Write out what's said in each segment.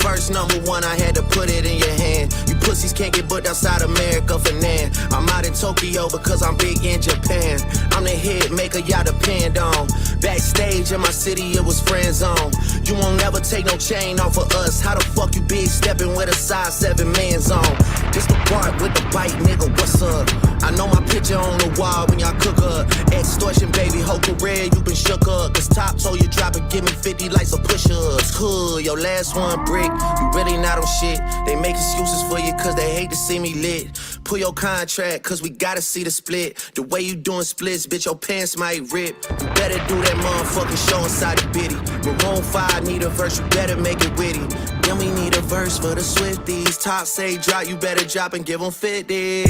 first #1, I had to put it in your hand. You pussies can't get booked outside America for nan. I'm out in Tokyo because I'm big in Japan. I'm the hit maker y'all depend on. Backstage in my city, it was friend zone. You won't never take no chain off of us. How the fuck you big stepping with a size 7 man's on? This the part with the bite, nigga, what's up? I know my picture on the wall when y'all cook up. Extortion, baby, whole career you been shook up. Cause top told you drop it, give me 50 like some push-ups. Cool, your last one brick, you really not on shit. They make excuses for you cause they hate to see me lit. Pull your contract cause we gotta see the split. The way you doing splits, bitch, your pants might rip. You better do that motherfucking show inside the bitty. Maroon 5 need a verse, you better make it witty. Then we need a verse for the Swifties. Top say drop, you better drop and give them 50.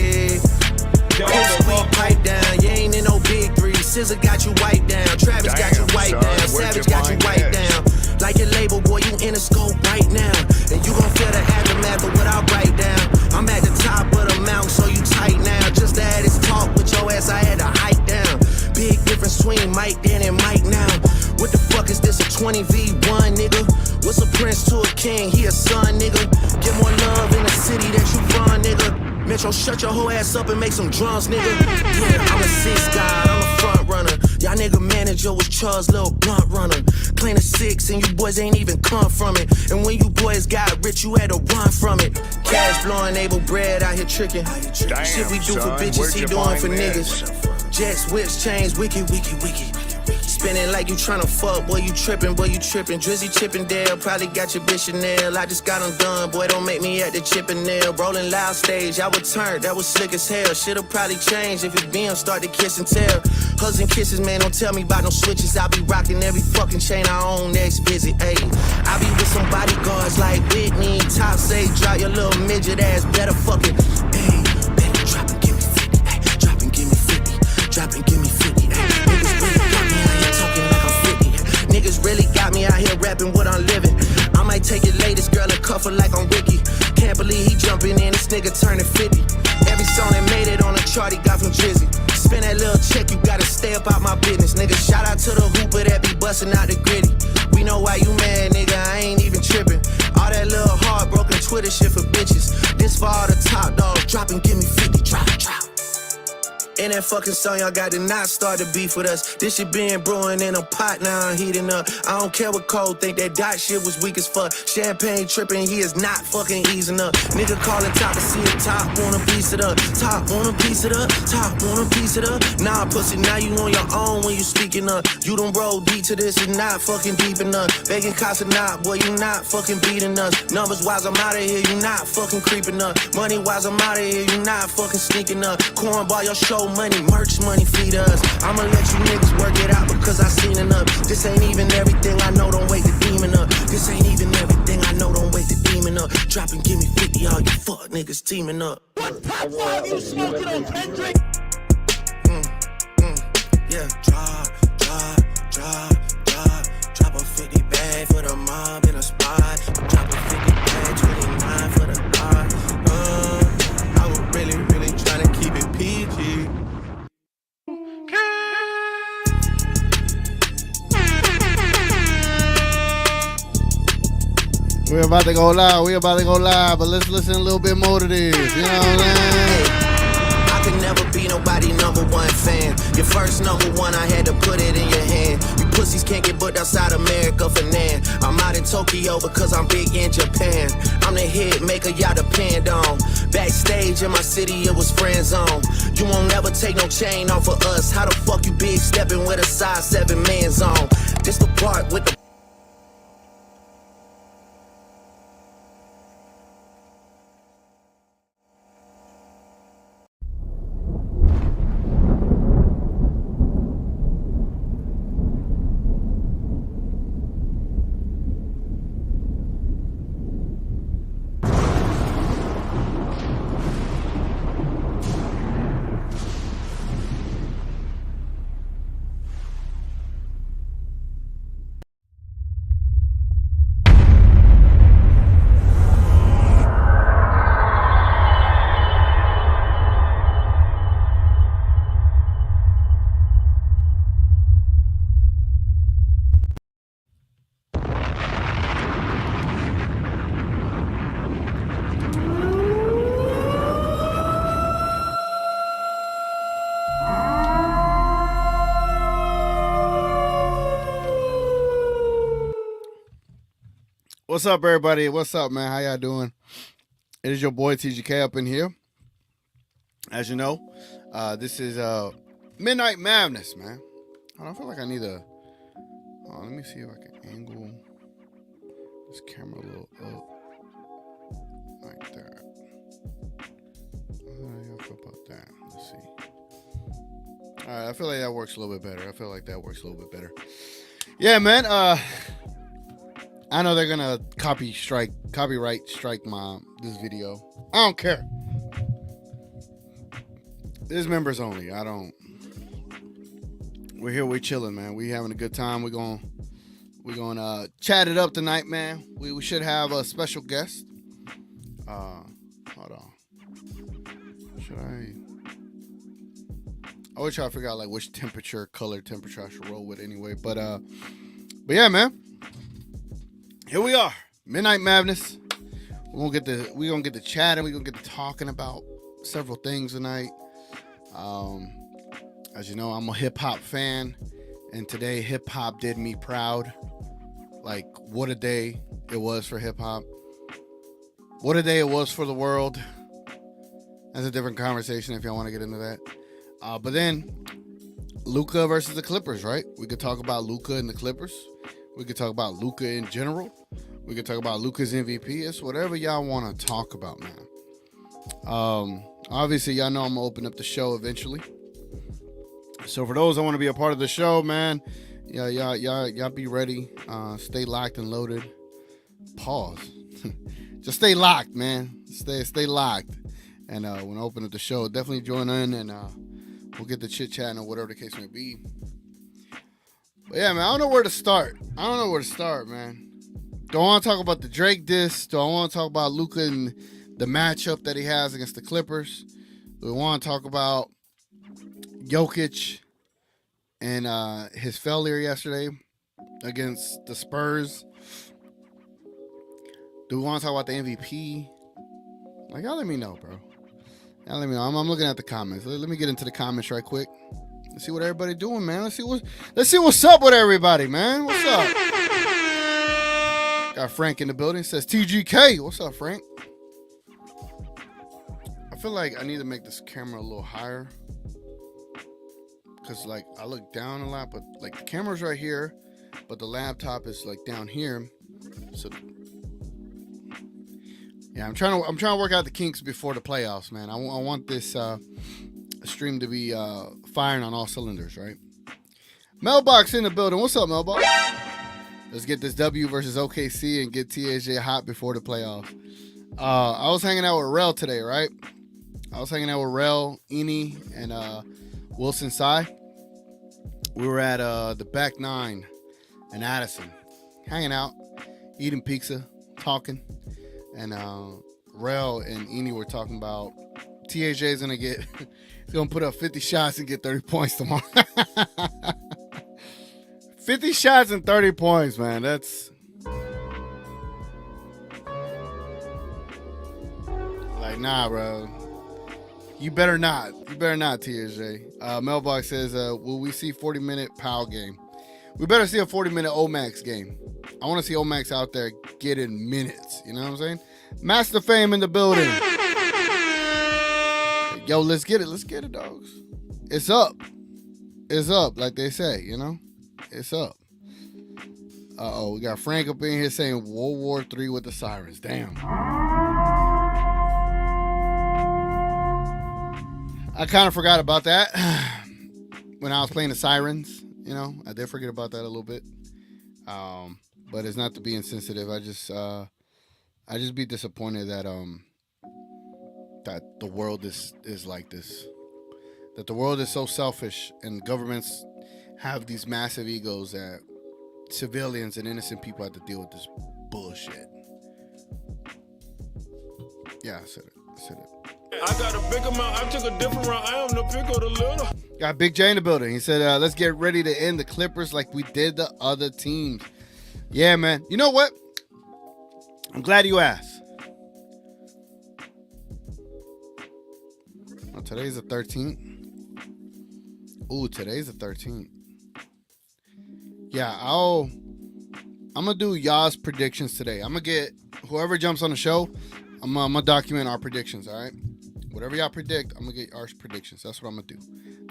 Pipsqueak, pipe down, you ain't in no big 3. SZA got you wiped down, Travis got you wiped down, Savage got you wiped down. Like your label, boy, you in a scope right now. And you gon' feel the aftermath of what I write down. I'm at the top of the mountain, so you tight now. Just to have this talk with your ass, I had to hike down. Big difference between Mike then and Mike now. What the fuck is this, a 20v1, nigga? What's a prince to a king? He a son, nigga. Get more love in the city that you run, nigga. Metro, shut your whole ass up and make some drums, nigga. Yeah, I'm a 6 guy, I'm a front runner. Y'all nigga manager was Charles' little blunt runner. Plain a 6 and you boys ain't even come from it. And when you boys got rich, you had to run from it. Cash blowing, able bread out here tricking. Damn, shit we do son, for bitches, he doing for this? niggas. Jets, whips, chains, wiki. Spinning like you tryna fuck, boy, you trippin'. Drizzy Chippendale, probably got your bitch Chanel. I just got them done, boy, don't make me at the Chippendale. Rolling loud stage, I would turn, that was slick as hell. Shit'll probably change if it BM start to kiss and tell. Hugs and kisses, man, don't tell me about no switches. I be rocking every fucking chain I own next visit, ayy. I be with some bodyguards like Whitney. Top say, drop your little midget ass, better fucking, ayy. Baby, drop and give me 50, ayy. Drop and give me 50, drop and give me 50, ayy. Niggas really got me out here rapping what I'm living. I might take your latest girl and cuff her like I'm Ricky. Can't believe he jumping in, this nigga turning 50. Every song that made it on a chart he got from Drizzy. Spend that little check, you gotta stay up out my business. Nigga, shout out to the hooper that be busting out the gritty. We know why you mad, nigga, I ain't even tripping. All that little heartbroken Twitter shit for bitches. This for all the top dogs, drop and give me 50, drop. In that fucking song, y'all got to not start the beef with us. This shit been brewing in a pot, now I'm heating up. I don't care what Cole think, that dot shit was weak as fuck. Champagne tripping, he is not fucking easing up. Nigga calling top to see the top, want a piece it up. Top, want a piece it up. Top, want a piece it up. Nah, pussy, now you on your own when you speaking up. You done roll deep to this, and not fucking deep enough. Begging cops or not, boy, you not fucking beating us. Numbers wise, I'm out of here, you not fucking creeping up. Money wise, I'm out of here, you not fucking sneaking up. Cornball, your show money, merch money, feed us. I'ma let you niggas work it out because I seen enough. This ain't even everything I know, don't wake the demon up. This ain't even everything I know, don't wake the demon up. Drop and give me 50, all you fuck niggas teaming up. What top 5 you smoking on, Kendrick? Yeah, drop a 50 bag for the mob in a spot. Drop a 50 bag, 29 for the car. I was really trying to keep it PG. We're about to go live, but let's listen a little bit more to this, you know what I'm saying? I could never be nobody #1 fan. Your first #1, I had to put it in your hand. You pussies can't get booked outside America for nan. I'm out in Tokyo because I'm big in Japan. I'm the hit maker y'all depend on. Backstage in my city, it was friend zone. You won't never take no chain off of us. How the fuck you big stepping with a size 7 man's on? This the part with the What's up, everybody? What's up, man? How y'all doing? It is your boy TGK up in here. As you know, this is Midnight Mavness, man. I feel like I need a... let me see if I can angle this camera a little up. Like that. How do y'all feel about that? Let's see. Alright, I feel like that works a little bit better. Yeah, man. I know they're gonna copyright strike this video. I don't care. This is members only. We're here, we're chilling, man. We having a good time. We're gonna chat it up tonight, man. We should have a special guest. Hold on. Should I always try to figure out like which color temperature I should roll with anyway. But yeah, man. Here we are, Midnight Mavness. We're gonna get to chatting. We're gonna get to talking about several things tonight. As you know, I'm a hip hop fan, and today hip hop did me proud. Like, what a day it was for hip hop. What a day it was for the world. That's a different conversation if y'all want to get into that. But then, Luka versus the Clippers, right? We could talk about Luka and the Clippers. We could talk about Luka in general. We could talk about Luka's MVP. It's whatever y'all want to talk about, man. Obviously, y'all know I'm going to open up the show eventually. So for those that want to be a part of the show, man, y'all be ready. Stay locked and loaded. Pause. Just stay locked, man. Stay locked. And when I open up the show, definitely join in, and we'll get the chit-chatting or whatever the case may be. But yeah, man, I don't know where to start, man. Do I want to talk about the Drake diss? Do I want to talk about Luka and the matchup that he has against the Clippers? Do we want to talk about Jokic and his failure yesterday against the Spurs? Do we want to talk about the MVP? Like, y'all let me know, bro. Y'all let me know. I'm looking at the comments. Let me get into the comments right quick. Let's see what everybody doing, man. Let's see what's up with everybody, man. What's up? Got Frank in the building. Says TGK. What's up, Frank? I feel like I need to make this camera a little higher, because like I look down a lot, but like the camera's right here, but the laptop is like down here. So yeah, I'm trying to work out the kinks before the playoffs, man. I want this stream to be firing on all cylinders, right? Mailbox in the building. What's up, Mailbox? Let's get this W versus OKC and get THJ hot before the playoffs. I was hanging out with Rel today, right? I was hanging out with Rel, Eni, and Wilson Tsai. We were at the Back Nine in Addison, hanging out, eating pizza, talking, and Rel and Eni were talking about THJ is gonna he's gonna put up 50 shots and get 30 points tomorrow. 50 shots and 30 points, man. That's like, nah, bro. You better not, THJ. Mailbox says, will we see 40-minute POW game? We better see a 40-minute Omax game. I want to see Omax out there getting minutes. You know what I'm saying? Master Fame in the building. Yo, let's get it, dogs. It's up, like they say, you know? It's up. Uh-oh, we got Frank up in here saying World War III with the sirens. Damn. I kind of forgot about that when I was playing the sirens, you know? I did forget about that a little bit. But it's not to be insensitive. I just be disappointed that that the world is like this. That the world is so selfish and governments have these massive egos that civilians and innocent people have to deal with this bullshit. Yeah, I said it. I got a big amount. I took a different route. I am the pick of the little. Got Big J in the building. He said, let's get ready to end the Clippers like we did the other teams. Yeah, man. You know what? I'm glad you asked. Oh, today's the 13th. Ooh, today's the 13th. Yeah, I'm gonna do y'all's predictions today. I'm gonna get whoever jumps on the show. I'm gonna document our predictions. All right. Whatever y'all predict, I'm gonna get our predictions. That's what I'm gonna do.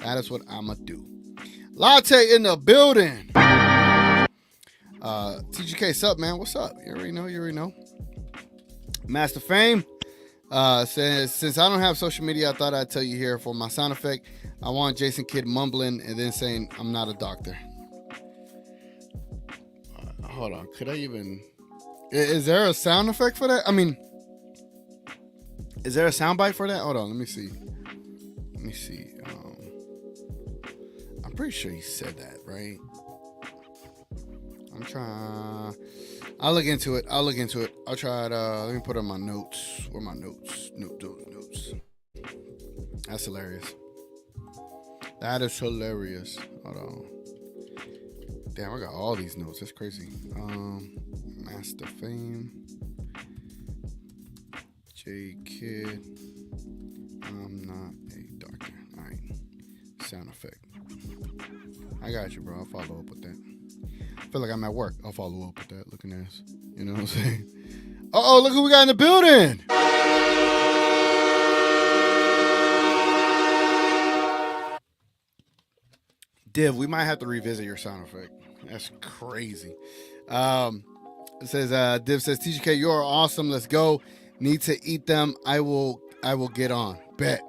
That is what I'm gonna do. Latte in the building. TGK, sup, man? What's up? You already know. Master Fame says, since I don't have social media, I thought I'd tell you here for my sound effect. I want Jason Kidd mumbling and then saying, I'm not a doctor. Hold on. Could I even... Is there a sound effect for that? I mean, is there a sound bite for that? Hold on. Let me see. I'm pretty sure he said that, right? I'm trying... I'll look into it. I'll try it. Let me put it on my notes. Where are my notes? Notes. That's hilarious. That is hilarious. Hold on. Damn, I got all these notes. That's crazy. Master Fame. J Kidd. I'm not a doctor. All right. Sound effect. I got you, bro. I'll follow up with that. I feel like I'm at work. I'll follow up with that. Looking at us. You know what I'm saying? Uh-oh, look who we got in the building. Div, we might have to revisit your sound effect. That's crazy. It says, Div says, TGK, you are awesome. Let's go. Need to eat them. I will get on. Bet.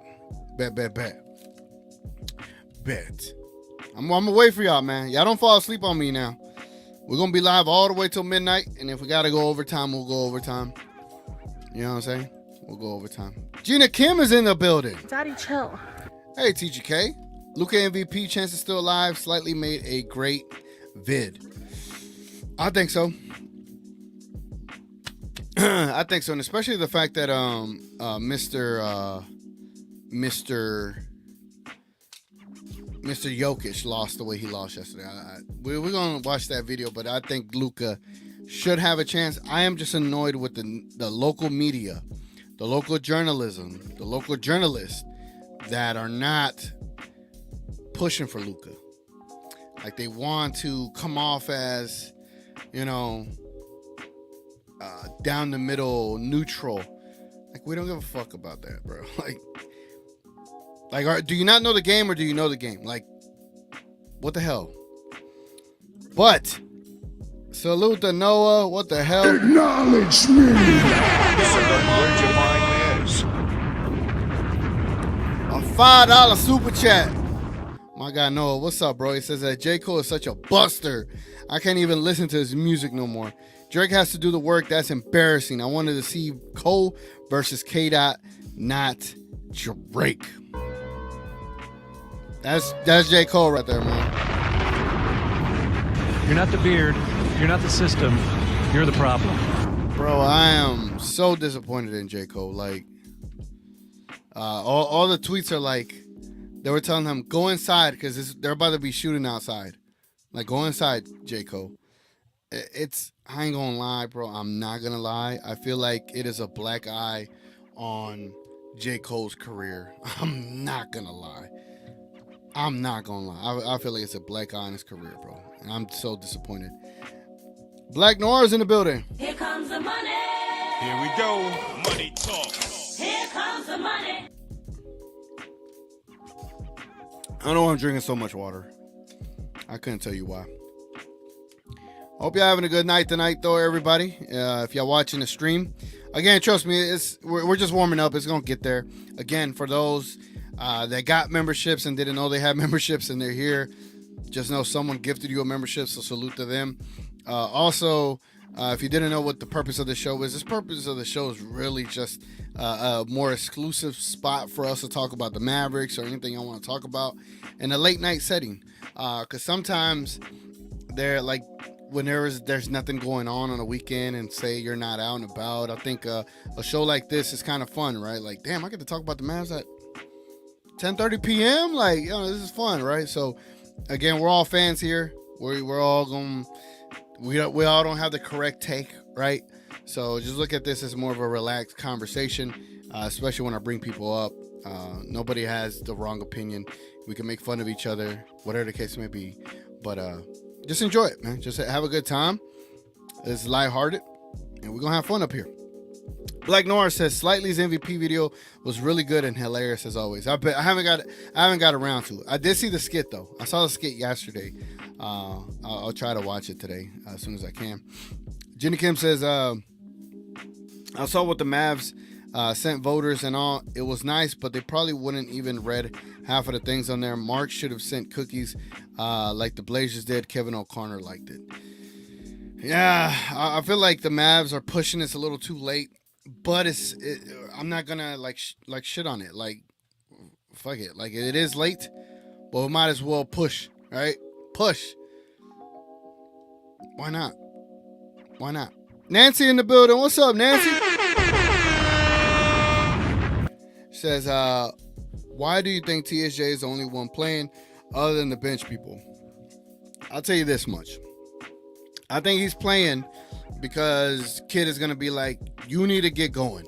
I'm gonna wait for y'all, man. Y'all don't fall asleep on me now. We're gonna be live all the way till midnight, and if we gotta go overtime, we'll go overtime. You know what I'm saying? We'll go overtime. Gina Kim is in the building. Daddy, chill. Hey, TGK. Luka MVP, chance is still alive. Slightly made a great vid. I think so. I think so, and especially the fact that Mr. Jokic lost the way he lost yesterday. We're going to watch that video, but I think Luka should have a chance. I am just annoyed with the local media, the local journalism, the local journalists that are not pushing for Luka. Like, they want to come off as, down the middle, neutral. Like, we don't give a fuck about that, bro. Like, do you not know the game or do you know the game? Like, what the hell? But, salute to Noah. What the hell? Acknowledge me. Where'd you find this? A $5 super chat. My guy Noah, what's up, bro? He says that J. Cole is such a buster. I can't even listen to his music no more. Drake has to do the work. That's embarrassing. I wanted to see Cole versus K-Dot, not Drake. That's J. Cole right there, man. You're not the beard. You're not the system. You're the problem. Bro, I am so disappointed in J. Cole. Like, all the tweets are like, they were telling him, go inside because they're about to be shooting outside. Like, go inside, J. Cole. I ain't gonna lie, bro. I'm not gonna lie. I feel like it is a black eye on J. Cole's career. I'm not gonna lie. I feel like it's a black eye on his career, bro. And I'm so disappointed. Black Noir's in the building. Here comes the money. Here we go. Money talk. Here comes the money. I don't know why I'm drinking so much water. I couldn't tell you why. Hope y'all having a good night tonight, though, everybody. If y'all watching the stream, again, trust me, we're just warming up. It's gonna get there. Again, for those that got memberships and didn't know they had memberships and they're here, just know someone gifted you a membership, so salute to them. Also, if you didn't know what the purpose of the show is, this purpose of the show is really just a more exclusive spot for us to talk about the Mavericks or anything I want to talk about in a late night setting. Because sometimes they're like, when there's nothing going on a weekend and say you're not out and about, I think a show like this is kind of fun, right? Like, damn, I get to talk about the Mavs at 10:30 p.m. Like, this is fun, right? So, again, we're all fans here. We're all going. We all don't have the correct take, right? So just look at this as more of a relaxed conversation, especially when I bring people up. Nobody has the wrong opinion. We can make fun of each other, whatever the case may be. But just enjoy it, man. Just have a good time. It's lighthearted, and we're gonna have fun up here. Black Norris says Slightly's MVP video was really good and hilarious as always. I haven't got around to it. I did see the skit though. I saw the skit yesterday. I'll try to watch it today as soon as I can. Jenny Kim says I saw what the Mavs sent voters and all. It was nice, but they probably wouldn't even read half of the things on there. Mark should have sent cookies like the Blazers did. Kevin O'Connor liked it. Yeah, I feel like the Mavs are pushing this a little too late. But I'm not gonna like shit on it. Like, fuck it. Like, it is late, but we might as well push, right? Push. Why not? Why not? Nancy in the building. What's up, Nancy? Says, why do you think TSJ is the only one playing other than the bench people? I'll tell you this much. I think he's playing because Kid is going to be like, you need to get going.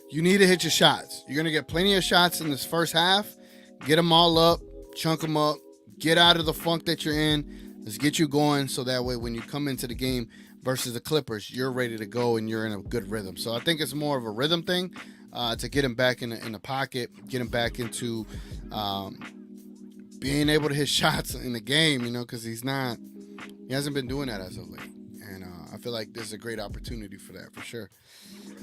You need to hit your shots. You're going to get plenty of shots in this first half. Get them all up, chunk them up, get out of the funk that you're in. Let's get you going so that way when you come into the game versus the Clippers, you're ready to go and you're in a good rhythm. So I think it's more of a rhythm thing to get him back in the pocket, get him back into being able to hit shots in the game, you know, because he hasn't been doing that as of late. And I feel like there's a great opportunity for that, for sure.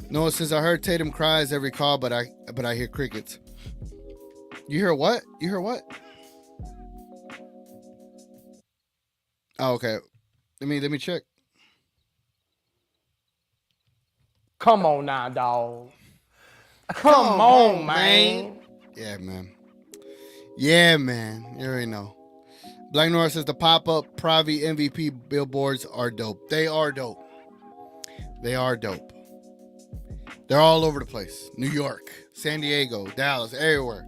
Noah says, I heard Tatum cries every call, but I hear crickets. You hear what? You hear what? Oh, okay. Let me check. Come on now, dog. Come on, man. Yeah, man. Yeah, man. You already know. Black Norris says the pop-up Pravi MVP billboards are dope. They are dope. They are dope. They're all over the place. New York, San Diego, Dallas, everywhere.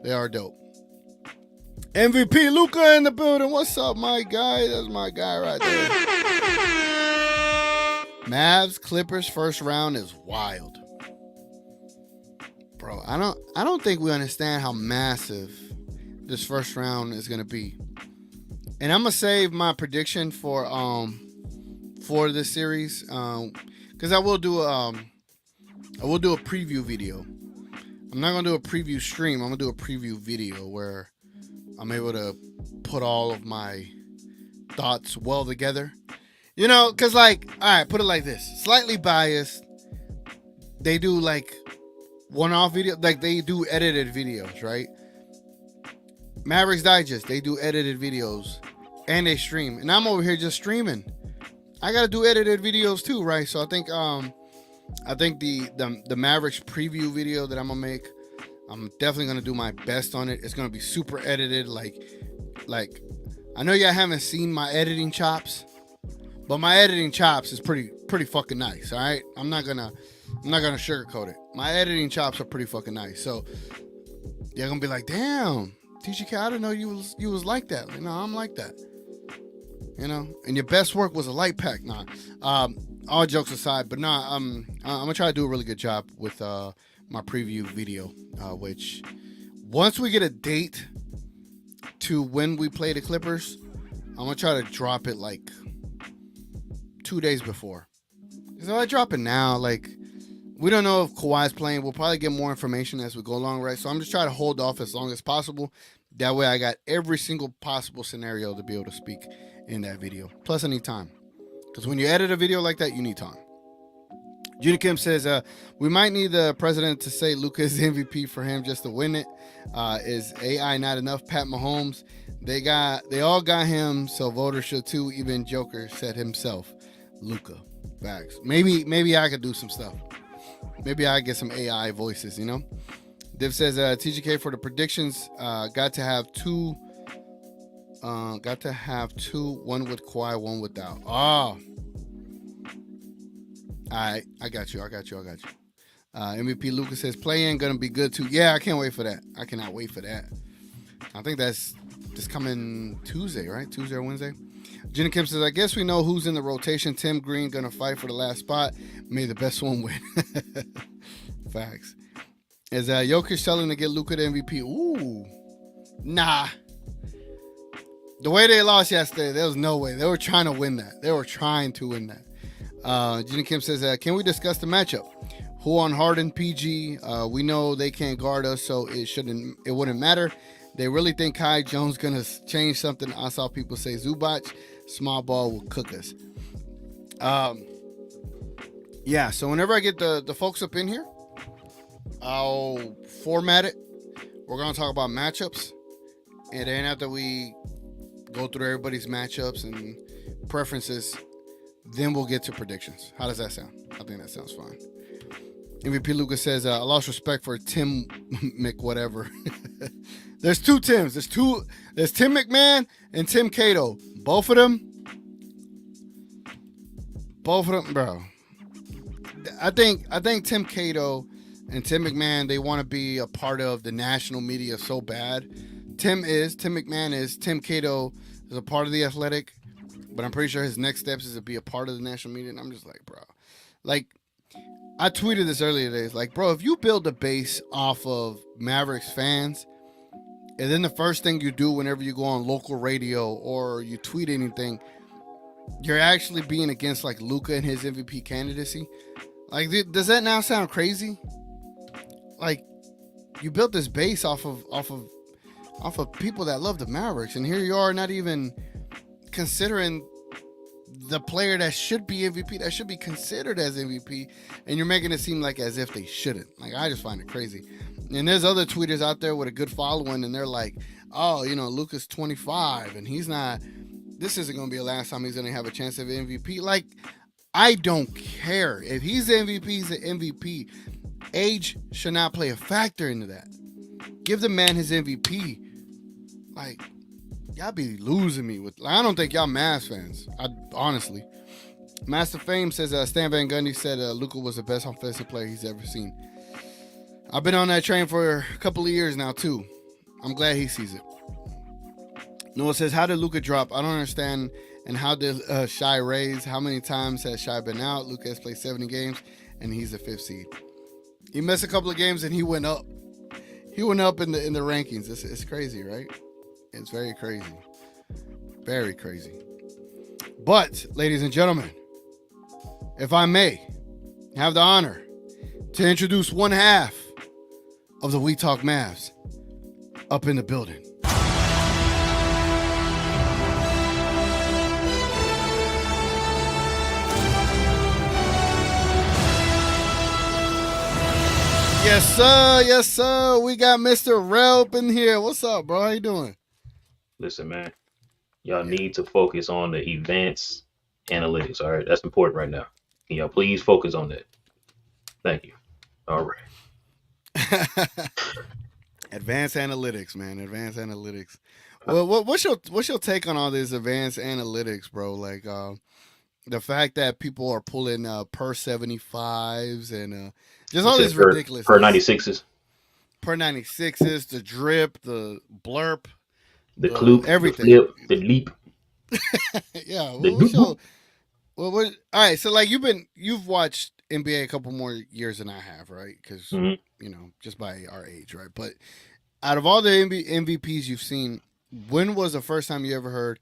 They are dope. MVP Luka in the building. What's up, my guy? That's my guy right there. Mavs Clippers first round is wild. Bro, I don't think we understand how massive this first round is gonna be. And I'm gonna save my prediction for this series because I will do a preview video. I'm not gonna do a preview stream. I'm gonna do a preview video where I'm able to put all of my thoughts well together. You know, because like, all right, put it like this. Slightly biased. They do like one-off video, like they do edited videos, right? Mavericks Digest, they do edited videos and they stream. And I'm over here just streaming. I gotta do edited videos too, right? So I think the Mavericks preview video that I'm gonna make, I'm definitely gonna do my best on it. It's gonna be super edited, like I know y'all haven't seen my editing chops, but my editing chops is pretty fucking nice. All right, I'm not gonna sugarcoat it. My editing chops are pretty fucking nice. So you're gonna be like, damn, TGK, I didn't know you was like that. You know, I'm like that. You know, and your best work was a light pack. Nah, all jokes aside, but nah, I'm gonna try to do a really good job with my preview video, which once we get a date to when we play the Clippers, I'm gonna try to drop it like 2 days before. Because if I drop it now, like, we don't know if Kawhi's playing. We'll probably get more information as we go along, right? So I'm just trying to hold off as long as possible. That way I got every single possible scenario to be able to speak in that video. Plus I need time. Because when you edit a video like that, you need time. Judy Kim says, we might need the president to say Luka is MVP for him just to win it. Is AI not enough? Pat Mahomes, they all got him, so voters should too. Even Joker said himself, Luka. Facts. Maybe I could do some stuff. Maybe I get some AI voices, you know? Div says, TGK for the predictions, got to have two, one with Kawhi, one without. Oh. All right, I got you. MVP Lucas says, play-in gonna be good too. Yeah, I can't wait for that. I cannot wait for that. I think that's just coming Tuesday, right? Tuesday or Wednesday? Jenny Kim says, I guess we know who's in the rotation. Tim Green gonna fight for the last spot. May the best one win. Facts. Is Jokic telling to get Luka the MVP? Ooh. Nah. The way they lost yesterday, there was no way. They were trying to win that. Jenny Kim says, can we discuss the matchup? Who on Harden, PG? We know they can't guard us, so it wouldn't matter. They really think Kai Jones gonna change something. I saw people say Zubac, small ball will cook us. Yeah. So whenever I get the folks up in here, I'll format it. We're gonna talk about matchups, and then after we go through everybody's matchups and preferences, then we'll get to predictions. How does that sound? I think that sounds fine. MVP Luca says, I lost respect for Tim McWhatever. There's two Tims. There's Tim McMahon and Tim Cato. Both of them, bro. I think Tim Cato and Tim McMahon, they want to be a part of the national media so bad. Tim McMahon is. Tim Cato is a part of the Athletic, but I'm pretty sure his next steps is to be a part of the national media. And I'm just like, bro, like, I tweeted this earlier today. It's like, bro, if you build a base off of Mavericks fans, and then the first thing you do whenever you go on local radio or you tweet anything, you're actually being against like Luka and his MVP candidacy. Like, does that now sound crazy? Like, you built this base off of people that love the Mavericks, and here you are not even considering the player that should be MVP, that should be considered as MVP, and you're making it seem like as if they shouldn't. Like, I just find it crazy. And there's other tweeters out there with a good following, and they're like, oh, Luka's 25, and this isn't going to be the last time he's going to have a chance of MVP. Like, I don't care. If he's the MVP, he's the MVP. Age should not play a factor into that. Give the man his MVP. Like, y'all be losing me with. I don't think y'all Mavs fans. Honestly. Master Fame says Stan Van Gundy said Luka was the best offensive player he's ever seen. I've been on that train for a couple of years now too. I'm glad he sees it. Noah says, how did Luka drop? I don't understand. And how did Shai raise? How many times has Shai been out? Luka has played 70 games and he's the 5th seed. He missed a couple of games and he went up. He went up in the rankings. It's crazy, right? It's very crazy. Very crazy. But, ladies and gentlemen, if I may have the honor to introduce one half of the We Talk Mavs up in the building. Yes, sir. Yes, sir. We got Mr. Relp in here. What's up, bro? How you doing? Listen, man. Y'all need to focus on the advanced analytics, all right? That's important right now. Can y'all please focus on that? Thank you. All right. Advanced analytics, man. Advanced analytics. Well, what's your take on all this advanced analytics, bro? Like the fact that people are pulling per 75s and just all this ridiculous per 96s. Per 96s, the drip, the blurp, the kloop, everything. The flip, the leap. Yeah. All right, so like you've watched NBA a couple more years than I have, right? Because just by our age, right? But out of all the MVPs you've seen, when was the first time you ever heard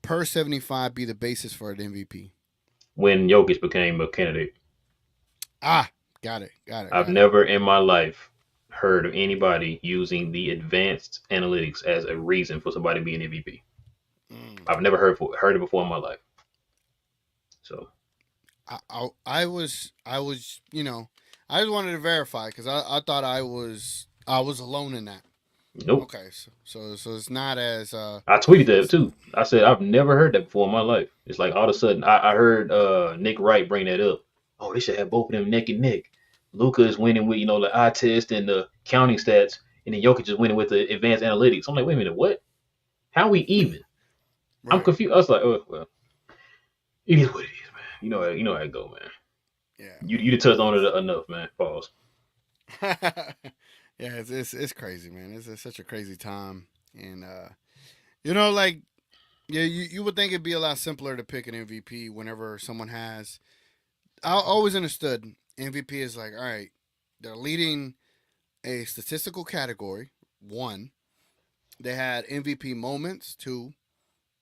per 75 be the basis for an MVP? When Jokic became a candidate. Got it. I've never in my life heard of anybody using the advanced analytics as a reason for somebody being MVP. I've never heard it before in my life. So, I was I just wanted to verify because I thought I was alone in that. Nope. Okay, so it's not as. I tweeted that too. I said I've never heard that before in my life. It's like all of a sudden I heard Nick Wright bring that up. Oh, they should have both of them neck and neck. Luka is winning with the eye test and the counting stats, and then Jokic is winning with the advanced analytics. I'm like, wait a minute, what? How we even? Right. I'm confused. I was like, oh well, it is what it is, man. You know how it go, man. Yeah. You touched on it enough, man. Pause. Yeah, it's crazy, man. It's such a crazy time, and you would think it'd be a lot simpler to pick an MVP whenever someone has. I always understood MVP is like, all right, they're leading a statistical category. 1, they had MVP moments. 2,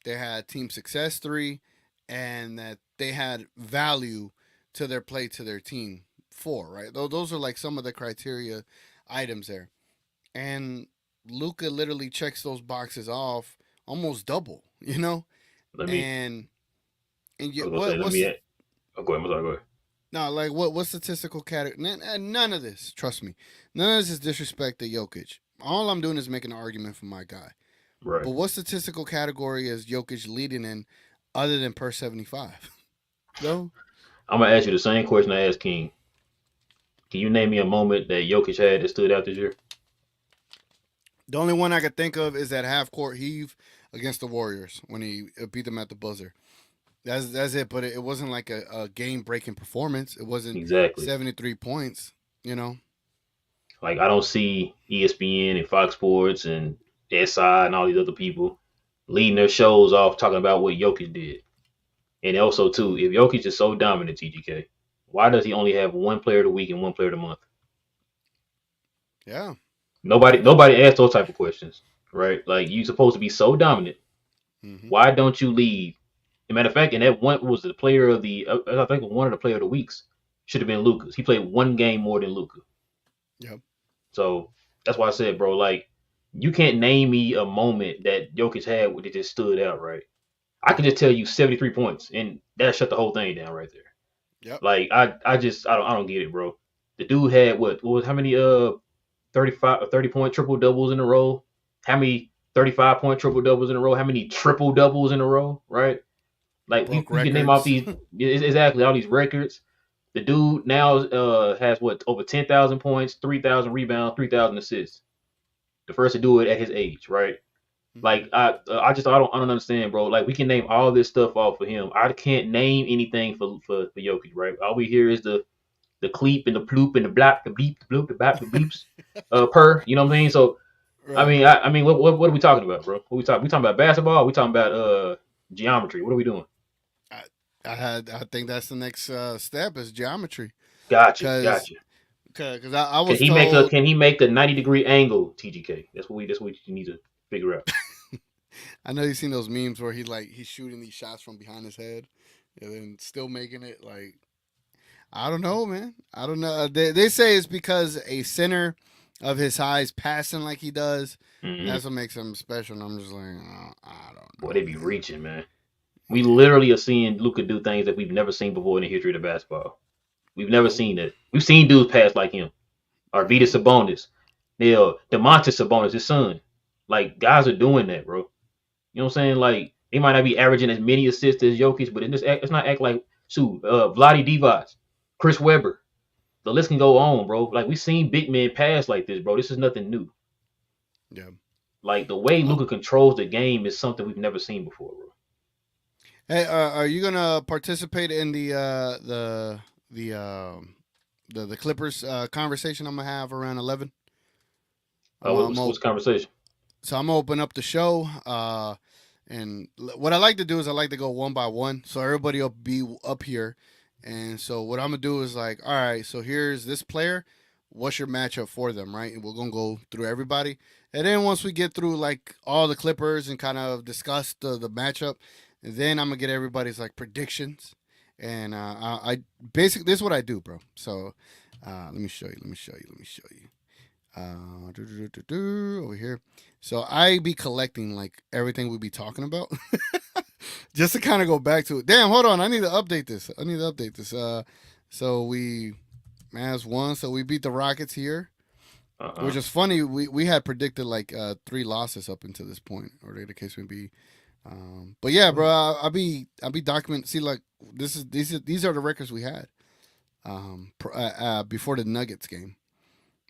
they had team success. 3, and that they had value to their play to their team for, right? Those are like some of the criteria items there. And Luca literally checks those boxes off almost double, you know? Let me. And I you, was gonna say. Let what's me. Oh, go ahead. Go ahead. no, like what statistical category? None of this, trust me. None of this is disrespect to Jokic. All I'm doing is making an argument for my guy. Right. But what statistical category is Jokic leading in other than per 75? No? I'm gonna ask you the same question I asked King. Can you name me a moment that Jokic had that stood out this year? The only one I could think of is that half court heave against the Warriors when he beat them at the buzzer. That's it, but it wasn't like a game breaking performance. It wasn't Exactly. 73 points, you know? Like I don't see ESPN and Fox Sports and SI and all these other people leading their shows off talking about what Jokic did. And also too, if Jokic is so dominant, TGK, why does he only have one player of the week and one player of the month? Yeah. Nobody asked those type of questions, right? Like you supposed to be so dominant. Mm-hmm. Why don't you lead? As a matter of fact, and that one was the player of the I think one of the player of the weeks should have been Luka's. He played one game more than Luka. Yep. So that's why I said, bro, like you can't name me a moment that Jokic had where it just stood out, right? I can just tell you 73 points, and that shut the whole thing down right there. Yep. Like I don't get it, bro. The dude had what was how many 30-point triple doubles in a row? How many 35-point triple doubles in a row? How many triple doubles in a row? Right? Like we can name off these exactly all these records. The dude now has what over 10,000 points, 3,000 rebounds, 3,000 assists. The first to do it at his age, right? Like I don't understand, bro. Like we can name all this stuff off for him. I can't name anything for Jokic, right? All we hear is the cleep and the ploop and the blap, the bleep, the bloop, the bap, the bleeps, you know what I'm saying? So Right. I mean, what are we talking about, bro? We talking about basketball? Or we talking about geometry? What are we doing? I think that's the next step is geometry. Gotcha. Because I Can was he told. can he make a 90-degree angle, TGK? That's what you need to figure out. I know you've seen those memes where he's shooting these shots from behind his head and then still making it like. I don't know, man. I don't know. They say it's because a center of his size passing like he does. Mm-hmm. That's what makes him special. And I'm just like, oh, I don't know. Boy, they be reaching, man. We literally are seeing Luka do things that we've never seen before in the history of the basketball. We've never seen that. We've seen dudes pass like him. Arvydas Sabonis. DeMontis Sabonis, his son. Like, guys are doing that, bro. You know what I'm saying? Like, they might not be averaging as many assists as Jokic, but it's not act like, Vlade Divac, Chris Webber. The list can go on, bro. Like, we've seen big men pass like this, bro. This is nothing new. Yeah. Like, the way Luka controls the game is something we've never seen before, bro. Hey, are you gonna participate in the Clippers conversation I'm gonna have around 11? What's the conversation? So I'm gonna open up the show. And what I like to do is I like to go one by one, so everybody will be up here. And so what I'm gonna do is like, all right, so here's this player. What's your matchup for them, right? And we're gonna go through everybody. And then once we get through like all the Clippers and kind of discuss the matchup, then I'm gonna get everybody's like predictions. And I basically this is what I do, bro. So let me show you. Over here. So I be collecting like everything we be talking about. Just to kind of go back to it. Damn, hold on. I need to update this. So we Mavs won. So we beat the Rockets here. Which is funny. We had predicted like 3 losses up until this point, or the case may be. But yeah, bro, I'll be documenting. See, like these are the records we had before the Nuggets game,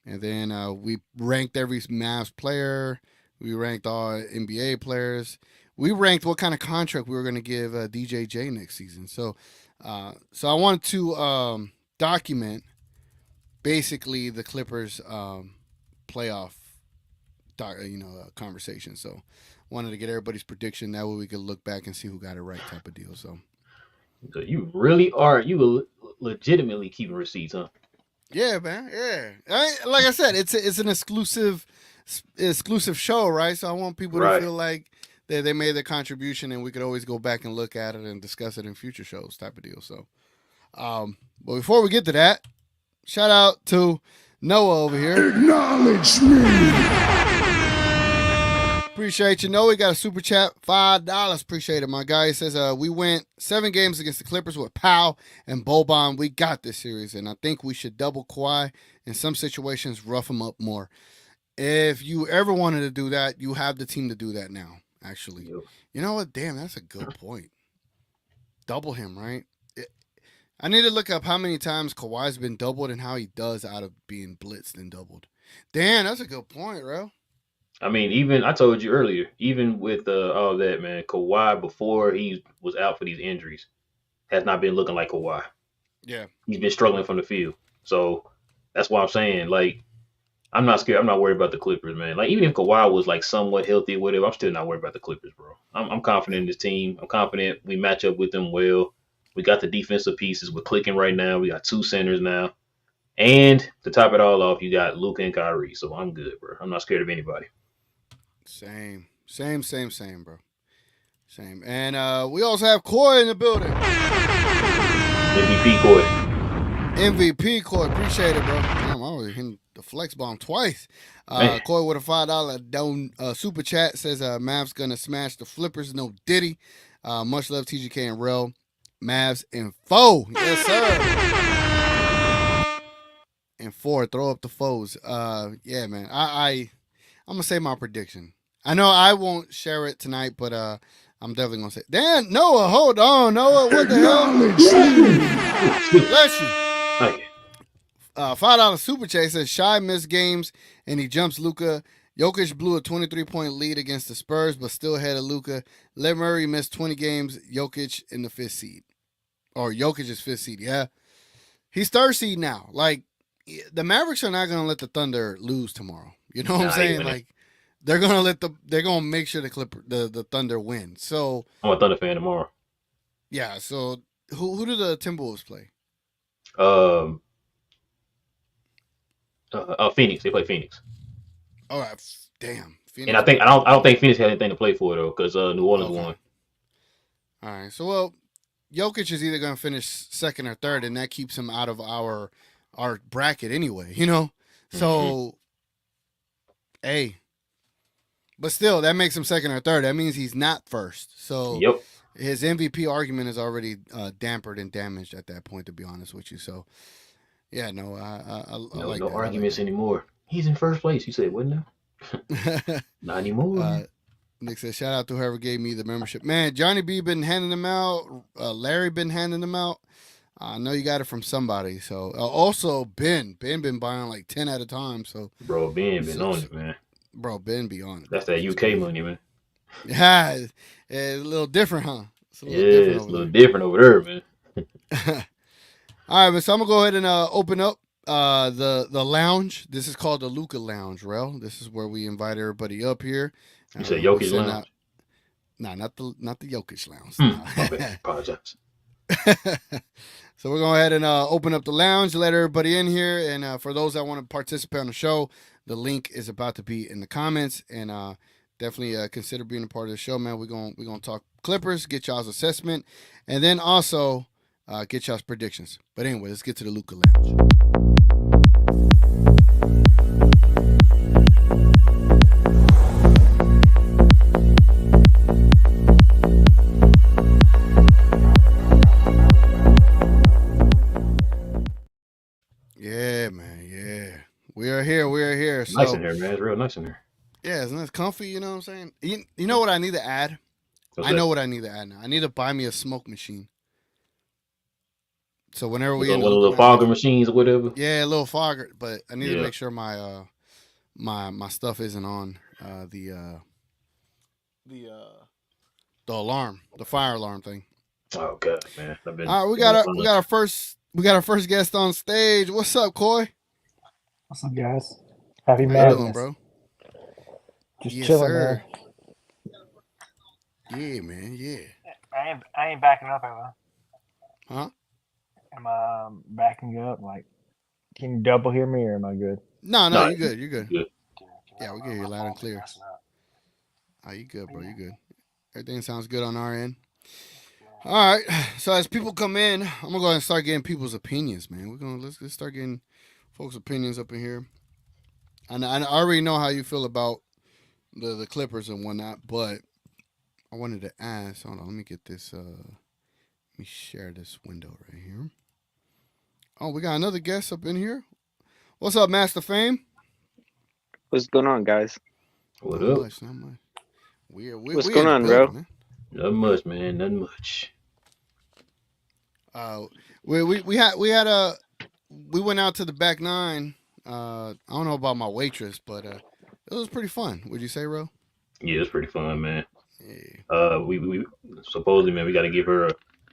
and then we ranked every Mavs player. We ranked all NBA players. We ranked what kind of contract we were going to give DJJ next season. So I wanted to document basically the Clippers playoff conversation. So wanted to get everybody's prediction. That way we could look back and see who got it right type of deal. So you really are. You legitimately keeping receipts, huh? Yeah, man. Yeah. Like I said, it's an exclusive show, right? So I want people to feel like they made their contribution, and we could always go back and look at it and discuss it in future shows type of deal. So, But before we get to that, shout out to Noah over here. Acknowledge me. Appreciate you, Noah. We got a super chat, $5. Appreciate it, my guy. He says, we went 7 games against the Clippers with Powell and Boban. We got this series, and I think we should double Kawhi. In some situations, rough him up more. If you ever wanted to do that, you have the team to do that now, actually. Yep. You know what? Damn, that's a good point. Double him, right? I need to look up how many times Kawhi's been doubled and how he does out of being blitzed and doubled. Damn, that's a good point, bro. I mean, even I told you earlier, even with all that, man, Kawhi before he was out for these injuries has not been looking like Kawhi. Yeah. He's been struggling from the field. So that's why I'm saying, like, I'm not scared. I'm not worried about the Clippers, man. Like, even if Kawhi was like somewhat healthy or whatever, I'm still not worried about the Clippers, bro. I'm confident in this team. I'm confident we match up with them well. We got the defensive pieces. We're clicking right now. We got 2 centers now. And to top it all off, you got Luka and Kyrie. So I'm good, bro. I'm not scared of anybody. Same, bro. Same. And we also have Coy in the building. MVP Coy. MVP Coy. Appreciate it, bro. Damn, I already hit the flex bomb twice. Coy with a $5 super chat says Mavs gonna smash the Flippers. No Diddy. Much love, TGK and Rel. Mavs in 4. Yes, sir. In 4. Throw up the foes. Yeah, man. I'm gonna say my prediction. I know I won't share it tonight, but I'm definitely gonna say. Dan, Noah, hold on, Noah. What the hell? Bless you. Thank you. $5 super chat says Shy missed games and he jumps Luka. Jokic blew a 23-point lead against the Spurs, but still ahead of Luka. Let Murray missed 20 games. Jokic in the 5th seed, or Jokic is 5th seed. Yeah, he's 3rd seed now. Like, the Mavericks are not gonna let the Thunder lose tomorrow. You know what I'm saying? Like, they're gonna make sure the Thunder win. So I'm a Thunder fan tomorrow. Yeah. So who do the Timberwolves play? Phoenix. They play Phoenix. All right. Damn. Phoenix. And I don't think Phoenix had anything to play for though, because New Orleans won. All right. So well, Jokic is either gonna finish 2nd or 3rd, and that keeps him out of our bracket anyway. You know. So. Hey, but still, that makes him 2nd or 3rd. That means he's not 1st. So his MVP argument is already dampered and damaged at that point, to be honest with you. So, yeah, no, I like no that. arguments anymore. He's in 1st place. You said, wouldn't it? Not anymore. Nick said, shout out to whoever gave me the membership. Man, Johnny B been handing them out. Larry been handing them out. I know you got it from somebody. So also Ben been buying like 10 at a time. So bro, Ben been on it, man. Bro, Ben be on it. That's that UK money, man. Yeah, it's a little different, huh? It's a little different over there, man. All right, but so I'm gonna go ahead and open up the lounge. This is called the Luca Lounge, Rel. This is where we invite everybody up here. You said Jokic Lounge? Nah, not the Jokic Lounge. My bad. Apologize. So we're going to go ahead and open up the lounge, let everybody in here. And for those that want to participate on the show, the link is about to be in the comments. And definitely consider being a part of the show, man. We're gonna talk Clippers, get y'all's assessment, and then also get y'all's predictions. But anyway, let's get to the Luca Lounge. Yeah, man. Yeah. We are here. So, nice in here, man. It's real nice in here. Yeah, isn't it comfy? You know what I'm saying? You know what I need to add? I know what I need to add now. I need to buy me a smoke machine. So whenever we a little fogger machines or whatever. Yeah, a little fogger. But I need to make sure my my stuff isn't on the alarm, the fire alarm thing. Oh god, man. All right, we got our first guest on stage. What's up, Coy? What's up, guys? Happy Mavness. How you doing, bro? Just chilling, sir. man. Yeah, man. Yeah. I ain't backing up, am I? Huh? Am I backing up? Like, can you double hear me, or am I good? No, you're good. You're good. Yeah, we can hear you loud and clear. Oh, you good, bro. You good. Everything sounds good on our end. All right. So as people come in, I'm gonna go ahead and start getting people's opinions, man. Let's start getting folks' opinions up in here. And I already know how you feel about the Clippers and whatnot, but I wanted to ask. Hold on, let me get this. Let me share this window right here. Oh, we got another guest up in here. What's up, Master Fame? What's going on, guys? What Not up? much, not much. What's We going in the on, building, bro? man. Nothing much, man. Nothing much. We went out to the back nine. I don't know about my waitress, but it was pretty fun. Would you say, Ro? Yeah, it's pretty fun, man. Yeah. We supposedly, man, we got to give her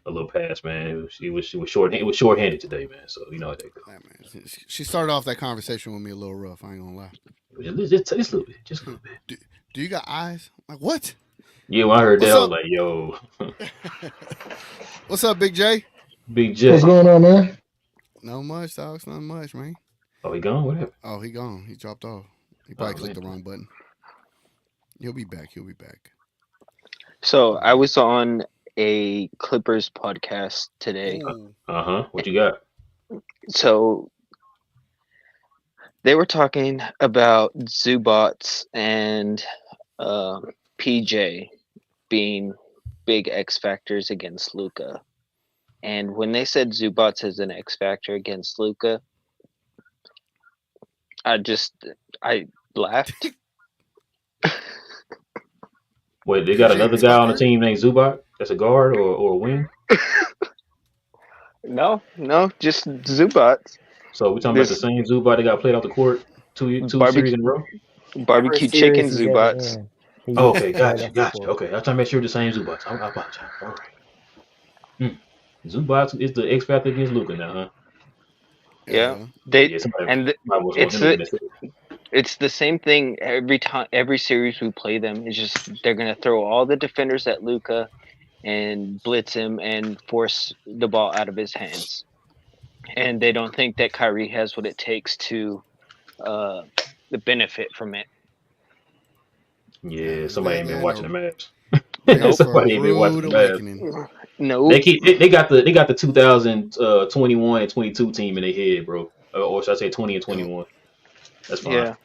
a little pass, man. She was short-handed today, man. So you know how that goes. Yeah, man. She started off that conversation with me a little rough. I ain't gonna lie. Just a little bit, just a little bit. Do you got eyes? I'm like what? Yeah, when I heard What's that, I up? was like, yo, What's up, Big J? Big J. What's going on, man? No much, dogs. Not much, man. Oh, he gone? What happened? Oh, he gone. He dropped off. He probably clicked man. the wrong button. He'll be back. He'll be back. So I was on a Clippers podcast today. Ooh. What you got? So they were talking about Zubats and PJ being big X factors against Luca. And when they said Zubats is an X factor against Luca, I laughed. Wait, they got PJ another guy on the Tucker? team named Zubac? That's a guard or a wing? No, just Zubats. So we talking about the same Zubac that got played off the court two series in a row? Barbecue First chicken series he's ever Zubats. in, he Oh, gets okay, right gotcha. off the court. Okay, I was trying to make sure the same Zubac. I apologize. All right. Zubac is the X factor against Luca now, huh? Yeah. It's the same thing every time. Every series we play them, it's just they're gonna throw all the defenders at Luca and blitz him and force the ball out of his hands. And they don't think that Kyrie has what it takes to benefit from it. Yeah, somebody ain't been watching the Mavs. Nope. Somebody ain't been watching the Mavs. No. They got the 2021 and 22 team in their head, bro. Or should I say 20 and 21? That's fine.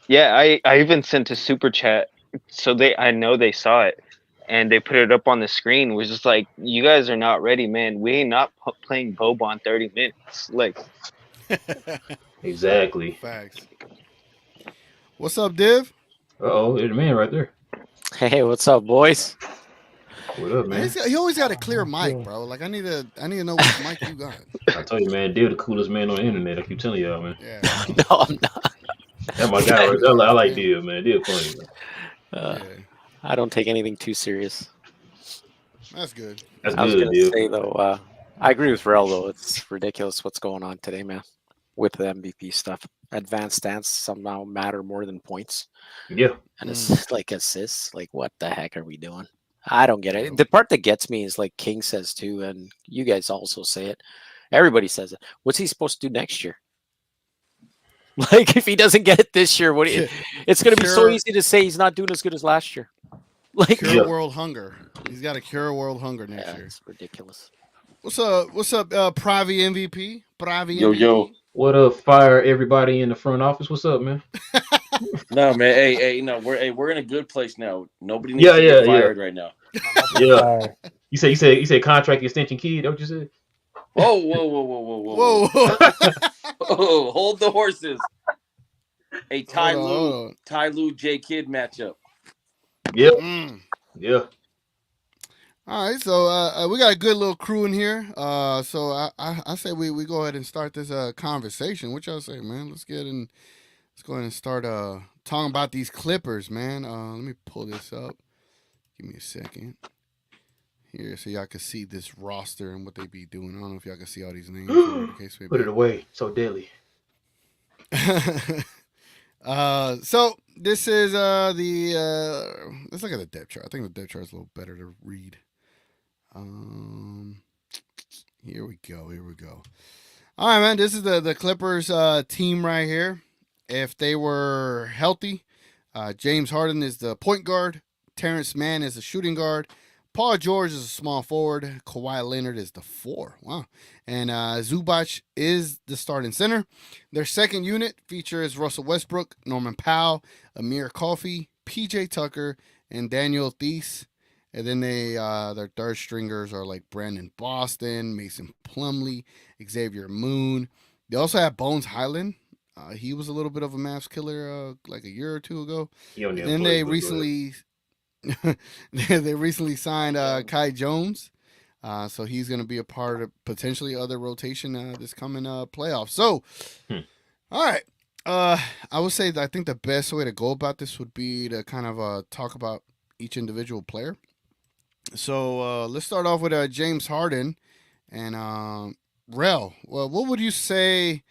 Yeah. I even sent a super chat, so I know they saw it, and they put it up on the screen. It was just like, you guys are not ready, man. We ain't not playing Boban 30 minutes. Like, exactly. Facts. What's up, Div? There's the man right there. Hey, what's up, boys? What up, man? He always got a clear mic, bro. Like I need to know what mic you got. I tell you, man, Div the coolest man on the internet. I keep telling y'all, man. Yeah. No, I'm not. That's my guy right there. I like Div, man. Div funny, man. I don't take anything too serious. That's good. That's I was good, gonna Div. say though, I agree with Rel though. It's ridiculous what's going on today, man. With the MVP stuff, advanced stats somehow matter more than points. Yeah, and it's like assists. Like, what the heck are we doing? I don't get it. The part that gets me is like King says too, and you guys also say it. Everybody says it. What's he supposed to do next year? Like, if he doesn't get it this year, it's going to be so easy to say he's not doing as good as last year. Like, cure world hunger. He's got to cure world hunger next year. It's ridiculous. What's up, Pravi MVP? Pravi Yo, MVP? yo. What up, fire everybody in the front office? What's up, man? No, man. Hey, no, we're in a good place now. Nobody needs to get fired right now. Yeah. You said contract extension kid. That what you said? Whoa. Oh, hold the horses. Hey, Ty Lue, J Kid matchup. Yep. Yeah. All right, so we got a good little crew in here. So I say we go ahead and start this conversation. What y'all say, man? Let's go ahead and start talking about these Clippers, man. Let me pull this up. Give me a second here, so y'all can see this roster and what they be doing. I don't know if y'all can see all these names. Put it away. So deadly. So this is let's look at the depth chart. I think the depth chart is a little better to read. Here we go. All right, man. This is the Clippers team right here. If they were healthy, James Harden is the point guard. Terrence Mann is the shooting guard. Paul George is a small forward. Kawhi Leonard is the 4. Wow. And Zubac is the starting center. Their second unit features Russell Westbrook, Norman Powell, Amir Coffey, PJ Tucker, and Daniel Theis. And then their third stringers are like Brandon Boston, Mason Plumlee, Xavier Moon. They also have Bones Highland. He was a little bit of a Mavs killer like a year or two ago. And then they recently signed Kai Jones. So he's going to be a part of potentially other rotation this coming playoff. So, all right. I would say that I think the best way to go about this would be to kind of talk about each individual player. So let's start off with James Harden and Rel. Well, what would you say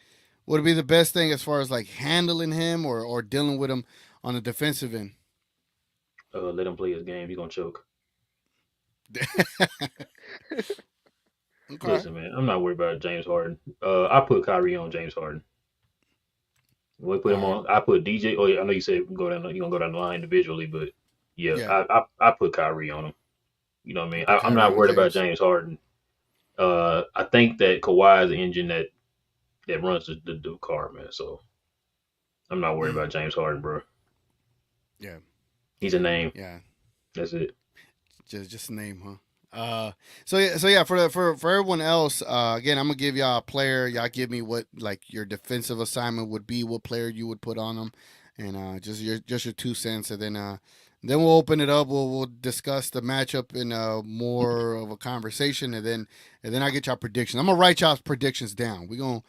would be the best thing as far as like handling him or dealing with him on the defensive end? Let him play his game. He's gonna choke. Okay. Listen, man, I'm not worried about James Harden. I put Kyrie on James Harden. We put him on. I put DJ. Oh yeah, I know you said you're gonna go down the line individually, but yeah. I put Kyrie on him. You know what I mean? I'm not worried about James Harden. I think that Kawhi is the engine that runs the car, man. So I'm not worried about James Harden, bro. Yeah. He's a name. Yeah. That's it. Just a name, huh? So yeah, for everyone else, again, I'm gonna give y'all a player. Y'all give me what like your defensive assignment would be, what player you would put on them, and just your 2 cents, and then we'll open it up. We'll discuss the matchup in more of a conversation, and then I get y'all predictions. I'm gonna write y'all's predictions down. We're gonna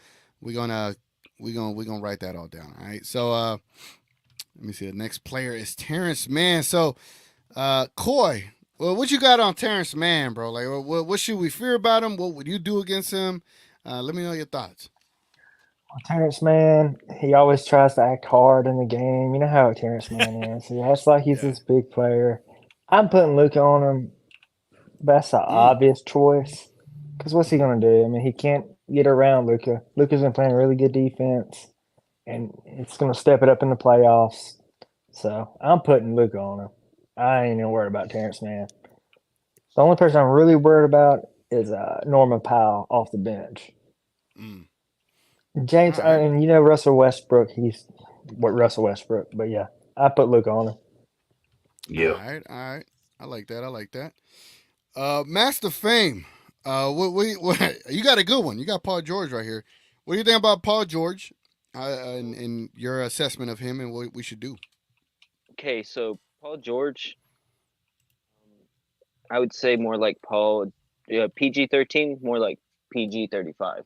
write that all down. All right. So let me see. The next player is Terrence Mann. So Coy, well, what you got on Terrence Mann, bro? Like, what should we fear about him? What would you do against him? Let me know your thoughts. Terrence Mann, he always tries to act hard in the game. You know how Terrence Mann is. He acts like he's this big player. I'm putting Luka on him. That's an obvious choice. Because what's he going to do? I mean, he can't get around Luka. Luka's been playing really good defense, and it's going to step it up in the playoffs. So I'm putting Luka on him. I ain't even worried about Terrence Mann. The only person I'm really worried about is Norman Powell off the bench. James, and you know Russell Westbrook, he's Russell Westbrook, but yeah, I put Luka on him. Yeah. All right. I like that. Master Fame. What you got a good one. You got Paul George right here. What do you think about Paul George and your assessment of him and what we should do? Okay, so Paul George, I would say more like Paul PG-13, more like PG-35.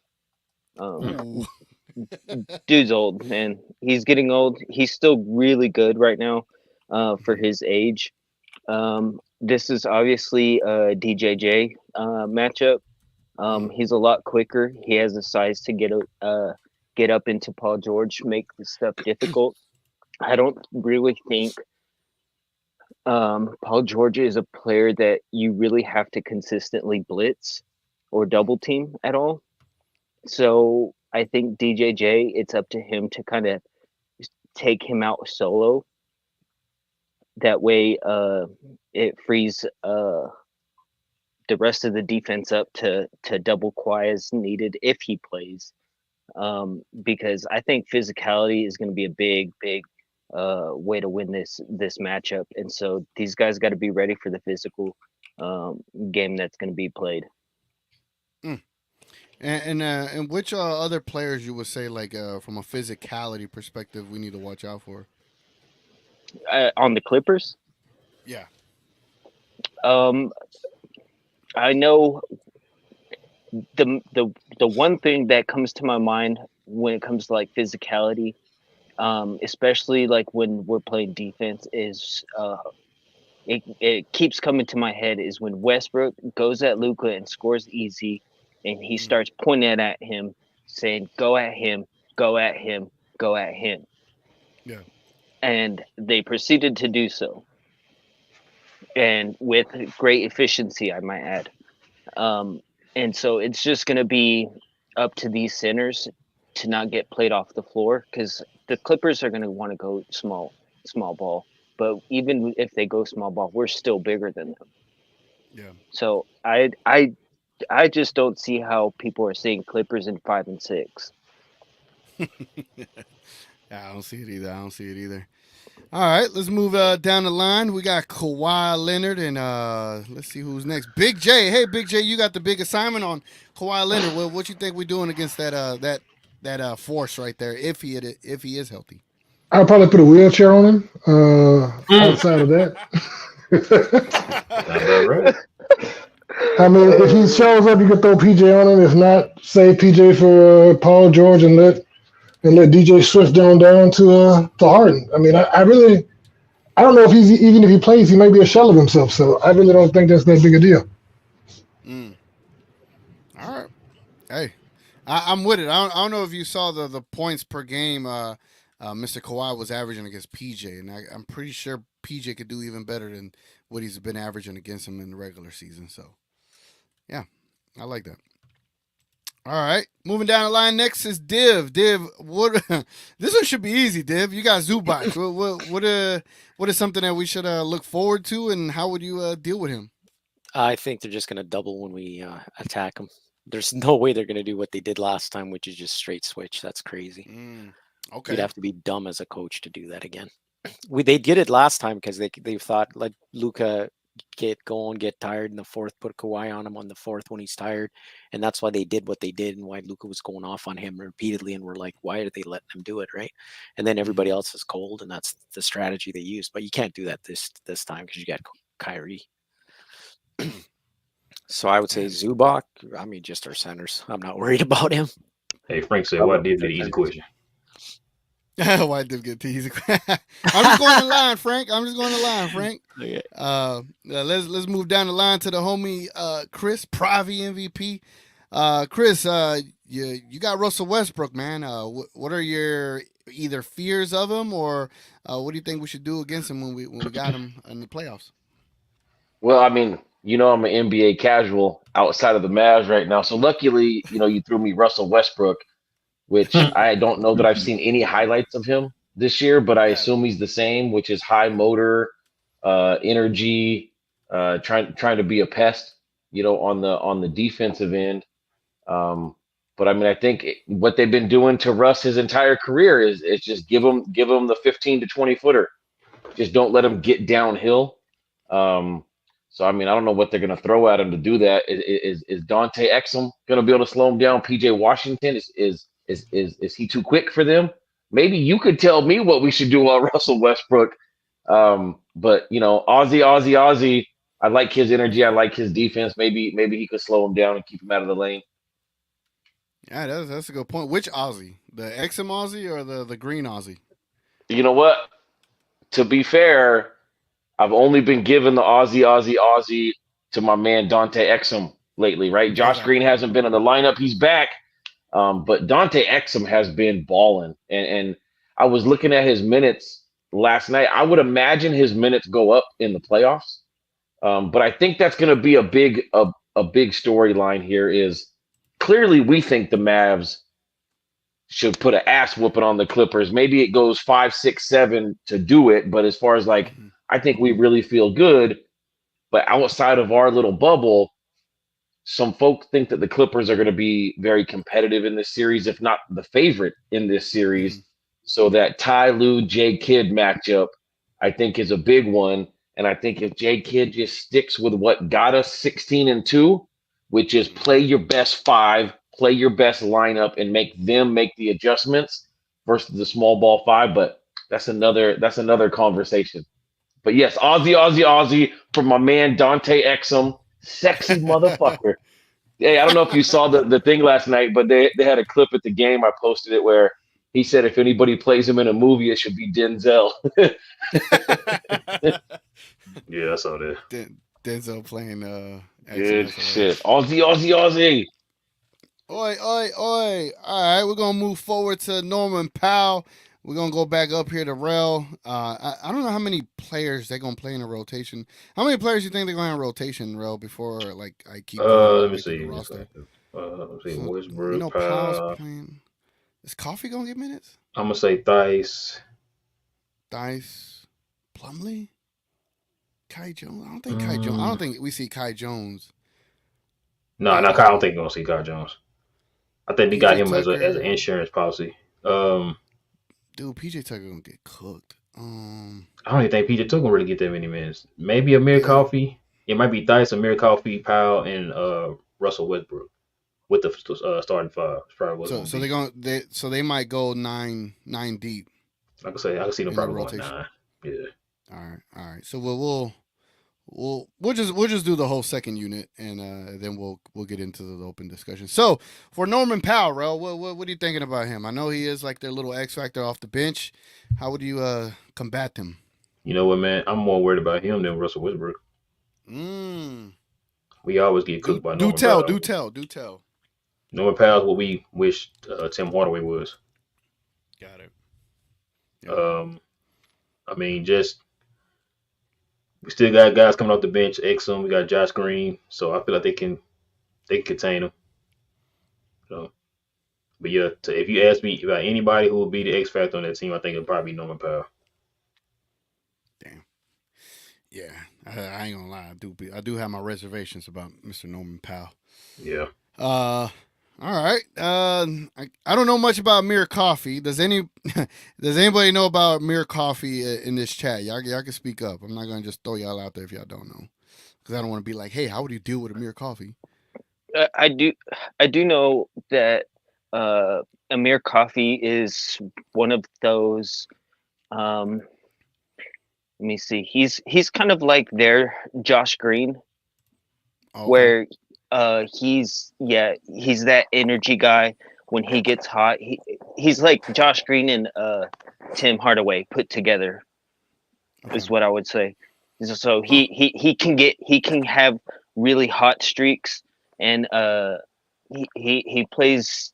Dude's old, man. He's getting old. He's still really good right now for his age. This is obviously a DJJ matchup. He's a lot quicker. He has the size to get up into Paul George, make the stuff difficult. I don't really think Paul George is a player that you really have to consistently blitz or double team at all. So I think DJJ, it's up to him to kind of take him out solo. That way it frees the rest of the defense up to double Kawhi as needed if he plays. Because I think physicality is going to be a big way to win this matchup. And so these guys got to be ready for the physical game that's going to be played. And which other players you would say, like from a physicality perspective, we need to watch out for? On the Clippers? Yeah. I know the one thing that comes to my mind when it comes to like physicality, especially like when we're playing defense, is it keeps coming to my head is when Westbrook goes at Luka and scores easy, and he starts pointing at him, saying, "Go at him, go at him, go at him." Yeah. And they proceeded to do so, and with great efficiency, I might add. And so it's just going to be up to these centers to not get played off the floor, because the Clippers are going to want to go small ball. But even if they go small ball, we're still bigger than them. Yeah. So I just don't see how people are seeing Clippers in 5 and 6. Yeah, I don't see it either. All right, let's move down the line. We got Kawhi Leonard, and let's see who's next. Big J. Hey, Big J, you got the big assignment on Kawhi Leonard. Well, what you think we're doing against that force right there? If he is healthy, I'll probably put a wheelchair on him. Outside of that, Not about right. I mean, if he shows up, you can throw PJ on him. If not, save PJ for Paul George and let DJ Swift down to Harden. I mean, I really don't know if even if he plays, he might be a shell of himself. So I really don't think that's that big a deal. All right. Hey, I'm with it. I don't know if you saw the points per game Mr. Kawhi was averaging against PJ, and I'm pretty sure PJ could do even better than what he's been averaging against him in the regular season. So, yeah, I like that. All right, moving down the line. Next is Div. Div, what? This one should be easy. Div, you got Zubac. What is something that we should look forward to, and how would you deal with him? I think they're just going to double when we attack them. There's no way they're going to do what they did last time, which is just straight switch. That's crazy. Okay. You'd have to be dumb as a coach to do that again. They did it last time because they thought let Luka get tired in the fourth, put Kawhi on him on the fourth when he's tired, and that's why they did what they did and why Luka was going off on him repeatedly. And we're like, why did they let them do it, right? And then everybody else is cold, and that's the strategy they used. But you can't do that this time because you got Kyrie. So I would say Zubac. I mean, just our centers. I'm not worried about him. Hey, Frank said, "Why did get an easy question?" Why did get the easy question? I'm just going to line, Frank. Okay. Let's move down the line to the homie Chris, Pravi MVP. Chris, you got Russell Westbrook, man. What are your either fears of him or what do you think we should do against him when we got him in the playoffs? Well, I mean, I'm an NBA casual outside of the Mavs right now. So luckily, you threw me Russell Westbrook, which I don't know that I've seen any highlights of him this year, but I assume he's the same, which is high motor, energy, trying to be a pest, on the defensive end. But I mean, I think what they've been doing to Russ his entire career is just give him the 15 to 20 footer. Just don't let him get downhill. So I mean, I don't know what they're going to throw at him to do that. Is Dante Exum going to be able to slow him down? PJ Washington is he too quick for them? Maybe you could tell me what we should do on Russell Westbrook. But Ozzy, I like his energy. I like his defense. Maybe he could slow him down and keep him out of the lane. Yeah, that's a good point. Which Ozzy? The Exum Ozzy or the green Ozzy? You know what? To be fair, I've only been given the Ozzy to my man Dante Exum lately, right? Josh Green hasn't been in the lineup. He's back. But Dante Exum has been balling. And I was looking at his minutes last night. I would imagine his minutes go up in the playoffs. But I think that's going to be a big storyline here is clearly we think the Mavs should put an ass whooping on the Clippers. Maybe it goes 5, 6, 7 to do it. But as far as I think we really feel good. But outside of our little bubble, some folk think that the Clippers are going to be very competitive in this series, if not the favorite in this series. So that Ty Lue J Kidd matchup, I think, is a big one. And I think if J Kidd just sticks with what got us 16-2, which is play your best 5, play your best lineup, and make the adjustments versus the small ball 5. But that's another conversation. But yes, Ozzy from my man Dante Exum, sexy motherfucker. Hey, I don't know if you saw the thing last night, but they had a clip at the game. I posted it where he said if anybody plays him in a movie, it should be Denzel. Yeah, I saw that. Denzel playing good shit. Ozzy. Oi. All right, we're gonna move forward to Norman Powell. We're going to go back up here to Rel. I don't know how many players they're going to play in a rotation. How many players do you think they're going to have rotation, Rel, before I keep let me see. the roster? Westbrook, Powell's playing. Is Coffee going to get minutes? I'm going to say Theis. Plumlee? Kai Jones. I don't think Kai Jones. I don't think we see Kai Jones. No, I don't think we're gonna see Kai Jones. I think they got PJ him as an Tucker. insurance policy. Dude, PJ Tucker gonna get cooked. I don't even think PJ Tucker gonna really get that many minutes. Maybe Amir Yeah. Coffee. It might be Dice, Amir Coffee, Powell, and Russell Westbrook with the starting five. It's probably what's So gonna be. they might go nine deep Like I say, I can see them in the probably going rotation. 9. Yeah. All right. So we'll just do the whole second unit, and then we'll get into the open discussion. So for Norman Powell, what are you thinking about him? I know he is like their little X factor off the bench. How would you combat him? You know what, man? I'm more worried about him than Russell Westbrook. We always get cooked by Norman Powell. Do tell. Norman Powell's what we wish Tim Hardaway was. Got it. I mean, just we still got guys coming off the bench. Exum, we got Josh Green, so I feel like they can contain him. So, but yeah, if you ask me about anybody who will be the X factor on that team, I think it'll probably be Norman Powell. Damn. Yeah, I ain't gonna lie. I do have my reservations about Mr. Norman Powell. Yeah. All right. I don't know much about Amir Coffee. Does anybody know about Amir Coffee in this chat? Y'all can speak up. I'm not gonna just throw y'all out there if y'all don't know, because I don't want to be like, hey, how would you deal with Amir Coffee? I do know that Amir Coffee is one of those. Let me see. He's kind of like their Josh Green, where he's that energy guy. When he gets hot, he's like Josh Green and Tim Hardaway put together, is what I would say. So he can have really hot streaks, and he plays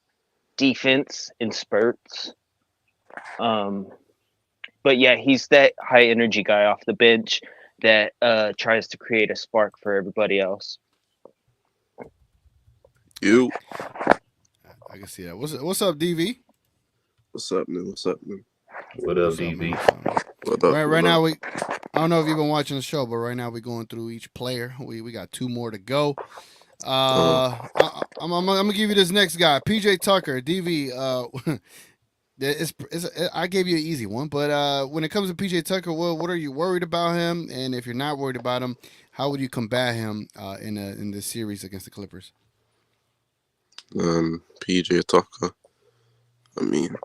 defense in spurts. But yeah, he's that high energy guy off the bench that tries to create a spark for everybody else. You. I can see that. What's up, DV? What's up, man? What up, DV? Right now I don't know if you've been watching the show, but right now we're going through each player. We got 2 more to go. I'm gonna give you this next guy, PJ Tucker, DV. I gave you an easy one, but when it comes to PJ Tucker, what are you worried about him? And if you're not worried about him, how would you combat him in this series against the Clippers? PJ Tucker. I mean,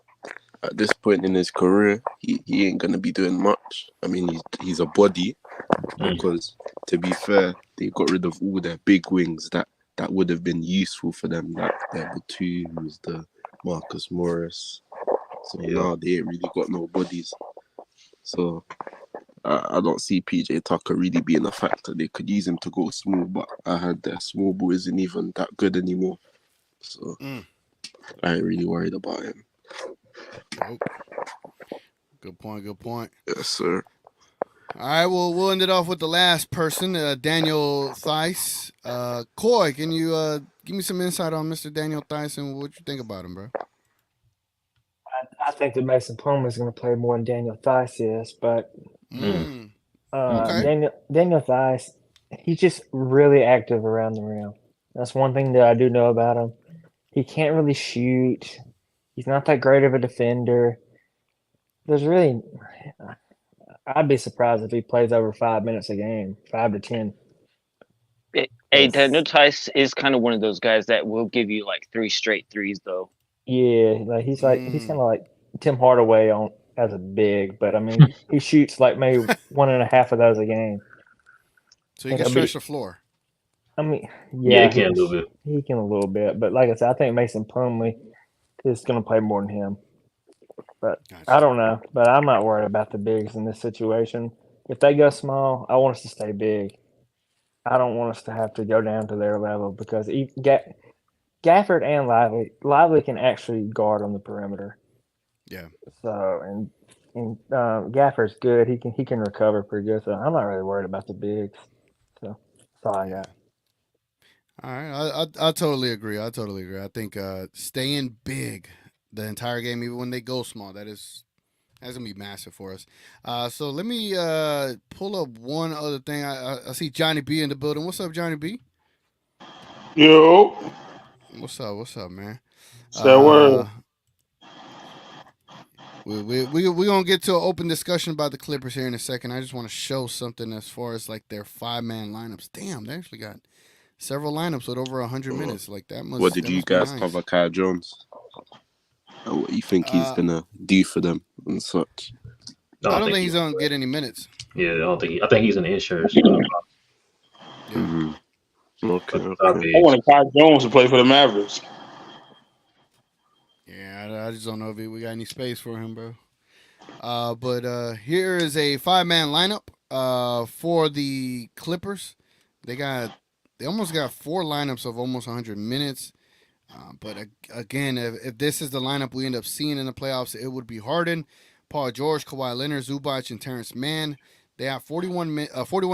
at this point in his career, he ain't gonna be doing much. I mean, he's a body, because to be fair, they got rid of all their big wings that would have been useful for them, like the Batum's, the Marcus Morris. So now they ain't really got no bodies. So I don't see PJ Tucker really being a factor. They could use him to go small, but I heard their small ball isn't even that good anymore. So I ain't really worried about him. Nope. Good point. Yes, sir. All right, well, we'll end it off with the last person, Daniel Theis. Coy, can you give me some insight on Mr. Daniel Theis and what you think about him, bro? I think that Mason Plumlee is going to play more than Daniel Theis is, but Okay. Daniel Theis, he's just really active around the rim. That's one thing that I do know about him. He can't really shoot. He's not that great of a defender. I'd be surprised if he plays over 5 minutes a game, 5 to 10. Hey, Daniel Tice is kind of one of those guys that will give you like 3 straight threes, though. Yeah, he's kind of like Tim Hardaway as a big, but I mean he shoots like maybe 1.5 of those a game. So he can stretch the floor. I mean, he can a little bit. He can a little bit, but like I said, I think Mason Plumlee is going to play more than him. But I don't know. But I'm not worried about the bigs in this situation. If they go small, I want us to stay big. I don't want us to have to go down to their level because Gafford and Lively can actually guard on the perimeter. Yeah. So and Gafford's good. He can recover pretty good. So I'm not really worried about the bigs. So that's all I got. All right, I totally agree. I think staying big the entire game, even when they go small, that is That's gonna be massive for us. So let me pull up one other thing. I see Johnny B in the building. What's up, Johnny B? Yo. What's up? What's up, man? That word. We're gonna get to an open discussion about the Clippers here in a second. I just want to show something as far as like their 5-man lineups. Damn, they actually got several lineups with over 100 minutes. Like that must. What did you guys nice. cover, Kyle Jones? What you think he's gonna do for them and such? I don't think he's gonna get any minutes. Yeah, I think he's in the insurance. Mm-hmm. Okay. I wanted Kai Jones to play for the Mavericks. Yeah, I just don't know if we got any space for him, bro. But here is a 5-man lineup for the Clippers. They almost got 4 lineups of almost 100 minutes. But again, if this is the lineup we end up seeing in the playoffs, it would be Harden, Paul George, Kawhi Leonard, Zubac, and Terrence Mann. They have 41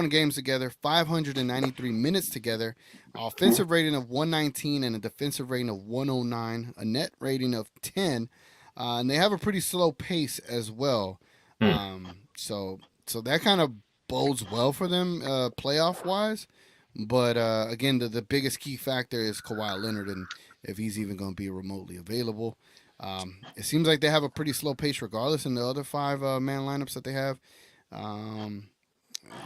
games together, 593 minutes together, offensive rating of 119 and a defensive rating of 109, a net rating of 10, and they have a pretty slow pace as well. So that kind of bodes well for them playoff wise. But again, the biggest key factor is Kawhi Leonard and if he's even going to be remotely available. It seems like they have a pretty slow pace regardless in the other 5-man lineups that they have. And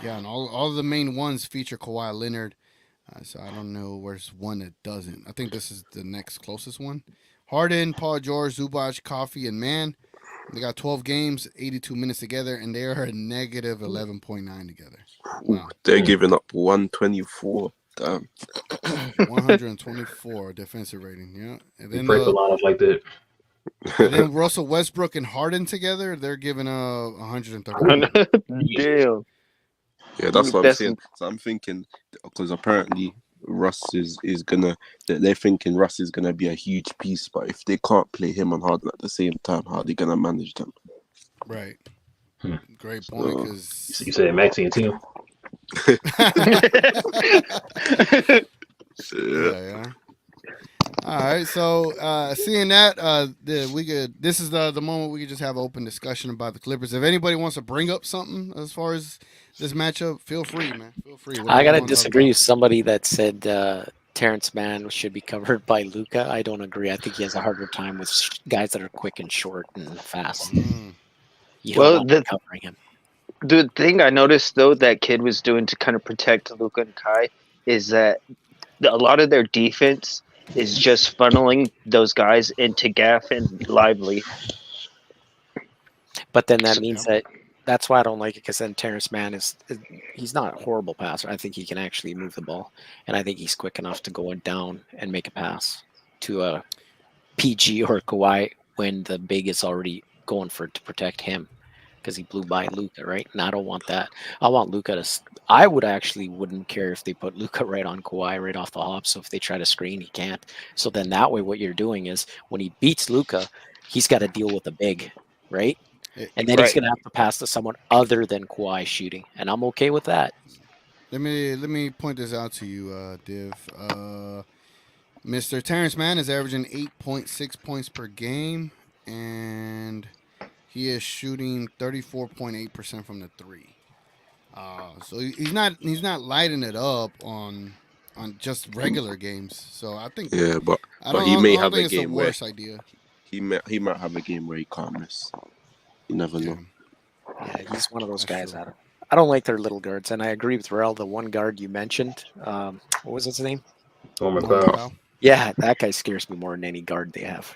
all of the main ones feature Kawhi Leonard. So I don't know where's one that doesn't. I think this is the next closest one. Harden, Paul George, Zubac, Coffee, and Mann. They got 12 games, 82 minutes together, and they are a negative 11.9 together. Wow. They're giving up 124. Damn. 124 defensive rating. Yeah. And then break a lineup like that. And then Russell Westbrook and Harden together, they're giving 130. Damn. Yeah, that's what I'm saying. So I'm thinking because apparently Russ is gonna. They're thinking Russ is gonna be a huge piece, but if they can't play him and Harden at the same time, how are they gonna manage them? Right. Great point. Because you said Maxey and Tim. Yeah. All right, so seeing that, this is the moment we could just have an open discussion about the Clippers. If anybody wants to bring up something as far as this matchup, feel free, man. Feel free. I gotta disagree with somebody that said Terrence Mann should be covered by Luka. I don't agree. I think he has a harder time with guys that are quick and short and fast. Well, covering him. The thing I noticed though that Kid was doing to kind of protect Luka and Kai is that a lot of their defense is just funneling those guys into Gaff and Lively. But then that means that's why I don't like it, because then Terrence Mann he's not a horrible passer. I think he can actually move the ball, and I think he's quick enough to go down and make a pass to a PG or Kawhi when the big is already going for it to protect him, because he blew by Luka, right? And I don't want that. I want Luka to. I wouldn't care if they put Luka right on Kawhi right off the hop. So if they try to screen, he can't. So then that way, what you're doing is when he beats Luka, he's got to deal with the big, right? And then he's going to have to pass to someone other than Kawhi shooting, and I'm okay with that. Let me point this out to you, Div. Mr. Terrence Mann is averaging 8.6 points per game, and he is shooting 34.8% from the three. So he's not lighting it up on just regular games. So I think but he may have a game where idea. He might have a game where he can't miss. You never know. Yeah, he's one of those guys. I don't like their little guards, and I agree with Rel. The one guard you mentioned, what was his name? Norman Powell. Yeah, that guy scares me more than any guard they have.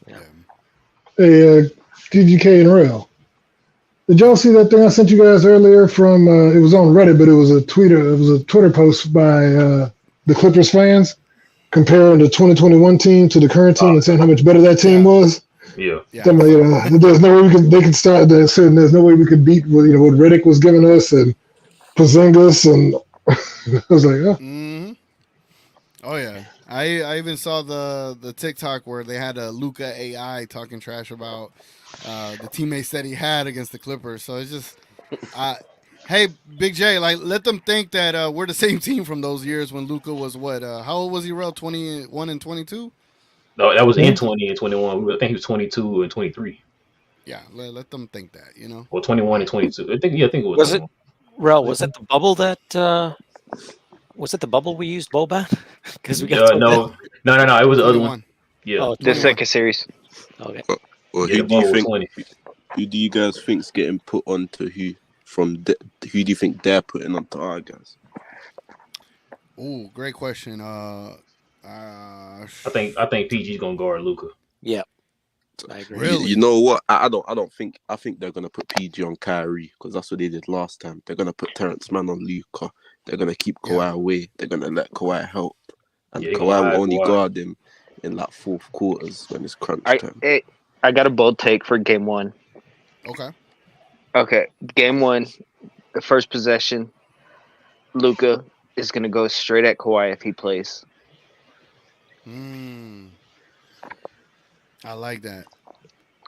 Yeah. Hey, DGK and Rel. Did y'all see that thing I sent you guys earlier from? It was on Reddit, but it was a Twitter post by the Clippers fans comparing the 2021 team to the current team and saying how much better that team was. Yeah. There's no way they could start. There's no way we could beat what Riddick was giving us and Porzingis, and I was like, oh. Mm-hmm. Oh yeah, I even saw the TikTok where they had a Luka AI talking trash about the teammates that he had against the Clippers. So it's just, hey, Big J, like let them think that we're the same team from those years when Luka was what? How old was he? Rel 21 and 22. No, that was in 20 and 21. I think he was 22 and 23. Yeah, let them think that, you know. Or 21 and 22. I think it was. Was it? Rel, was it the bubble that? Was it the bubble we used Boban? Because we got so no. It was the other one. 21. Yeah. Oh, The second series. Okay. Or Yeah, who the do you bubble was think? 20. Who do you guys think's getting put onto who? Who do you think they're putting onto our guys? Ooh, great question. I think PG's gonna guard Luca. Yeah, I agree. Really? You know what? I don't think. I think they're gonna put PG on Kyrie because that's what they did last time. They're gonna put Terrence Mann on Luka. They're gonna keep Kawhi away. They're gonna let Kawhi help, and Yeah, Kawhi will only Kawhi. guard him in like fourth quarters when it's crunch time. I got a bold take for game one. Okay. Game one, the first possession, Luka is gonna go straight at Kawhi if he plays. I like that.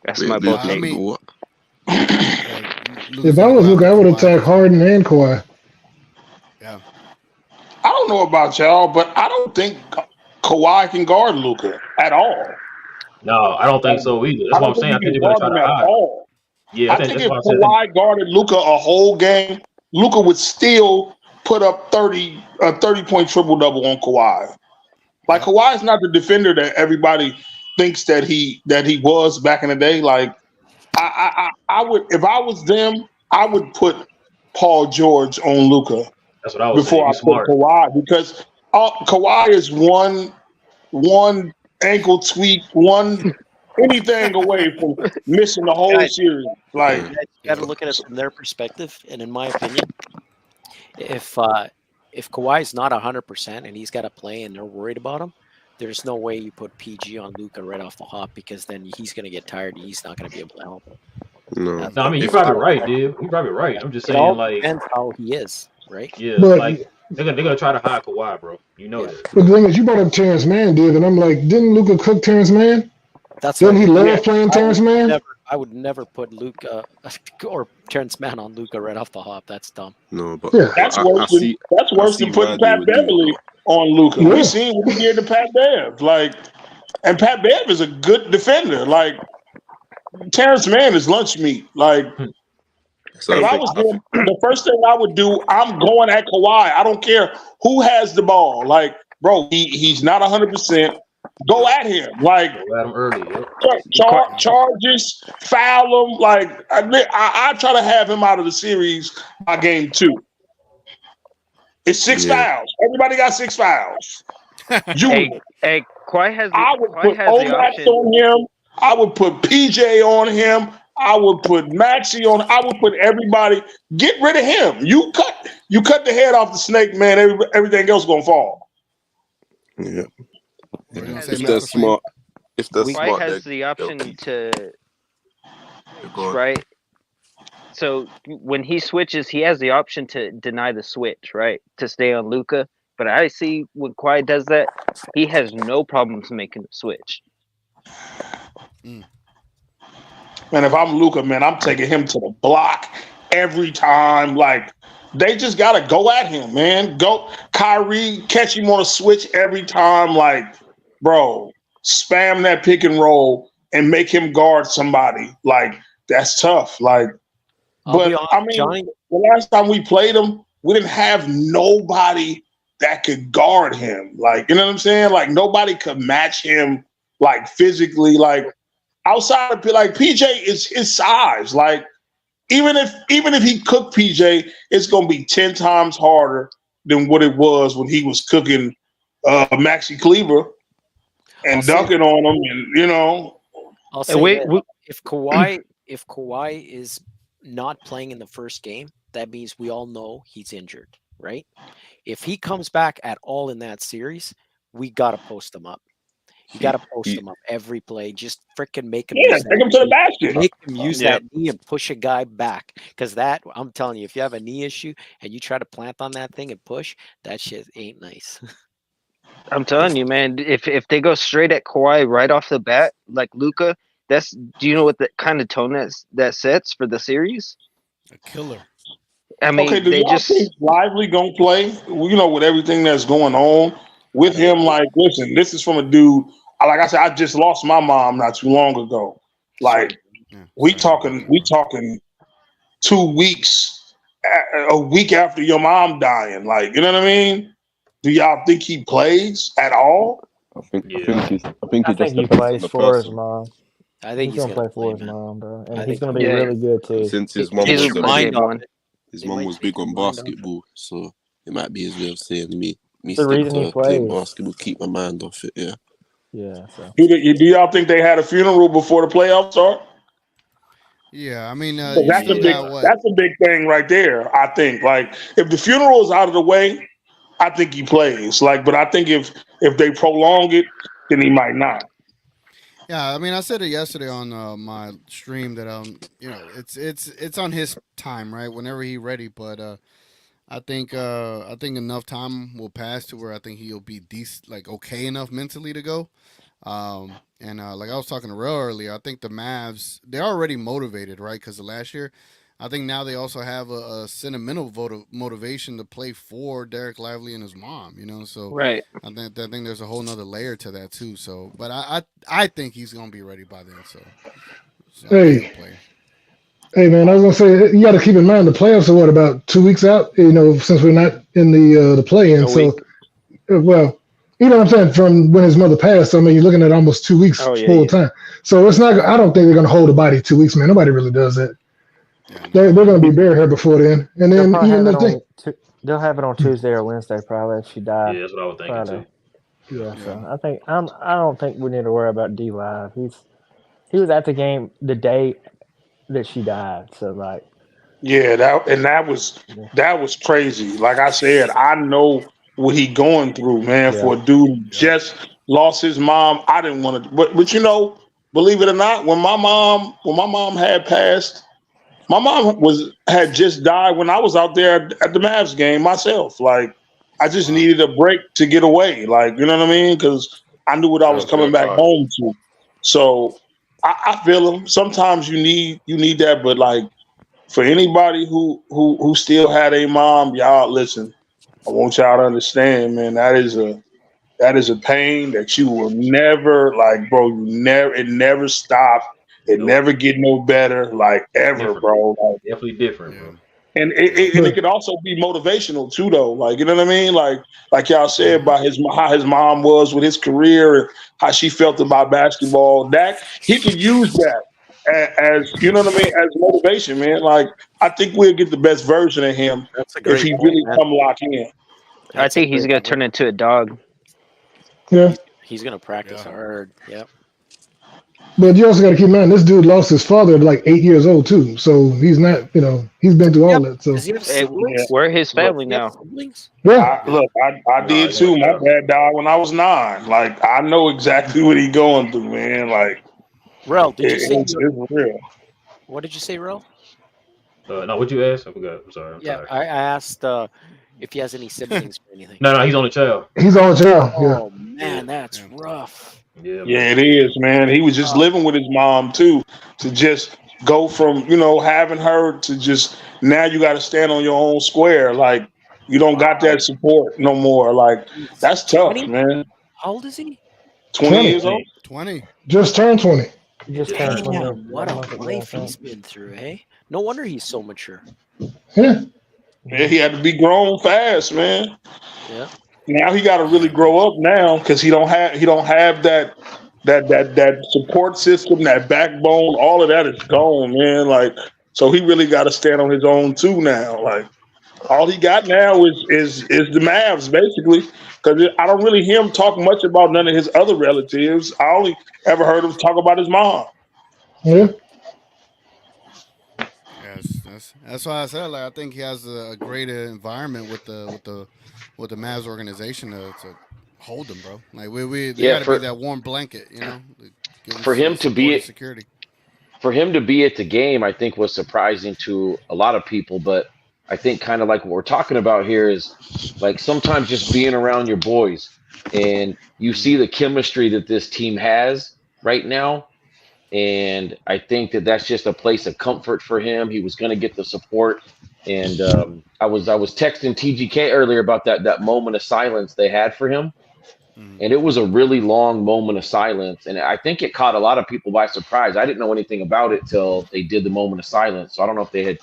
That's my bold take. If I was Luka, I would attack Harden and Kawhi. Yeah. I don't know about y'all, but I don't think Kawhi can guard Luka at all. No, I don't think so either. That's what I'm saying. I think they're gonna try to hide. Yeah, I think that's if what I said. Kawhi guarded Luka a whole game, Luka would still put up 30-point triple-double on Kawhi. Like, Kawhi is not the defender that everybody thinks that he was back in the day. Like, I would, if I was them, I would put Paul George on Luka. That's what I was before saying. I put Kawhi, because Kawhi is one ankle tweak, anything away from missing the whole series. Like, you got to look at it from their perspective, and in my opinion, if Kawhi's not 100% and he's got to play and they're worried about him, there's no way you put PG on Luka right off the hop, because then he's going to get tired and he's not going to be able to help him. No, I mean, you're probably right, dude. You're probably right. I'm just It saying, all like, depends how he is, right? yeah, But- like they're gonna try to hide Kawhi, bro. You know that. But the thing is, you brought up Terrence Mann, dude, and I'm like, didn't Luka cook Terrence Mann? That's Didn't he what- love playing Terrence Mann? I would never put Luka or Terrence Mann on Luka right off the hop. That's dumb. No, but that's worse than putting Pat Beverly on Luka. We seen what he did to Pat Bev. Like, and Pat Bev is a good defender. Like, Terrence Mann is lunch meat. Like, if I was doing, the first thing I would do, I'm going at Kawhi. I don't care who has the ball. Like, bro, he's not 100%. Go at him. Like, Go at him early. Yep. Charges, foul him. Like, I try to have him out of the series by game 2. It's 6 fouls. Everybody got 6 fouls. Hey, Kawhi has. I would Kawhi put has the Olax option. on him. I would put PJ on him. I would put Maxey on. I would put everybody. Get rid of him. You cut the head off the snake, man. Everything else gonna fall. Yeah. If they're smart, Kawhi has the option to. Right. So when he switches, he has the option to deny the switch, right? To stay on Luka. But I see when Kawhi does that, he has no problems making the switch. Man, if I'm Luka, man, I'm taking him to the block every time. Like, they just gotta go at him, man. Go Kyrie, catch him on a switch every time. Like, bro, spam that pick and roll and make him guard somebody. Like, that's tough. Like, but I mean, Johnny, the last time we played him, we didn't have nobody that could guard him. Like, you know what I'm saying? Like, nobody could match him, like, physically. Like, outside of, like, PJ is his size. Like, even if he cooked PJ, it's gonna be 10 times harder than what it was when he was cooking Maxi Kleber and dunking on him, and you know. I'll say that if Kawhi is not playing in the first game, that means we all know he's injured, right? If he comes back at all in that series, we gotta post him up. You got to post him up every play. Just freaking make him. Yeah, take him to the basket. Make him use that knee and push a guy back. Because that, I'm telling you, if you have a knee issue and you try to plant on that thing and push, that shit ain't nice. I'm telling you, man. If they go straight at Kawhi right off the bat, like Luka, do you know what the kind of tone that sets for the series? A killer. I mean, okay, do they y'all think Lively gonna play? You know, with everything that's going on with him. Like, listen, this is from a dude. Like I said, I just lost my mom not too long ago. Like, We talking 2 weeks, a week after your mom dying. Like, you know what I mean? Do y'all think he plays at all? I think it I just think he depends on plays the for his person. mom. I think he's he's gonna gonna play for his man. mom, bro, I and he's think gonna he be will. really good too. And since his mom His was mind on it. his They mom might was take big his on mind off it. basketball, so it might be his way of saying me The stick reason he to playing plays. basketball, keep my mind off it. Yeah. Yeah. So. Do y'all think they had a funeral before the playoffs start? Yeah, I mean, So you that's still a big got what? that's a big thing right there. I think like if the funeral is out of the way, I think he plays. Like, but I think if they prolong it, then he might not. Yeah, I mean, I said it yesterday on my stream that it's on his time, right? Whenever he's ready, but I think enough time will pass to where I think he'll be decent, like okay enough mentally to go. And like I was talking to Real earlier, I think the Mavs they're already motivated, right? Because of last year, I think now they also have a sentimental motivation to play for Derek Lively and his mom. So Right. I think there's a whole nother layer to that too. So, but I think he's gonna be ready by then. So I think he'll Hey, play. hey, man, I was gonna say you got to keep in mind the playoffs are what about 2 weeks out? Since we're not in the play-in, A week. so well, you know what I'm saying from when his mother passed. I mean, you're looking at almost 2 weeks Oh yeah, full yeah. time. So it's not. I don't think they're gonna hold the body 2 weeks, man. Nobody really does that. They're gonna be buried here before then, and They'll then probably even have it if they. on. They'll have it on Tuesday or Wednesday, probably if she died. Yeah, that's what I was thinking Friday. too. Yeah. So I don't think we need to worry about D Live. He was at the game the day that she died. So like. Yeah, that was crazy. Like I said, I know what he going through, man. Yeah. For a dude who just lost his mom, I didn't want to. But believe it or not, when my mom had passed, my mom had just died when I was out there at the Mavs game myself. Like I just needed a break to get away. Like you know what I mean? Because I knew what I was coming back home to. So I feel him. Sometimes you need that, but like. For anybody who still had a mom, y'all listen. I want y'all to understand, man. That is a pain that you will never like, bro. It never stop. It Nope. never get no better, like ever, Different. bro. Like, Definitely different, bro. and it could also be motivational too, though. Like you know what I mean? Like y'all said about how his mom was with his career and how she felt about basketball. That he could use that as you know what I mean as motivation, man. Like I think we'll get the best version of him That's a if great he point, really man. come lock in. I think he's gonna turn into a dog. Yeah. He's gonna practice hard. Yep. But you also got to keep in mind this dude lost his father at like 8 years old too. So he's not. He's been through all that. So Does he have Hey, siblings? we're his family Does he have now. siblings? yeah. I did too. My dad died when I was 9. Like I know exactly what he going through, man. Like Rel, did you say it's real. what did you say, Rel? No, what'd you ask? I forgot. I'm sorry. I'm Yeah, tired. I asked if he has any siblings or anything. No, he's on the child. He's on jail. Yeah. Oh man, that's rough. Yeah. Yeah, it is, man. He was just living with his mom too. To just go from having her to just now you got to stand on your own square. Like you don't got that support no more. Like that's tough, 20? man. How old is he? 20 years old. 20. Just turned 20. Just turned 20. Damn, what a 1 month ago, I life think. he's been through, eh? No wonder he's so mature. Yeah. Yeah, he had to be grown fast, man. Yeah. Now he got to really grow up now because he don't have that support system, that backbone. All of that is gone, man. Like so, he really got to stand on his own too now. Like all he got now is the Mavs basically. Because I don't really hear him talk much about none of his other relatives. I only ever heard him talk about his mom. Yeah. That's why I said like I think he has a great environment with the Mavs organization to hold them, bro. Like they got to be that warm blanket, give For him to be security. For him to be at the game, I think was surprising to a lot of people. But I think kind of like what we're talking about here is like sometimes just being around your boys and you see the chemistry that this team has right now. And I think that that's just a place of comfort for him. He was going to get the support. And I was texting TGK earlier about that moment of silence they had for him. And it was a really long moment of silence. And I think it caught a lot of people by surprise. I didn't know anything about it till they did the moment of silence. So I don't know if they had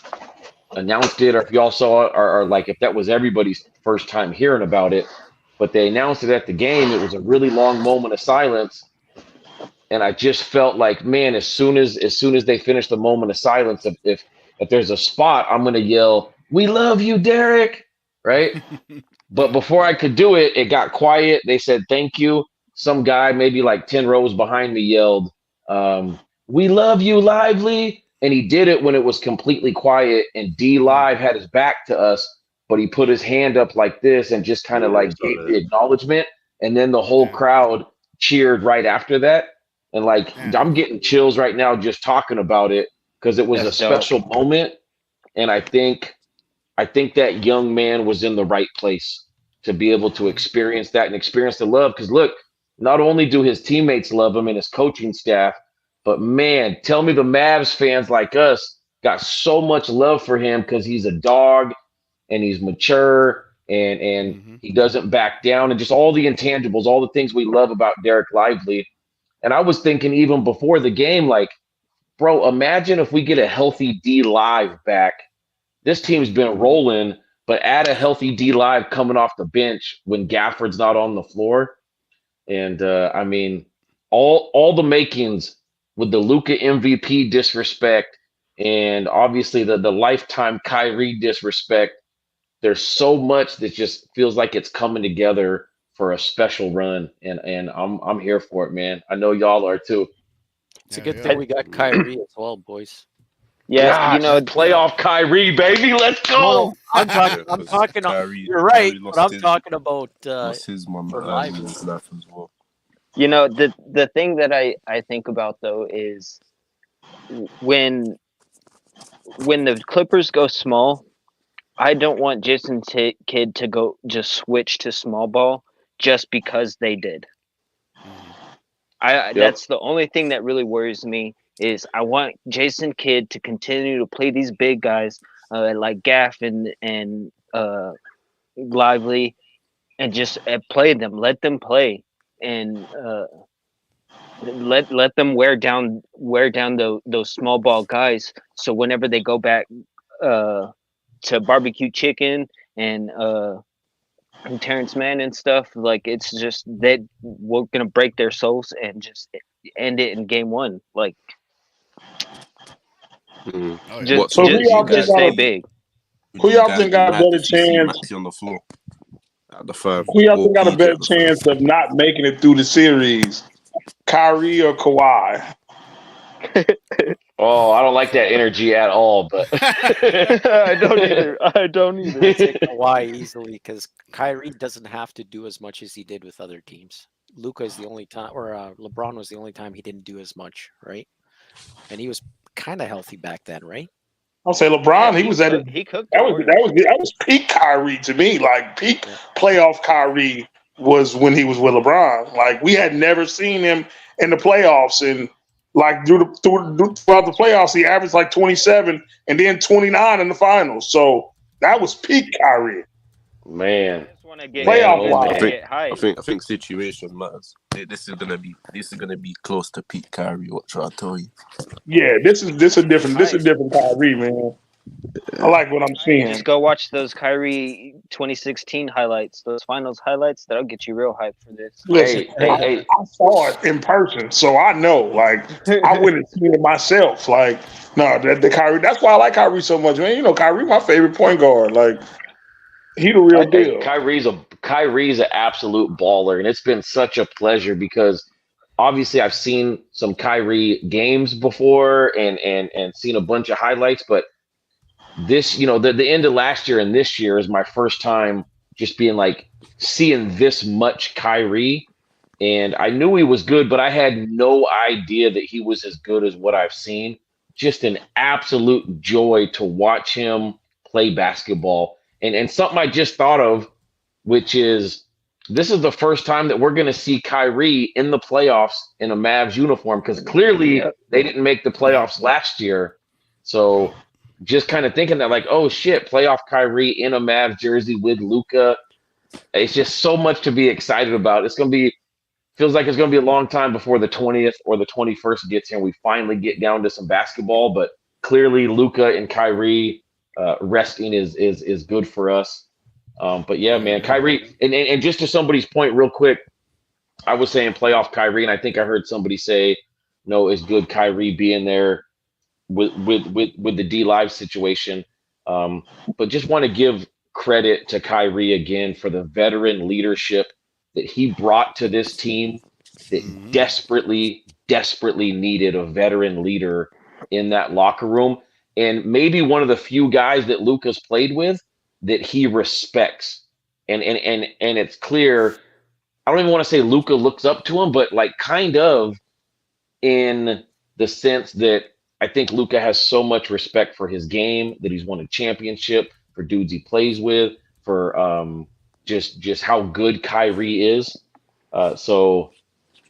announced it or if y'all saw it or like if that was everybody's first time hearing about it. But they announced it at the game. It was a really long moment of silence. And I just felt like, man, as soon as they finish the moment of silence, if there's a spot, I'm gonna yell, "We love you, Derek!" Right? But before I could do it, it got quiet. They said thank you. Some guy, maybe like 10 rows behind me, yelled, "We love you, Lively!" And he did it when it was completely quiet. And D Live had his back to us, but he put his hand up like this and just kind of like gave the acknowledgement. And then the whole crowd cheered right after that. And like I'm getting chills right now just talking about it because it was a special moment. And I think that young man was in the right place to be able to experience that and experience the love. Because look, not only do his teammates love him and his coaching staff, but man, tell me the Mavs fans like us got so much love for him because he's a dog and he's mature and he doesn't back down and just all the intangibles, all the things we love about Derek Lively. And I was thinking even before the game, like, bro, imagine if we get a healthy D Live back. This team's been rolling, but add a healthy D Live coming off the bench when Gafford's not on the floor. And I mean, all the makings with the Luka MVP disrespect and obviously the lifetime Kyrie disrespect. There's so much that just feels like it's coming together for a special run, and I'm here for it, man. I know y'all are too. It's a good thing we got Kyrie as well, boys. Yeah, Gosh, you know, playoff Kyrie, baby, let's go. No, I'm talking. Kyrie, You're right, Kyrie but lost I'm talking about lost his mum for early in Lively. his life as well. You know, the thing that I think about though is when the Clippers go small, I don't want Jason Kidd to go just switch to small ball just because they did. That's the only thing that really worries me is I want Jason Kidd to continue to play these big guys like Gaff and Lively and just play them, let them play and let them wear down those small ball guys. So whenever they go back to barbecue chicken and Terrence Mann and stuff, like it's just that we're gonna break their souls and just end it in game one. Like just stay big. Who y'all think got a better chance? Maxey on the floor at the 5. Who y'all think got a better chance of not making it through the series? Kyrie or Kawhi? Oh, I don't like that energy at all, but I don't either. I take Kawhi easily because Kyrie doesn't have to do as much as he did with other teams. Luka is the only time, or LeBron was the only time he didn't do as much, right? And he was kind of healthy back then, right? I'll say LeBron. He was at it. He cooked. That was peak Kyrie to me. Like peak playoff Kyrie was when he was with LeBron. Like we had never seen him in the playoffs, and like throughout the playoffs, he averaged like 27 and then 29 in the finals. So that was peak Kyrie. Man, playoff I think situation matters. This is gonna be close to peak Kyrie. What should I tell you? Yeah, this is a different Kyrie, man. I like what I'm seeing. Just go watch those Kyrie 2016 highlights, those finals highlights. That'll get you real hyped for this. Listen, I saw it in person, so I know. Like, I went and seen it myself. Like, no, the Kyrie. That's why I like Kyrie so much, man. You know, Kyrie, my favorite point guard. Like, he the real deal. Kyrie's an absolute baller, and it's been such a pleasure because obviously I've seen some Kyrie games before and seen a bunch of highlights, but this, you know, the end of last year and this year is my first time just being like seeing this much Kyrie. And I knew he was good, but I had no idea that he was as good as what I've seen. Just an absolute joy to watch him play basketball. And something I just thought of, which is this is the first time that we're going to see Kyrie in the playoffs in a Mavs uniform because clearly they didn't make the playoffs last year. So just kind of thinking that like, oh shit, playoff Kyrie in a Mavs jersey with Luka. It's just so much to be excited about. It's going to be feels like it's going to be a long time before the 20th or the 21st gets here and we finally get down to some basketball. But clearly, Luka and Kyrie resting is good for us. But yeah, man, Kyrie, and just to somebody's point, real quick, I was saying playoff Kyrie, and I think I heard somebody say, no, it's good Kyrie being there with the D Live situation. But just want to give credit to Kyrie again for the veteran leadership that he brought to this team that desperately needed a veteran leader in that locker room. And maybe one of the few guys that Luka's played with that he respects. And it's clear, I don't even want to say Luka looks up to him, but like kind of in the sense that I think Luka has so much respect for his game that he's won a championship, for dudes he plays with, for just how good Kyrie is. So,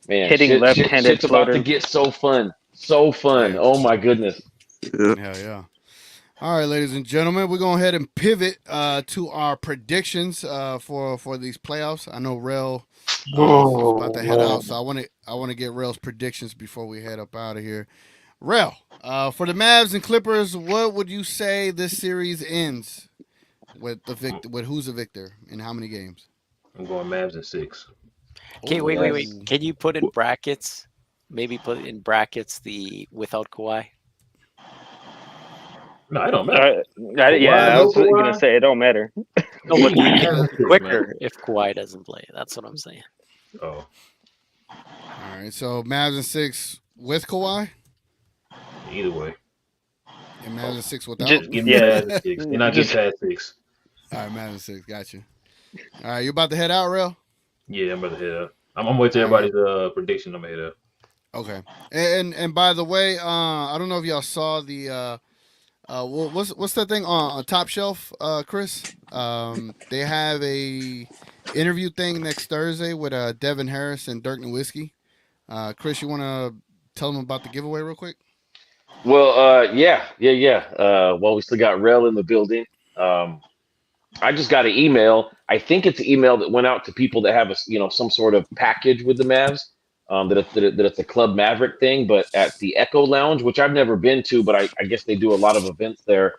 man, Hitting left-handed shit's about to floaters. get so fun. So fun. Oh, my goodness. Yeah. All right, ladies and gentlemen, we're going to go ahead and pivot to our predictions for these playoffs. I know Rel is about to head out, so I want to get Rel's predictions before we head up out of here. Rel, for the Mavs and Clippers, what would you say this series ends with with who's the victor and how many games? I'm going Mavs in 6. Okay, wait. Can you put in brackets? Maybe put in brackets the without Kawhi. No, it don't matter. I was gonna say it don't matter. No, but quicker if Kawhi doesn't play. That's what I'm saying. Oh. All right, so Mavs in 6 with Kawhi? Either way. And Mavs in 6 without? Give me Mavs in 6. And I get past 6. All right, Mavs in 6. Got you. All right, you about to head out, Rel? Yeah, I'm about to head out. I'm waiting to everybody's prediction. I'm going to head out. Okay. And by the way, I don't know if y'all saw the what's that thing on Top Shelf, Chris? They have a interview thing next Thursday with Devin Harris and Dirk Nowitzki. Chris, you want to tell them about the giveaway real quick? Well, yeah. Well, we still got Rel in the building. I just got an email. I think it's an email that went out to people that have some sort of package with the Mavs. That it's a Club Maverick thing, but at the Echo Lounge, which I've never been to, but I guess they do a lot of events there.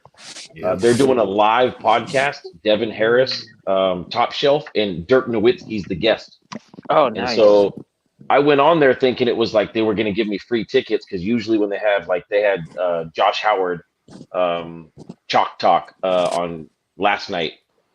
They're doing a live podcast. Devin Harris, Top Shelf, and Dirk Nowitzki's the guest. Oh, nice. And so I went on there thinking it was like they were going to give me free tickets because usually when they had Josh Howard Chalk Talk on last night,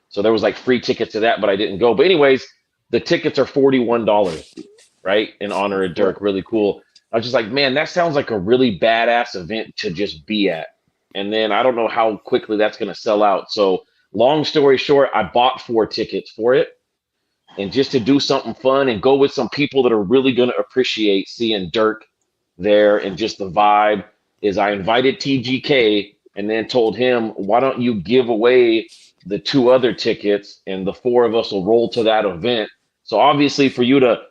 so there was like free tickets to that, but I didn't go. But anyways, the tickets are $41. Right, in honor of Dirk. Really cool. I was just like, man, that sounds like a really badass event to just be at. And then I don't know how quickly that's going to sell out. So long story short, I bought 4 tickets for it. And just to do something fun and go with some people that are really going to appreciate seeing Dirk there and just the vibe is I invited TGK and then told him, why don't you give away the 2 other tickets and the 4 of us will roll to that event. So obviously for you to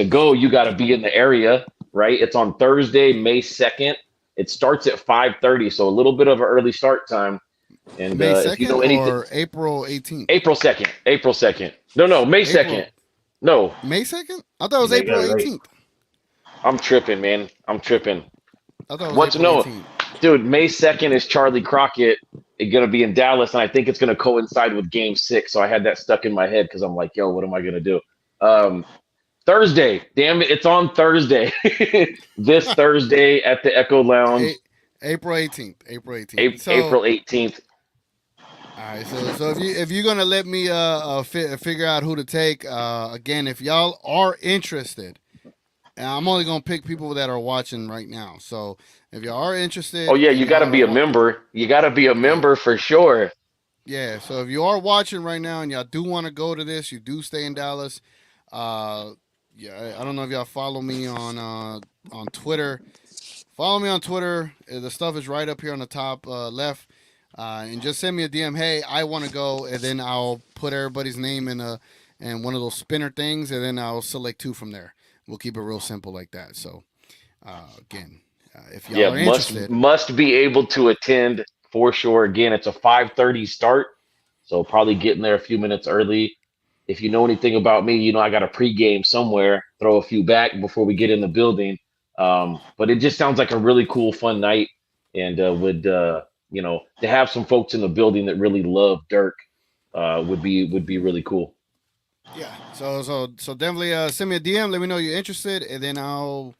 go, you got to be in the area, right? It's on Thursday, May 2nd. It starts at 5:30, so a little bit of an early start time. And May 2nd if you know anything, or April 18th? April 2nd. No, May 2nd. No. May 2nd? I thought it was April 18th. I'm tripping, man. I'm tripping. I thought it was April 18th. Dude, May 2nd is Charlie Crockett going to be in Dallas, and I think it's going to coincide with Game 6, so I had that stuck in my head because I'm like, yo, what am I going to do? Thursday, damn it, it's on Thursday. This Thursday at the Echo Lounge. April 18th. April 18th. All right, so if you're gonna let me figure out who to take, again, if y'all are interested, and I'm only gonna pick people that are watching right now. So if y'all are interested, oh yeah, you got to be a member. You got to be a member for sure. Yeah, so if you are watching right now and y'all do want to go to this, you do stay in Dallas. Yeah, I don't know if y'all follow me on Twitter. Follow me on Twitter. The stuff is right up here on the top left. And just send me a DM. Hey, I want to go, and then I'll put everybody's name in one of those spinner things, and then I'll select 2 from there. We'll keep it real simple like that. So, again, if y'all are interested, must be able to attend for sure. Again, it's a 5:30 start, So probably getting there a few minutes early. If you know anything about me, you know I got a pregame somewhere, throw a few back before we get in the building. But it just sounds like a really cool, fun night, and would to have some folks in the building that really love Dirk would be really cool. Yeah. So definitely send me a DM. Let me know you're interested, and then I'll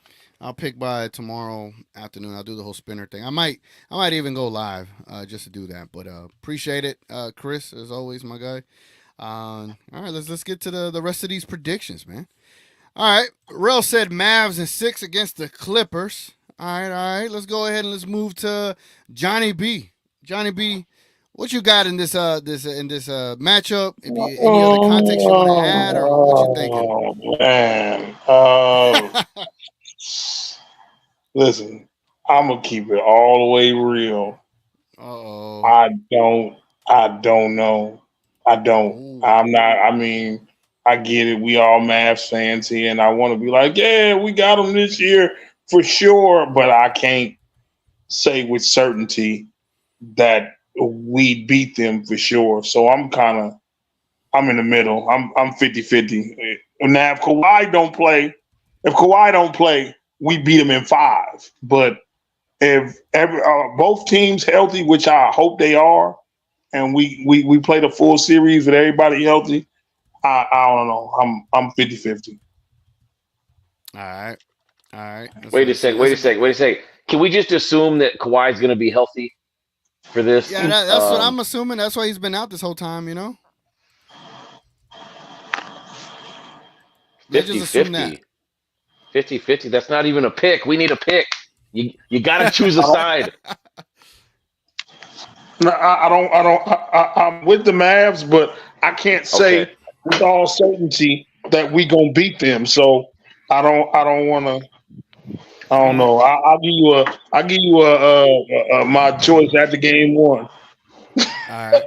pick by tomorrow afternoon. I'll do the whole spinner thing. I might even go live just to do that. But appreciate it, Chris, as always, my guy. All right, let's get to the rest of these predictions, man. All right, Rel said Mavs in 6 against the Clippers. All right. Let's go ahead and let's move to Johnny B. Johnny B, what you got in this matchup? If you any other context you want to add, or what you thinking? Oh man, listen, I'm gonna keep it all the way real. Uh-oh. I don't know. I don't. Ooh. I'm not. I mean, I get it. We all Mavs fans here, and I want to be like, yeah, we got them this year for sure. But I can't say with certainty that we beat them for sure. So I'm in the middle. I'm 50-50. Now if Kawhi don't play, we beat them in 5. But if both teams healthy, which I hope they are, and we play the full series with everybody healthy, I don't know. I'm 50-50. All right. Wait a sec. Can we just assume that Kawhi's going to be healthy for this? Yeah, that's what I'm assuming. That's why he's been out this whole time, you know? 50-50. 50-50. That's not even a pick. We need a pick. You got to choose a side. No, I'm with the Mavs, but I can't say with all certainty that we gonna beat them. So I don't want to. I don't know. I'll give you a my choice after game 1. All right.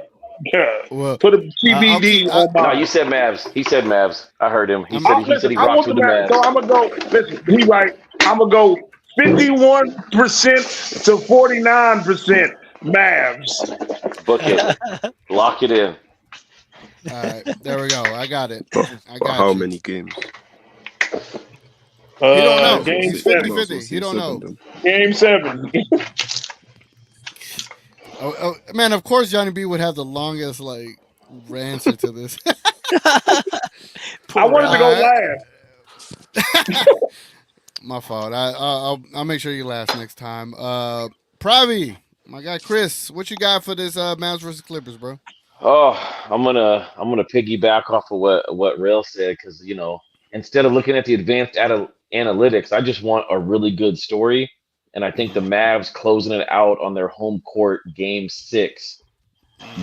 Yeah. Well, put a TBD on my. No, you said Mavs. He said Mavs. I heard him. He said he I rocks want with the Mavs. So I'm gonna go. Listen, he right. I'm gonna go 51% to 49% Mavs. Book it. Lock it in. All right, there we go. I got it. How many games? He don't know. Game He's 50-50. He don't know. Game 7. Oh, man, of course Johnny B would have the longest answer to this. I wanted to go last. My fault. I'll make sure you last next time. Pravi, my guy Chris, what you got for this Mavs versus Clippers, bro? Oh, I'm gonna piggyback off of what Rail said, because instead of looking at the advanced analytics, I just want a really good story, and I think the Mavs closing it out on their home court, Game 6,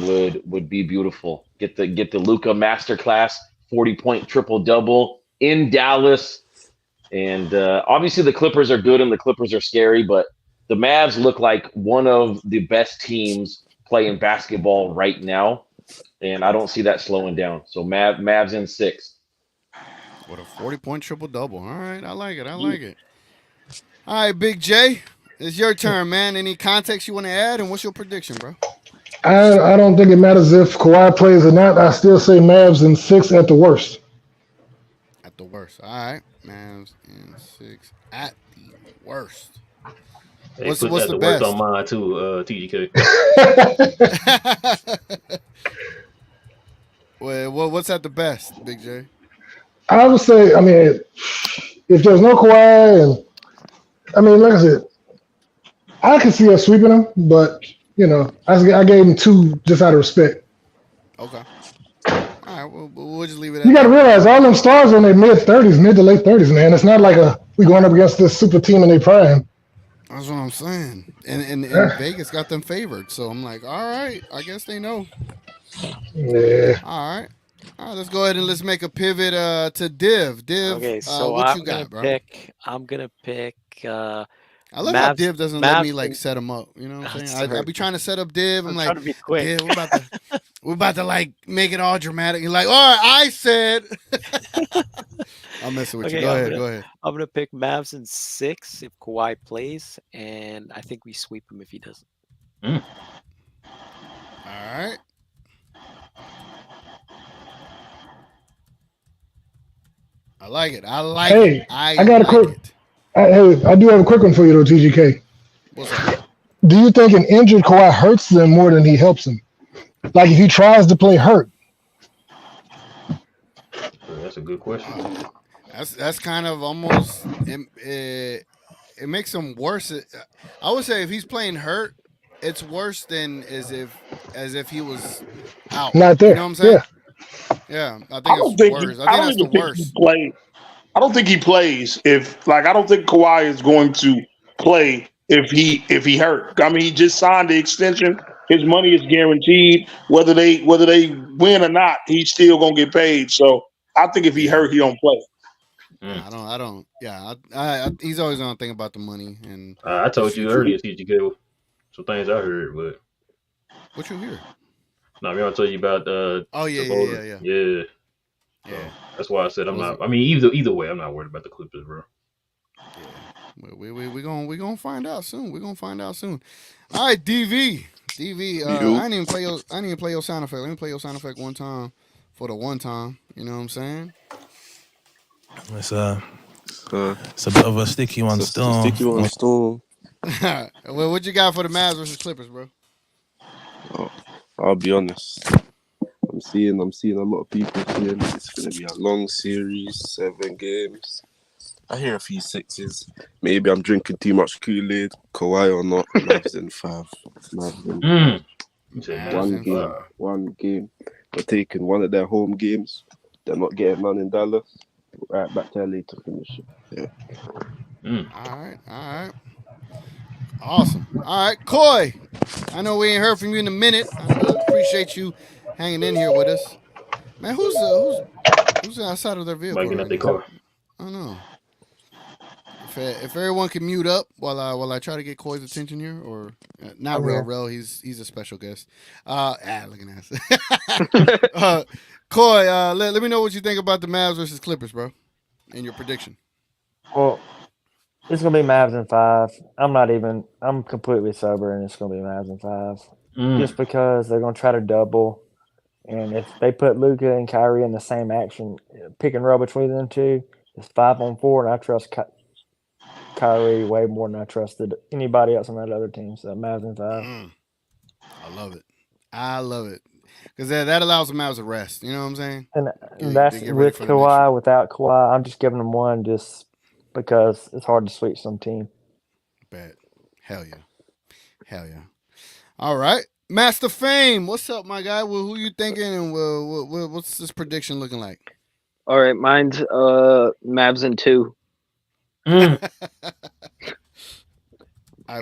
would be beautiful. Get the Luka masterclass 40-point triple-double in Dallas, and obviously the Clippers are good and the Clippers are scary, but the Mavs look like one of the best teams playing basketball right now, and I don't see that slowing down. So Mavs in 6. What a 40-point triple-double. All right, I like it. All right, Big J, it's your turn, man. Any context you want to add, and what's your prediction, bro? I don't think it matters if Kawhi plays or not. I still say Mavs in 6 at the worst. At the worst. All right, Mavs in 6 at the worst. Hey, what's put that the to best? work on mine too, TGK. Well, what's at the best, Big J? I would say, if there's no Kawhi, and like I said, I can see us sweeping them, but I gave them 2 just out of respect. Okay. All right, we'll just leave it at You got to that. realize all them stars are in their mid to late 30s, man. It's not like we going up against this super team in their prime. That's what I'm saying. And Vegas got them favored, so I'm like, all right, I guess they know. Yeah. All right, let's go ahead and let's make a pivot to Div. Div, Okay, so what I'm you gonna got, bro? I'm gonna pick. I love how Mavs- Div doesn't let me Mavs- set him up. You know what I'm saying? Sorry. I be trying to set up Div. I'm trying like, to be quick. Div, we're about to make it all dramatic. You're like, all right, I said. I'm messing with you. Go ahead. I'm gonna pick Mavs in 6 if Kawhi plays, and I think we sweep him if he doesn't. All right. I like it. I like Hey, it. I got a like quick. it. Hey, I do have a quick one for you though, TGK. What's up? Do you think an injured Kawhi hurts them more than he helps them? Like if he tries to play hurt. That's a good question. That's kind of almost it makes him worse. I would say if he's playing hurt, it's worse than as if he was out. Not there. You know what I'm saying? Yeah. I think it's worse. I think that's the worst. I don't think he plays if I don't think Kawhi is going to play if he hurt. I mean, he just signed the extension. His money is guaranteed. Whether they win or not, he's still gonna get paid. So I think if he hurt, he don't play. I don't. Yeah, I he's always gonna think about the money and. I told you earlier, TGK, some things I heard, but what you hear? No, I mean, I'll tell you about. Yeah. So that's why I said I'm not. I mean, either way, I'm not worried about the Clippers, bro. We gonna find out soon. We're gonna find out soon. All right, DV. I didn't even play your sound effect. Let me play your sound effect one time for the one time. You know what I'm saying? It's a bit of a sticky one still. Sticky one still. Well, what you got for the Mavs versus Clippers, bro? Oh, I'll be honest. I'm seeing a lot of people saying it's gonna be a long series, 7 games. I hear a few 6s. Maybe I'm drinking too much Kool-Aid. Kawhi or not, Mavs in 5. One game. We're taking one of their home games. They're not getting none in Dallas. Right back to LA to finish it. Yeah. All right. Awesome. All right, Coy. I know we ain't heard from you in a minute. I appreciate you hanging in here with us. Man, who's outside of their vehicle? Might get out their car. I don't know. If everyone can mute up while I try to get Coy's attention here, or not Rel, he's a special guest. Look at that. Coy, let me know what you think about the Mavs versus Clippers, bro, and your prediction. Well, it's gonna be Mavs in 5. I'm completely sober, and it's gonna be Mavs in 5. Just because they're gonna try to double, and if they put Luka and Kyrie in the same action, pick and roll between them two, it's 5-on-4, and I trust Kyrie way more than I trusted anybody else on that other team. So Mavs in 5. I love it. Because that allows the Mavs to rest. You know what I'm saying? And that's with Kawhi, without Kawhi. I'm just giving them 1 just because it's hard to sweep some team. Bet. Hell yeah. All right. Master Fame, what's up, my guy? Well, who you thinking, and what's this prediction looking like? All right, mine's Mavs in 2. I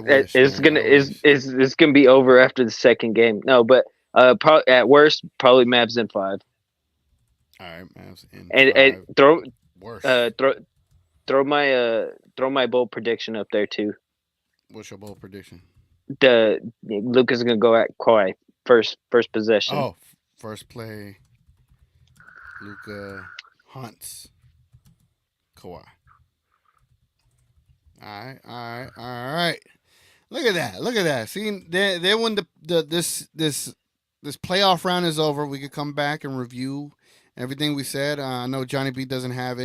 wish. It's gonna be over after the second game. No, but at worst, probably Mavs in 5. All right, Mavs in 5. And throw my bold prediction up there too. What's your bold prediction? Luka's gonna go at Kawhi first possession. Oh, first play. Luka hunts Kawhi. All right. Look at that. See, then when this playoff round is over, we could come back and review everything we said. I know Johnny B doesn't have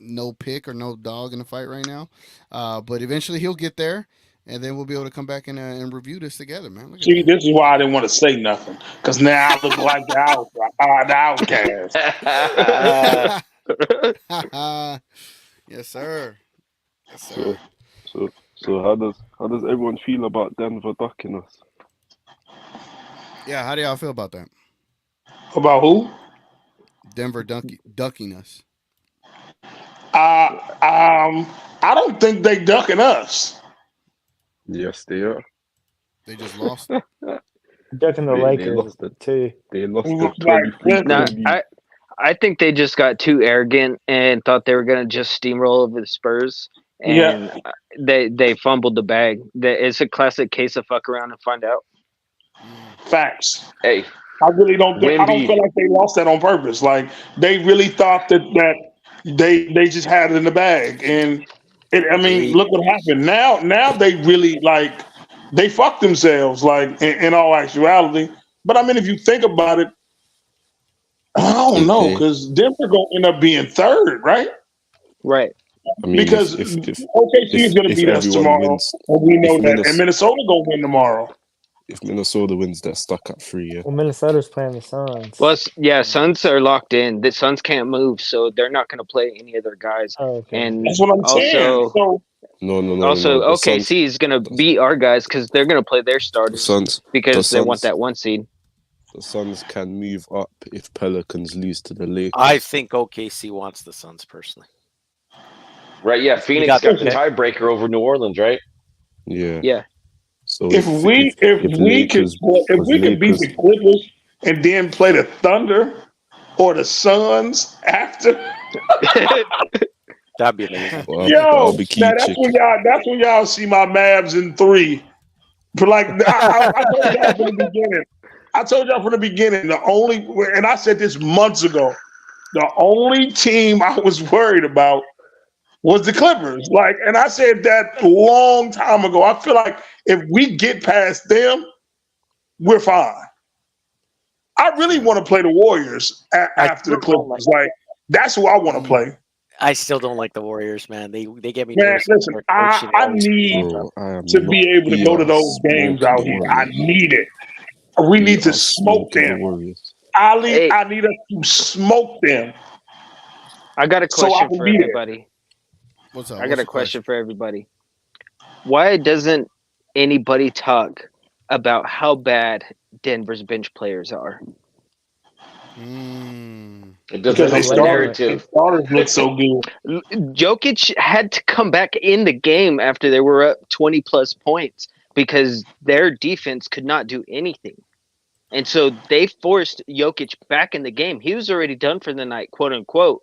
no pick or no dog in the fight right now, but eventually he'll get there, and then we'll be able to come back and review this together, man. See, this is why I didn't want to say nothing, because now I look like the outcast. Yes, sir. So how does everyone feel about Denver ducking us? Yeah, how do y'all feel about that? About who? Denver ducking us. I don't think they ducking us. Yes, they are. They just lost. Ducking the Lakers too. They lost the I think they just got too arrogant and thought they were gonna just steamroll over the Spurs, and they fumbled the bag. It's a classic case of fuck around and find out. Facts. Hey, I really don't think. I don't feel like they lost that on purpose. Like they really thought that they just had it in the bag, and look what happened. Now they really they fucked themselves. In all actuality, but I mean, if you think about it, I don't If know they, because Denver gonna end up being third, right? Right. I mean, Because OKC is gonna if beat us everyone tomorrow, wins, and we know if that, and Minnesota gonna win tomorrow. Minnesota wins, they're stuck at 3. Yeah. Well, Minnesota's playing the Suns. Well, yeah, Suns are locked in. The Suns can't move, so they're not going to play any of their guys. Oh, okay. And That's what I'm saying. So No. also, The Suns, OKC is going to beat our guys because they're going to play their the starters Suns, the because they want Suns, that 1 seed. the Suns can move up if Pelicans lose to the Lakers. I think OKC wants the Suns personally. Right? Yeah, Phoenix got the tiebreaker over New Orleans, right? Yeah. Yeah. So if we could beat the Clippers and then play the Thunder or the Suns after, that'd be amazing. Yo, now that's when y'all see my Mavs in 3. But like I told y'all from the beginning. I told y'all from the beginning, and I said this months ago, the only team I was worried about was the Clippers. Like, and I said that a long time ago. I feel like if we get past them, we're fine. I really want to play the Warriors after the Clippers. Like, that's who I want to play. I still don't like the Warriors, man. They get me. Man, listen, I need to be able to go to those games out here. I need it. We need to smoke them. I need us to smoke them. I got a question for everybody. What's up? I got a question for everybody. Why doesn't anybody talk about how bad Denver's bench players are? It doesn't help the narrative. Starters look so good. Jokic had to come back in the game after they were up 20 plus points because their defense could not do anything. And so they forced Jokic back in the game. He was already done for the night, quote unquote.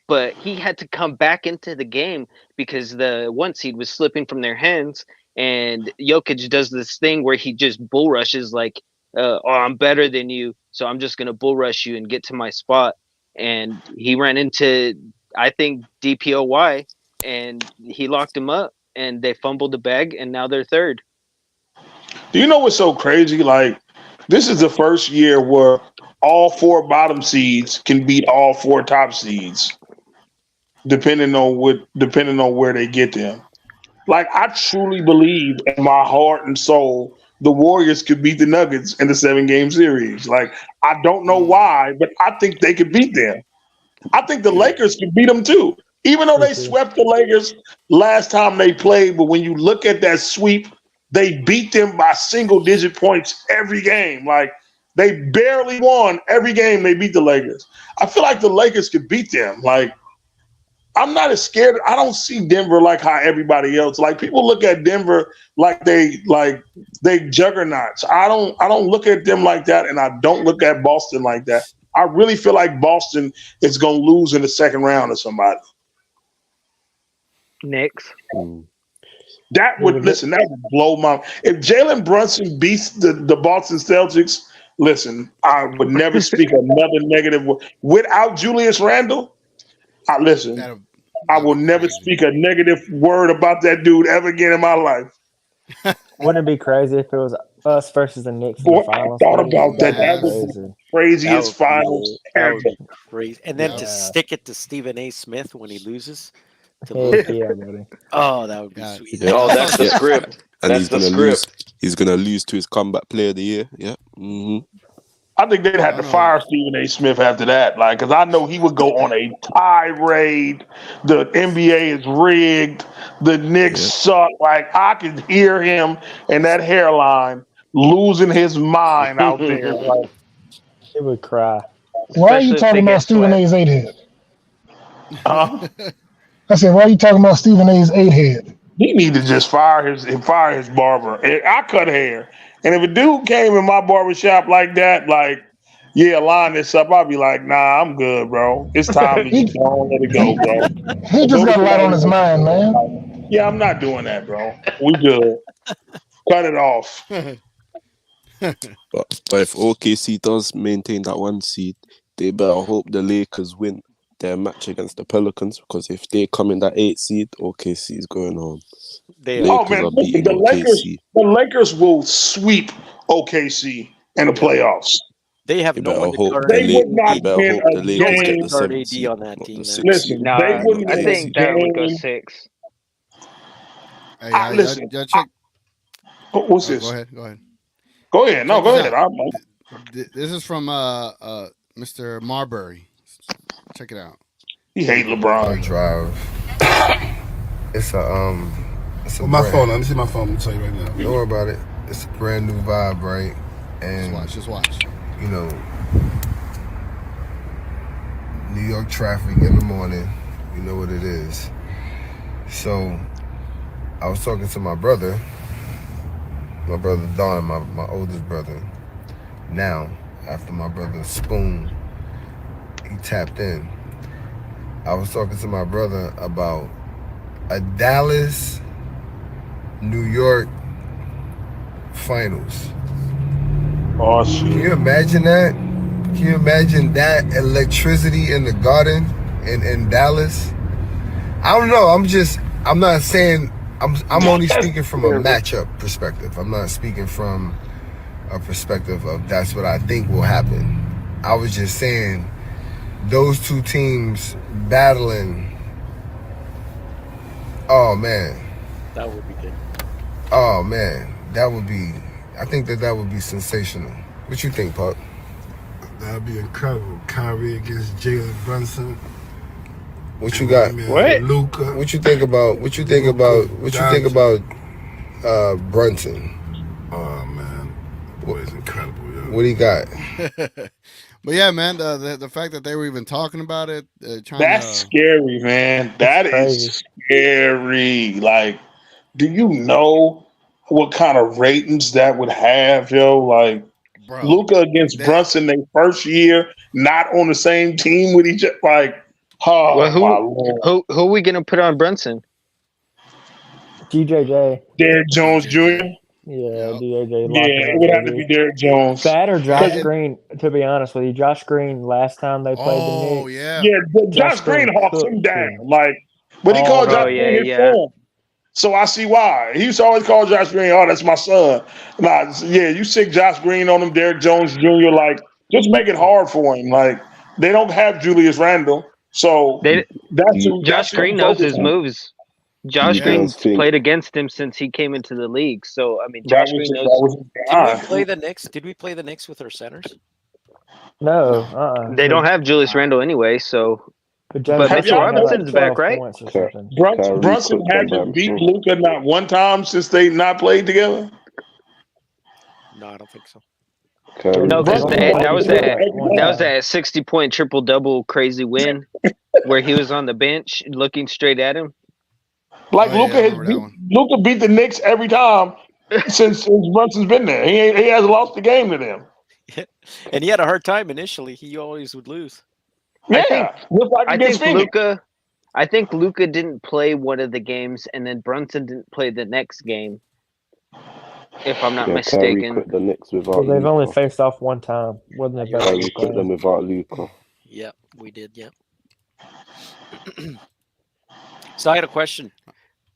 But he had to come back into the game because the 1 seed was slipping from their hands. And Jokic does this thing where he just bull rushes like, I'm better than you, so I'm just going to bull rush you and get to my spot. And he ran into, I think, DPOY, and he locked him up, and they fumbled the bag, and now they're third. Do you know what's so crazy? Like, this is the first year where all 4 bottom seeds can beat all 4 top seeds, depending on where they get them. Like, I truly believe in my heart and soul the Warriors could beat the Nuggets in the 7-game series. Like, I don't know why, but I think they could beat them. I think the Lakers could beat them too, even though they swept the Lakers last time they played. But when you look at that sweep, they beat them by single-digit points every game. Like, they barely won every game they beat the Lakers. I feel like the Lakers could beat them. Like, I'm not as scared. I don't see Denver like how everybody else. Like, people look at Denver like they juggernauts. I don't look at them like that, and I don't look at Boston like that. I really feel like Boston is going to lose in the second round to somebody. Knicks. That would blow my. If Jalen Brunson beats the Boston Celtics, listen, I would never speak another negative word. Without Julius Randle, I will never speak a negative word about that dude ever again in my life. Wouldn't it be crazy if it was us versus the Knicks in the finals? I thought about that. That was the craziest finals ever. Crazy. And then to stick it to Stephen A. Smith when he loses. Yeah, buddy. Oh, that would be sweet. Yeah. Oh, that's the script. And that's the script. He's gonna lose to his comeback player of the year. Yeah. Mm-hmm. I think they'd have to fire Stephen A. Smith after that, like, because I know he would go on a tirade. The NBA is rigged. The Knicks suck. Like, I could hear him and that hairline losing his mind out there. Like, he would cry. Why are you talking about Stephen A.'s 8 head? I said, why are you talking about Stephen A.'s 8 head? He need to just fire his barber. I cut hair. And if a dude came in my barbershop like that, like, yeah, line this up, I'd be like, nah, I'm good, bro. It's time to just go and let it go, bro. He just got a lot on his mind, man. Yeah, I'm not doing that, bro. We good. Cut it off. But if OKC does maintain that 1 seed, they better hope the Lakers win their match against the Pelicans, because if they come in that 8 seed, OKC is going home. The Lakers will sweep OKC in the playoffs. They have You no better one to hope guard the They AD. would Lakers. not You better win hope a the No one Lakers get can game. the guard 7th AD seed, on that not the team, man. 6th seed. Listen, they Nah, wouldn't I win a think that would go game. 6. Hey, Listen, y'all check. what's Go this? ahead. Go ahead. Go ahead. No, Check go this ahead. out. This is from Mr. Marbury. Check it out. He hate LeBron. Drive. It's a my brand. phone. Let me see my phone. Let me tell you right now. Don't worry about it. It's a brand new vibe, right? And Just watch. You know, New York traffic in the morning. You know what it is. So I was talking to my brother Don, my oldest brother. Now, after my brother Spoon, he tapped in. I was talking to my brother about a Dallas, New York finals. Oh, shit. Can you imagine that? Can you imagine that electricity in the Garden in Dallas? I don't know. I'm not saying. I'm only speaking from a matchup perspective. I'm not speaking from a perspective of that's what I think will happen. I was just saying those two teams battling. Oh man. That would be good. Oh man, that would be. I think that would be sensational. What you think, Puck? That'd be incredible. Kyrie against Jalen Brunson. What you got? What? Luka. What you think about? What you think about? What you think about Brunson? Oh man, boy is incredible. Yo. What he got? But yeah, man, the fact that they were even talking about it, That's scary, man. That is scary. Like, do you know what kind of ratings that would have, yo? Like, Luka against Brunson, their first year, not on the same team with each other. Like, oh Well, my Lord. who are we gonna put on Brunson? DJJ. Derrick Jones Jr. Yeah, DJJ. Yeah, it would have to be Derrick Jones. That or Josh Green, to be honest with you. Josh Green, last time they played the Knicks. Yeah, Josh Green hawks him down. Like, but he called Josh Green his son. So I see why. He used to always call Josh Green, oh, that's my son. Nah, yeah, you sick Josh Green on him, Derrick Jones Jr. Like, just make it hard for him. Like, they don't have Julius Randle. So Josh Green knows his moves. Josh Green's played against him since he came into the league. So I mean, Josh Green knows. Did we play the Knicks? Did we play the Knicks with our centers? No. They don't have Julius Randle anyway. So, but Mitchell Robinson's back, right? Brunson had to beat Luka not one time since they not played together. No, I don't think so. No, because that was that 60-point triple-double crazy win where he was on the bench looking straight at him. Like Luka beat the Knicks every time since Brunson's been there. He hasn't lost the game to them. And he had a hard time initially. He always would lose. Yeah, I think Luka didn't play one of the games, and then Brunson didn't play the next game. If I'm not mistaken. Quit the Knicks without They've Luka. only faced off one time. Wasn't it? Kyrie quit them without Luka. Yep, we did. Yep. So I had a question.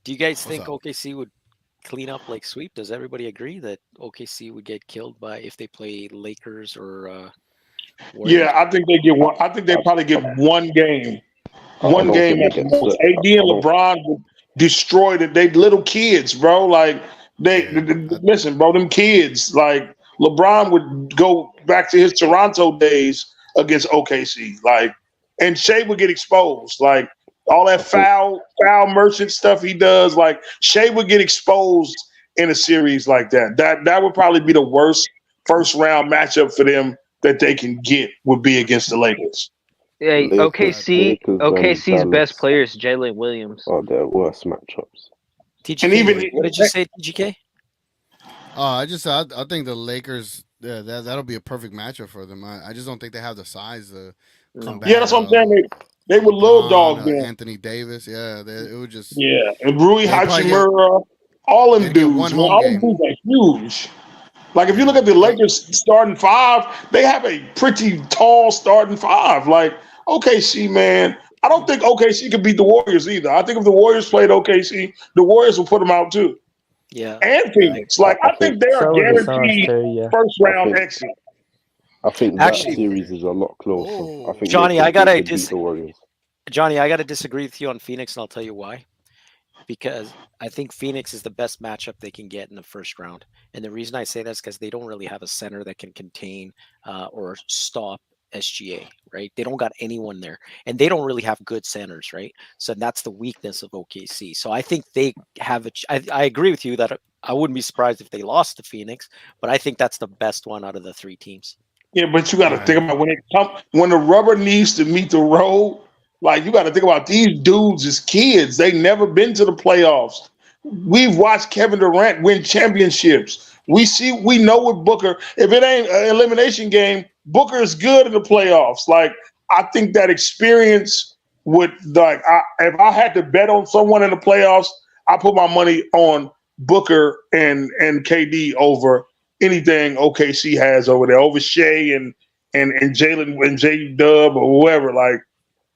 Do you guys think OKC would clean up like sweep? Does everybody agree that OKC would get killed by if they play Lakers or? Warriors? Yeah, I think they get one. I think they probably get one game. One game at the most. AD and LeBron would destroy it. They little kids, bro. Like they listen, bro. Them kids. Like LeBron would go back to his Toronto days against OKC. Like, and Shea would get exposed. Like all that foul merchant stuff he does. Like Shea would get exposed in a series like that. That would probably be the worst first round matchup for them that they can get would be against the Lakers. Hey, OKC's best player is Jalen Williams. Oh, they're worst matchups. TGK, what did you say, TGK? I think the Lakers. That'll be a perfect matchup for them. I just don't think they have the size to come back. Yeah, that's what I'm saying. They would little dog them. Anthony Davis. Yeah, it would just. Yeah, and Rui Hachimura, all them dudes. All them dudes are huge. Like, if you look at the Lakers starting five, they have a pretty tall starting five. Like, OKC, man, I don't think OKC could beat the Warriors either. I think if the Warriors played OKC, the Warriors will put them out too. Yeah. And Phoenix. Like, I think they are guaranteed first round exit. I think that series is a lot closer. I think Johnny, they could beat the Warriors. Johnny, I gotta disagree with you on Phoenix, and I'll tell you why. Because I think Phoenix is the best matchup they can get in the first round. And the reason I say that is because they don't really have a center that can contain or stop SGA, right? They don't got anyone there. And they don't really have good centers, right? So that's the weakness of OKC. So I think they have I agree with you that I wouldn't be surprised if they lost to Phoenix, but I think that's the best one out of the three teams. Yeah, but you got to think about when the rubber needs to meet the road. Like, you got to think about these dudes as kids. They never been to the playoffs. We've watched Kevin Durant win championships. We know with Booker, if it ain't an elimination game, Booker is good in the playoffs. Like, I think that experience would, like, if I had to bet on someone in the playoffs, I put my money on Booker and KD over anything OKC has over there, over Shea and Jalen and J Dub or whoever. Like,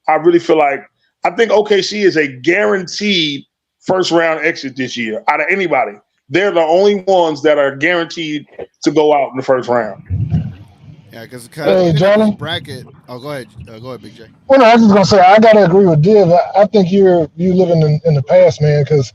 I really feel like I think OKC is a guaranteed first round exit this year out of anybody. They're the only ones that are guaranteed to go out in the first round. Yeah, because Johnny? bracket. Oh, go ahead, Big J. Well, no, I was just gonna say I gotta agree with Div. I think you living in the past, man. Because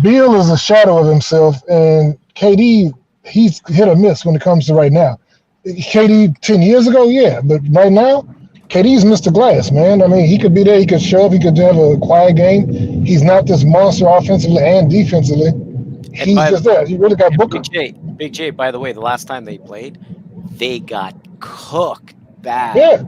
Beal is a shadow of himself, and KD, he's hit or miss when it comes to right now. KD 10 years ago, yeah, but right now, KD's Mr. Glass, man. I mean, he could be there, he could show up, he could have a quiet game. He's not this monster offensively and defensively. He's just there. He really got Booker. Big J, by the way, the last time they played, they got cooked bad. Yeah.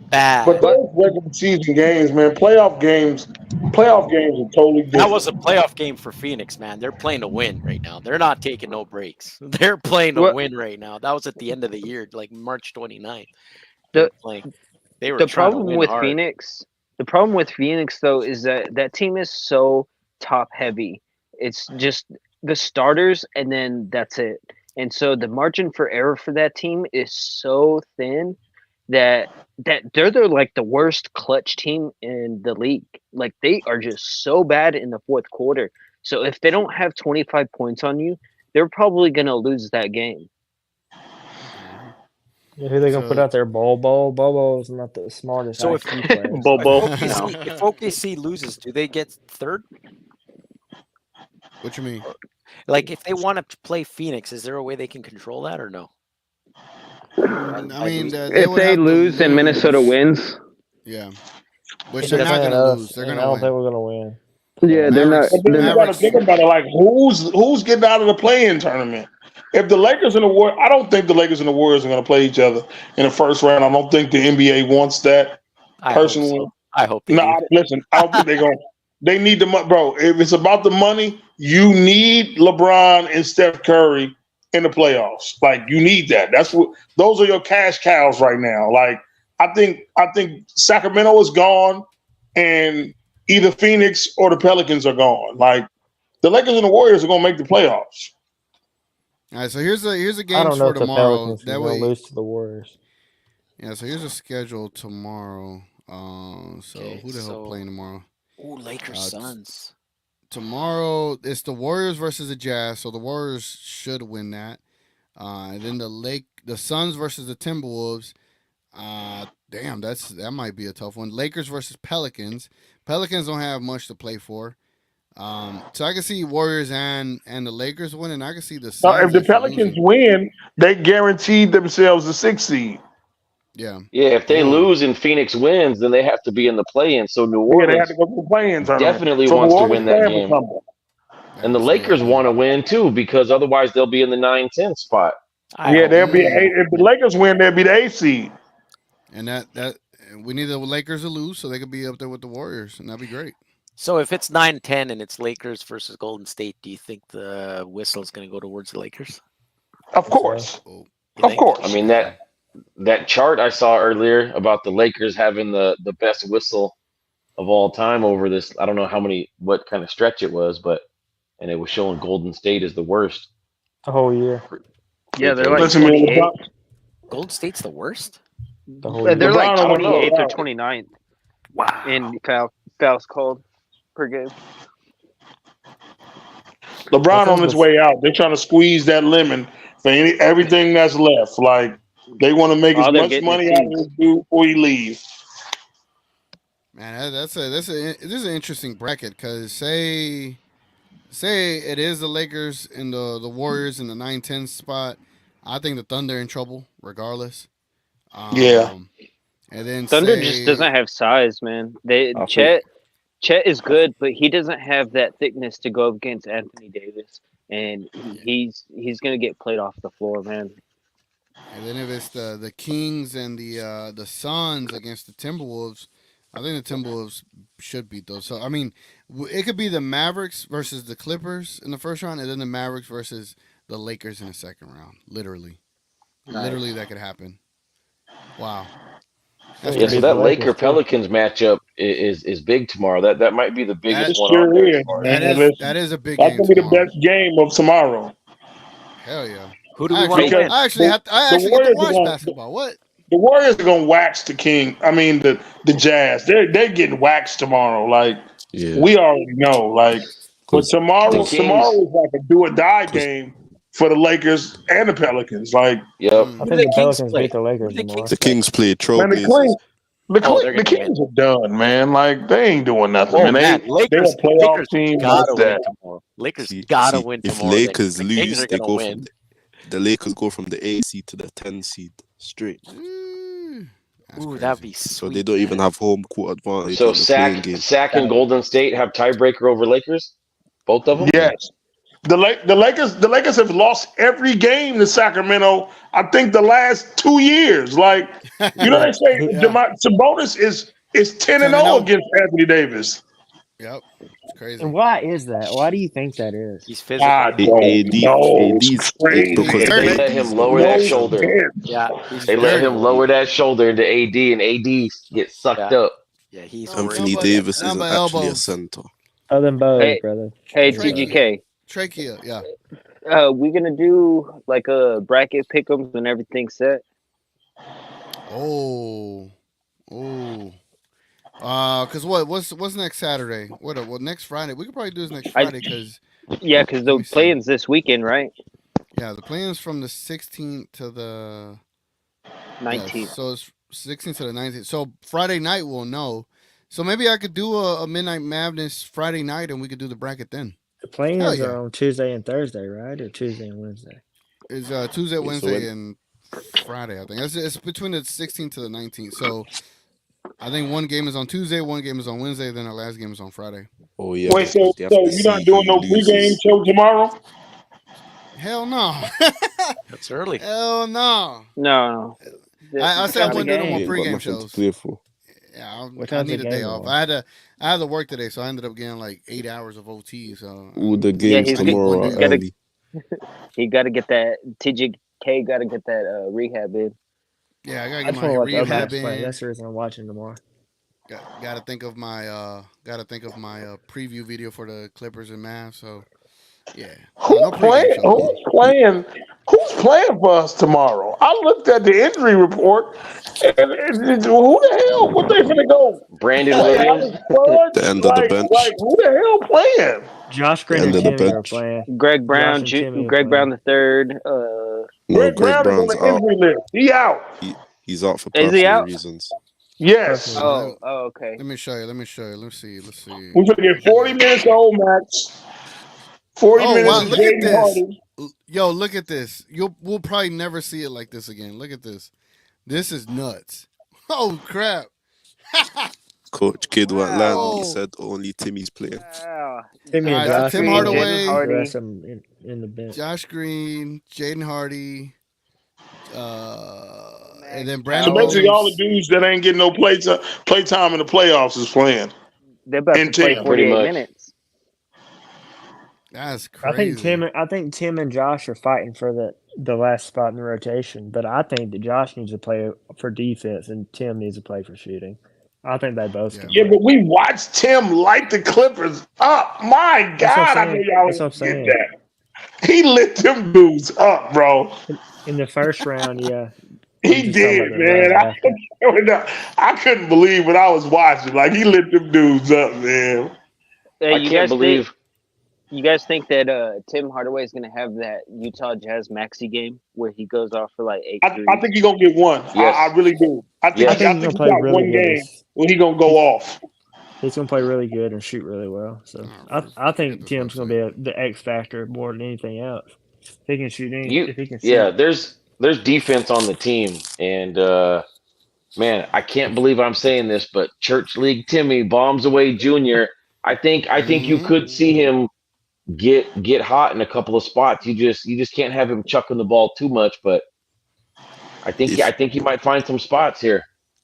Bad. But those regular season games, man, playoff games are totally different. That was a playoff game for Phoenix, man. They're playing to win right now. They're not taking no breaks. They're playing to win right now. That was at the end of the year, like March 29th. They were the trying problem to win with hard. Phoenix. The problem with Phoenix, though, is that team is so top heavy. It's just the starters, and then that's it. And so the margin for error for that team is so thin that they're like the worst clutch team in the league. Like, they are just so bad in the fourth quarter. So if they don't have 25 points on you, they're probably gonna lose that game. Yeah, who they gonna put out there? Bobo. Bobo's not the smartest. So if IQ player. if OKC loses, do they get third? What you mean? Like, if they want to play Phoenix, is there a way they can control that or no? I mean, if they lose and Minnesota wins, yeah, which they're not going to lose. They're going to win. I don't think we're going to win. Yeah, they're not. But then you got to think about it. Like, who's getting out of the play-in tournament? If the Lakers and the Warriors, I don't think the Lakers and the Warriors are going to play each other in the first round. I don't think the NBA wants that. Personally, I hope. Listen, I don't think they're going. They need the money, bro. If it's about the money, you need LeBron and Steph Curry in the playoffs. Like, you need that. Those are your cash cows right now. Like, I think Sacramento is gone, and either Phoenix or the Pelicans are gone. Like, the Lakers and the Warriors are going to make the playoffs. All right, so here's a game I don't know for if the tomorrow. Pelicans are going to lose to the Warriors. Yeah, so here's a schedule tomorrow. Who the hell playing tomorrow? Ooh, Lakers Suns. Tomorrow it's the Warriors versus the Jazz, so the Warriors should win that. And then the Suns versus the Timberwolves. Damn, that might be a tough one. Lakers versus Pelicans. Pelicans don't have much to play for. So I can see Warriors and the Lakers winning. I can see the Suns. If the Pelicans win, they guaranteed themselves the 6th seed. Yeah. Yeah, if they lose and Phoenix wins, then they have to be in the play-in. So New Orleans they have to go to the play-in tournament. definitely So wants New to win that Orleans game. And the Lakers want to win too, because otherwise they'll be in the 9-10 spot. They'll be if the Lakers win, they'll be the 8th seed. And that we need the Lakers to lose so they could be up there with the Warriors, and that'd be great. So if it's 9-10 and it's Lakers versus Golden State, do you think the whistle is going to go towards the Lakers? Of course. Of course. I mean, that chart I saw earlier about the Lakers having the best whistle of all time over this, I don't know what kind of stretch it was, and it was showing Golden State as the worst. The whole year. Yeah, they're like 28. Golden State's the worst? They're like 28th or 29th. Wow. In fouls called per game. LeBron on his way out. They're trying to squeeze that lemon for everything that's left. Like, They want to make as All they're much getting money is out of this dude before he leaves. Man, this is an interesting bracket because say it is the Lakers and the Warriors in the 9-10 spot. I think the Thunder in trouble regardless. Yeah. And then Thunder just doesn't have size, man. Chet is good, but he doesn't have that thickness to go up against Anthony Davis, and he's gonna get played off the floor, man. And then if it's the Kings and the Suns against the Timberwolves, I think the Timberwolves should beat those. So I mean, it could be the Mavericks versus the Clippers in the first round, and then the Mavericks versus the Lakers in the second round. Literally, that could happen. Wow. Yeah, so that Laker Pelicans matchup is big tomorrow. That might be the biggest one sure on there. is, man. That is a big That's game. gonna be the tomorrow. best game of tomorrow. Hell yeah. Who do we want to win? I actually get to watch basketball. What? The Warriors are gonna wax the the Jazz. They're getting waxed tomorrow. Like we already know. Like, but tomorrow is like a do or die game for the Lakers and the Pelicans. Like, I think the Pelicans beat the Lakers tomorrow. The Kings play man, Trailblazers. the Kings are done, man. Like they ain't doing nothing. Oh, man. They're a playoff team. Gotta Win tomorrow. Lakers gotta win If tomorrow. Lakers the lose, Kings are they gonna go win. from the Lakers go from the 8 seed to the 10 seed straight. Ooh, that'd be So sweet. they don't even have home court advantage. So in the playing game. Sac and Golden State have tiebreaker over Lakers, both of them. Yes. The Lakers have lost every game to Sacramento. I think the last 2 years. Like you know, they say Sabonis is 10-0 against Anthony Davis. Yep, it's crazy. And why is that? Why do you think that is? He's physical. AD's Because they let him lower that shoulder. Yeah, they let him lower that shoulder into AD, and AD gets sucked up. Yeah, he's Anthony Davis isn't actually a center. Other than Bo, Hey, brother. Hey, TGK. Trachea, yeah. We gonna do like a bracket pick'ems when everything's set. Cause what's next Saturday? What next Friday? We could probably do this next Friday because because the play-ins this weekend, right? Yeah, the play-ins from the 16th to the 19th. Yeah, so it's 16th to the 19th. So Friday night we'll know. So maybe I could do a Midnight Mavness Friday night, and we could do the bracket then. The plans are on Tuesday and Thursday, right? Or Tuesday and Wednesday? It's Tuesday, Wednesday, and Friday, I think. It's between the 16th to the 19th. So I think one game is on Tuesday, one game is on Wednesday, then our last game is on Friday. Oh, yeah. Wait, so you're not doing no pregame show tomorrow? Hell no. That's early. Hell no. No. I said I wouldn't do no more pregame nothing shows. to play for. Yeah, What I time's need the a day game off. on? I had to work today, so I ended up getting like 8 hours of OT. So Ooh, the games tomorrow are early. He got to get that TGK. Got to get that rehab in. Yeah, I gotta I get just my want to watch rehab Mavericks play. in. That's the reason I'm watching tomorrow. Got to think of my preview video for the Clippers and Mavs. So yeah, Who's playing for us tomorrow? I looked at the injury report. And who the hell? What they finna go? Brandon Williams. The end of the bench. Like who the hell playing? Josh Green and Timmy are playing. Greg Brown, Greg Brown the third. Greg Brown is on the injury list. He out. He's out for Is he out? reasons. Yes. Oh, okay. Let me show you. Let's see. We're gonna get 40 minutes of old Max. 40 minutes wow, of look at Jaden this. Hardy. Yo, look at this. We'll probably never see it like this again. Look at this. This is nuts. Oh crap. Coach Kid went land. He said only Timmy's playing. Timmy and All right, Josh Tim Green, Hardaway, the rest of them in the bench. Josh Green, Jaden Hardy, and then So Brandon basically, all Williams. the dudes that ain't getting no play time in the playoffs is playing. They're about to play 48 minutes. That's crazy. I think Tim and Josh are fighting for the last spot in the rotation, but I think that Josh needs to play for defense and Tim needs to play for shooting. I think they both can. Yeah, but we watched Tim light the Clippers up. My God, I knew y'all That's what I'm would get that. He lit them dudes up, bro. In the first round, yeah. He did, man. I couldn't believe what I was watching. Like, he lit them dudes up, man. Hey, I can't believe. You guys think that Tim Hardaway is going to have that Utah Jazz maxi game where he goes off for like 8 threes? I think he's gonna get one. Yes. I really do. I think I think he's he gonna play got really one good. game when he gonna go off. He's gonna play really good and shoot really well. So I think Tim's gonna be the X factor more than anything else. If he can shoot, if he can shoot. There's defense on the team, and man, I can't believe I'm saying this, but Church League Timmy Bombs Away Jr. I think you could see him get hot in a couple of spots. You just can't have him chucking the ball too much, but I think he might find some spots here.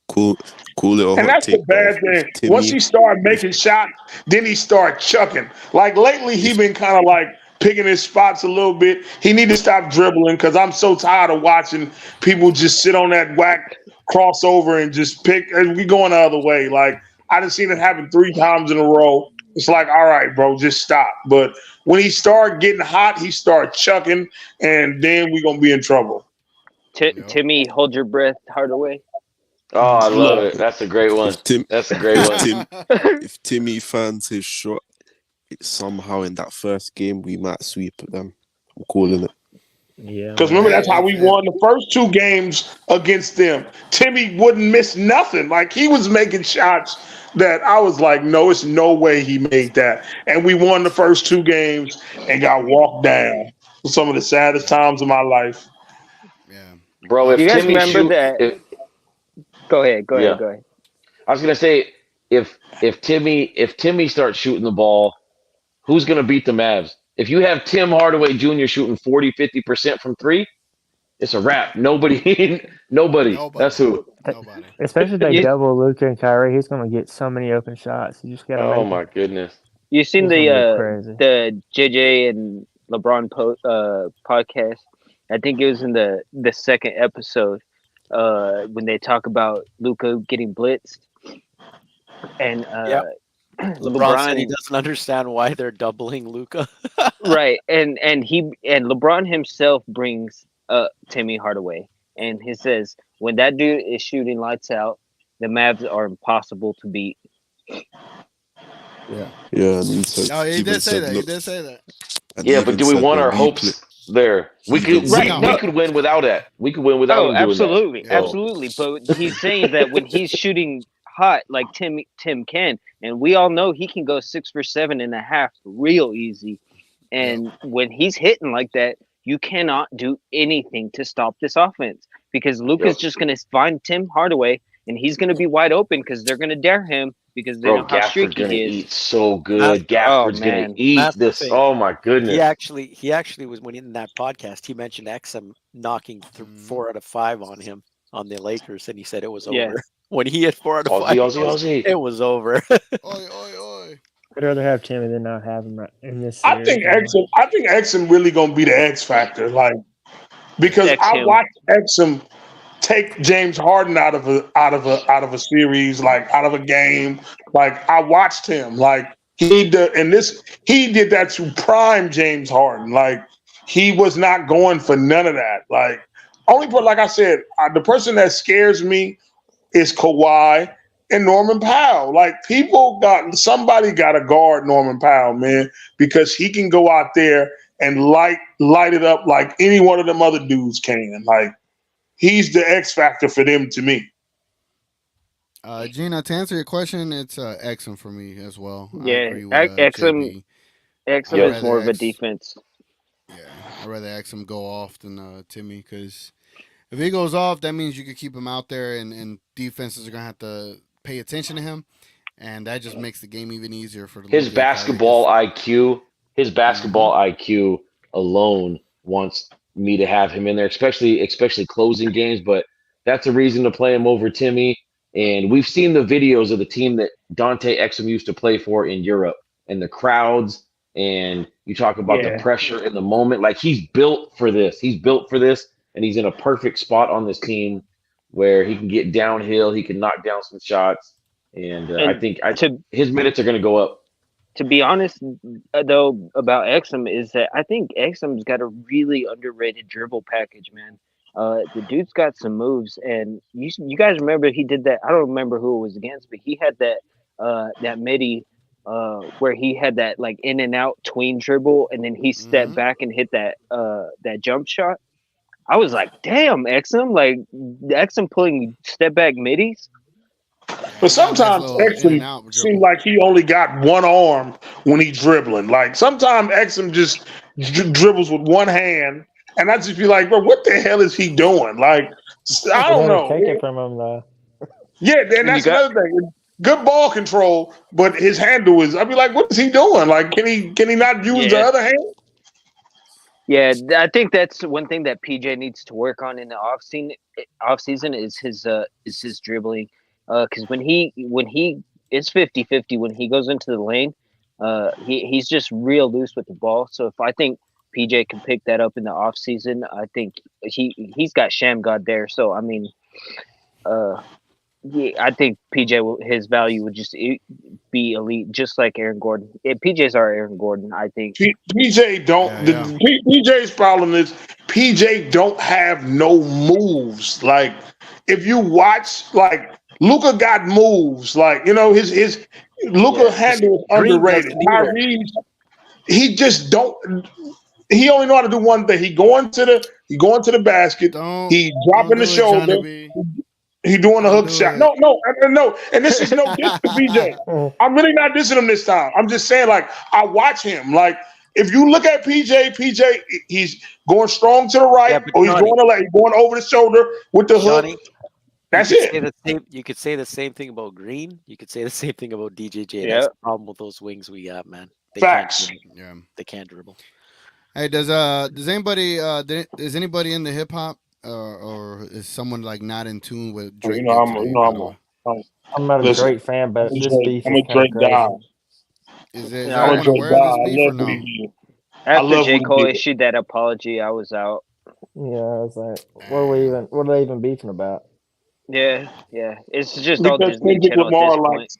Cool little And hot that's the take. bad thing. Once he started making shots, then he started chucking. Like lately, he been kind of like picking his spots a little bit. He need to stop dribbling because I'm so tired of watching people just sit on that whack crossover and just pick. And we going the other way. Like I done seen it happen 3 times in a row. It's like, all right, bro, just stop. But when he started getting hot, he started chucking, and then we gonna be in trouble. Timmy, hold your breath, Hardaway. Oh, I love it. That's a great one. That's a great one. If Timmy finds his shot, somehow in that first game we might sweep them. I'm calling it. Yeah. Because remember, that's how we won the first 2 games against them. Timmy wouldn't miss nothing. Like he was making shots that I was like, no, it's no way he made that. And we won the first 2 games and got walked down. Some of the saddest times of my life. Bro, if you guys Timmy remember that? Go ahead. I was gonna say if Timmy starts shooting the ball, who's gonna beat the Mavs? If you have Tim Hardaway Jr. shooting 40-50% from 3, it's a wrap. Nobody. That's who. Especially if they double Luka and Kyrie, he's gonna get so many open shots. You just gotta. Oh my goodness. You seen It's gonna be the JJ and LeBron podcast? I think it was in the second episode when they talk about Luka getting blitzed, and LeBron said he doesn't understand why they're doubling Luka. Right, and LeBron himself brings up Timmy Hardaway, and he says when that dude is shooting lights out, the Mavs are impossible to beat. Yeah. And he said, he did say that. He did say that. Yeah, but do we want our hopes there? We could win without that. We could win without him doing absolutely, that. absolutely. But he's saying that when he's shooting hot like Tim can, and we all know he can go 6 for 7.5 real easy. And when he's hitting like that, you cannot do anything to stop this offense because Luka's just going to find Tim Hardaway and he's going to be wide open because they're going to dare him because they know how streaky he is. Eat so good. Gafford's going to eat this. Oh my goodness. He actually was when in that podcast he mentioned Exum knocking 4 out of 5 on him on the Lakers, and he said it was over. When he hit 4 out of 5, it was over. I'd rather have Timmy than not have him in this series. I think Exum really gonna be the X factor, like because I watched Exum take James Harden out of a series, like out of a game. Like I watched him, like he did that to prime James Harden. Like he was not going for none of that. Like like I said, the person that scares me is Kawhi and Norman Powell. Like somebody got to guard Norman Powell, man, because he can go out there and light it up like any one of them other dudes can. Like he's the X factor for them to me. Gina, to answer your question, it's Exum for me as well. Yeah, Exum is more of a defense. Yeah, I'd rather Exum go off than Timmy because if he goes off, that means you could keep him out there and defenses are going to have to pay attention to him, and that just makes the game even easier for the his basketball IQ. His basketball IQ alone wants me to have him in there, especially closing games. But that's a reason to play him over Timmy. And we've seen the videos of the team that Dante Exum used to play for in Europe, and the crowds. And you talk about the pressure in the moment. Like he's built for this. And he's in a perfect spot on this team where he can get downhill, he can knock down some shots, and I think his minutes are going to go up. To be honest, though, about Exum is that I think Exum's got a really underrated dribble package, man. The dude's got some moves, and you guys remember he did that. I don't remember who it was against, but he had that midi where he had that like in and out tween dribble, and then he stepped back and hit that jump shot. I was like, damn, Exum, like Exum pulling step back middies. But sometimes Exum seems like he only got one arm when he dribbling. Like sometimes Exum just dribbles with one hand, and I just be like, bro, what the hell is he doing? Like, I don't know. Take it from him though. Yeah, and that's another thing. Good ball control, but his handle is. I'd be like, what is he doing? Like, can he not use the other hand? Yeah, I think that's one thing that PJ needs to work on in the off season is his dribbling. Because when he it's 50-50 when he goes into the lane, he's just real loose with the ball. So if I think PJ can pick that up in the off season, I think he's got Sham God there. So I mean, I think PJ his value would just be elite, just like Aaron Gordon. Yeah, PJ's our Aaron Gordon, I think. PJ don't. PJ's problem is PJ don't have no moves. Like if you watch, like Luka got moves. Like his Luka handle is underrated. Kyrie, he just don't. He only know how to do one thing. He going to the basket. He dropping the shoulder. He doing a hook shot. No. And this is no diss to BJ. I'm really not dissing him this time. I'm just saying, like, I watch him. Like, if you look at PJ, he's going strong to the right, or he's going to left. He's going over the shoulder with the hook. That's it. You could say the same thing about Green. You could say the same thing about DJJ. Yeah. That's the problem with those wings we got, man. Facts. They can't dribble. Hey, does anybody is anybody in the hip hop or is someone like not in tune with Drake? I'm not a Drake fan, but this beef is kind of crazy. Is it? I'm a Drake guy. I love After J. Cole issued that apology, I was out. Yeah, I was like, what are they even beefing about? Yeah. It's just all Because Disney Channel at this point.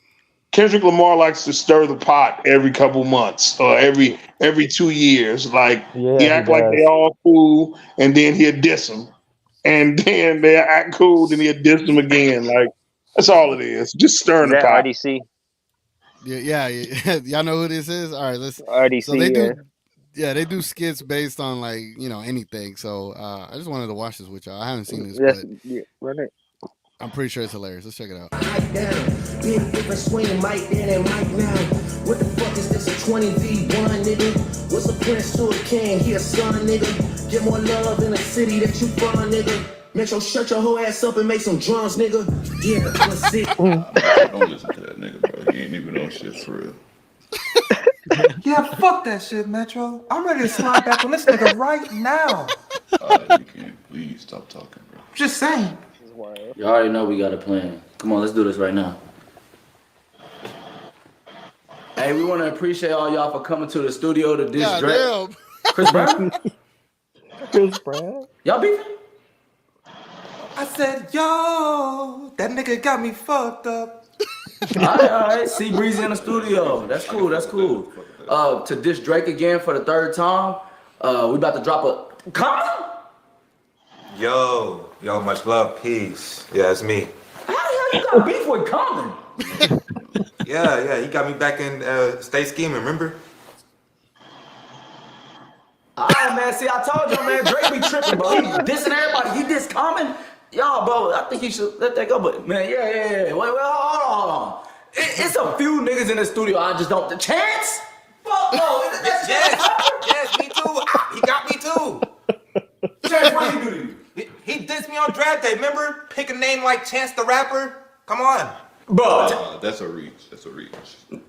Kendrick Lamar likes to stir the pot every couple months or every 2 years. Like he act like they all cool, and then he'll diss them, and then they act cool, then he'll diss them again. Like that's all it is, just stirring the pot. RDC. Yeah. Y'all know who this is? All right, let's. RDC. So they do. Yeah, they do skits based on like anything. So I just wanted to watch this with y'all. I haven't seen this, but run it. I'm pretty sure it's hilarious. Let's check it out. Big difference between Mike then and Mike now. What the fuck is this, a 20v1, nigga? What's a prince to a king? He a son, nigga. Get more love in the city that you from, nigga. Metro, shut your whole ass up and make some drums, nigga. Yeah, what's it? Don't listen to that nigga, bro. He ain't even on shit for real. Yeah, fuck that shit, Metro. I'm ready to slide back on this nigga right now. You can't. Please stop talking, bro. Just saying. You already know we got a plan. Come on, let's do this right now. Hey, we want to appreciate all y'all for coming to the studio to diss Drake. Chris Brown? Chris Brown? Y'all beefing? I said, yo, that nigga got me fucked up. All right. See Breezy in the studio. That's cool. To diss Drake again for the third time, we about to drop a comment. Yo, much love, peace. Yeah, it's me. How the hell you got beef with Common? Yeah, he got me back in Stay Scheming, remember? Alright, man, see, I told you, man, Drake be tripping, bro. He dissing everybody. He diss Common. Y'all, bro, I think he should let that go, but, man, yeah. Wait, hold on. It's a few niggas in the studio I just don't... Chance? Fuck no. Yes, me too. He got me too. Chance, what did he do to you? He dissed me on draft day, remember? Pick a name like Chance the Rapper. Come on. Bro. That's a reach.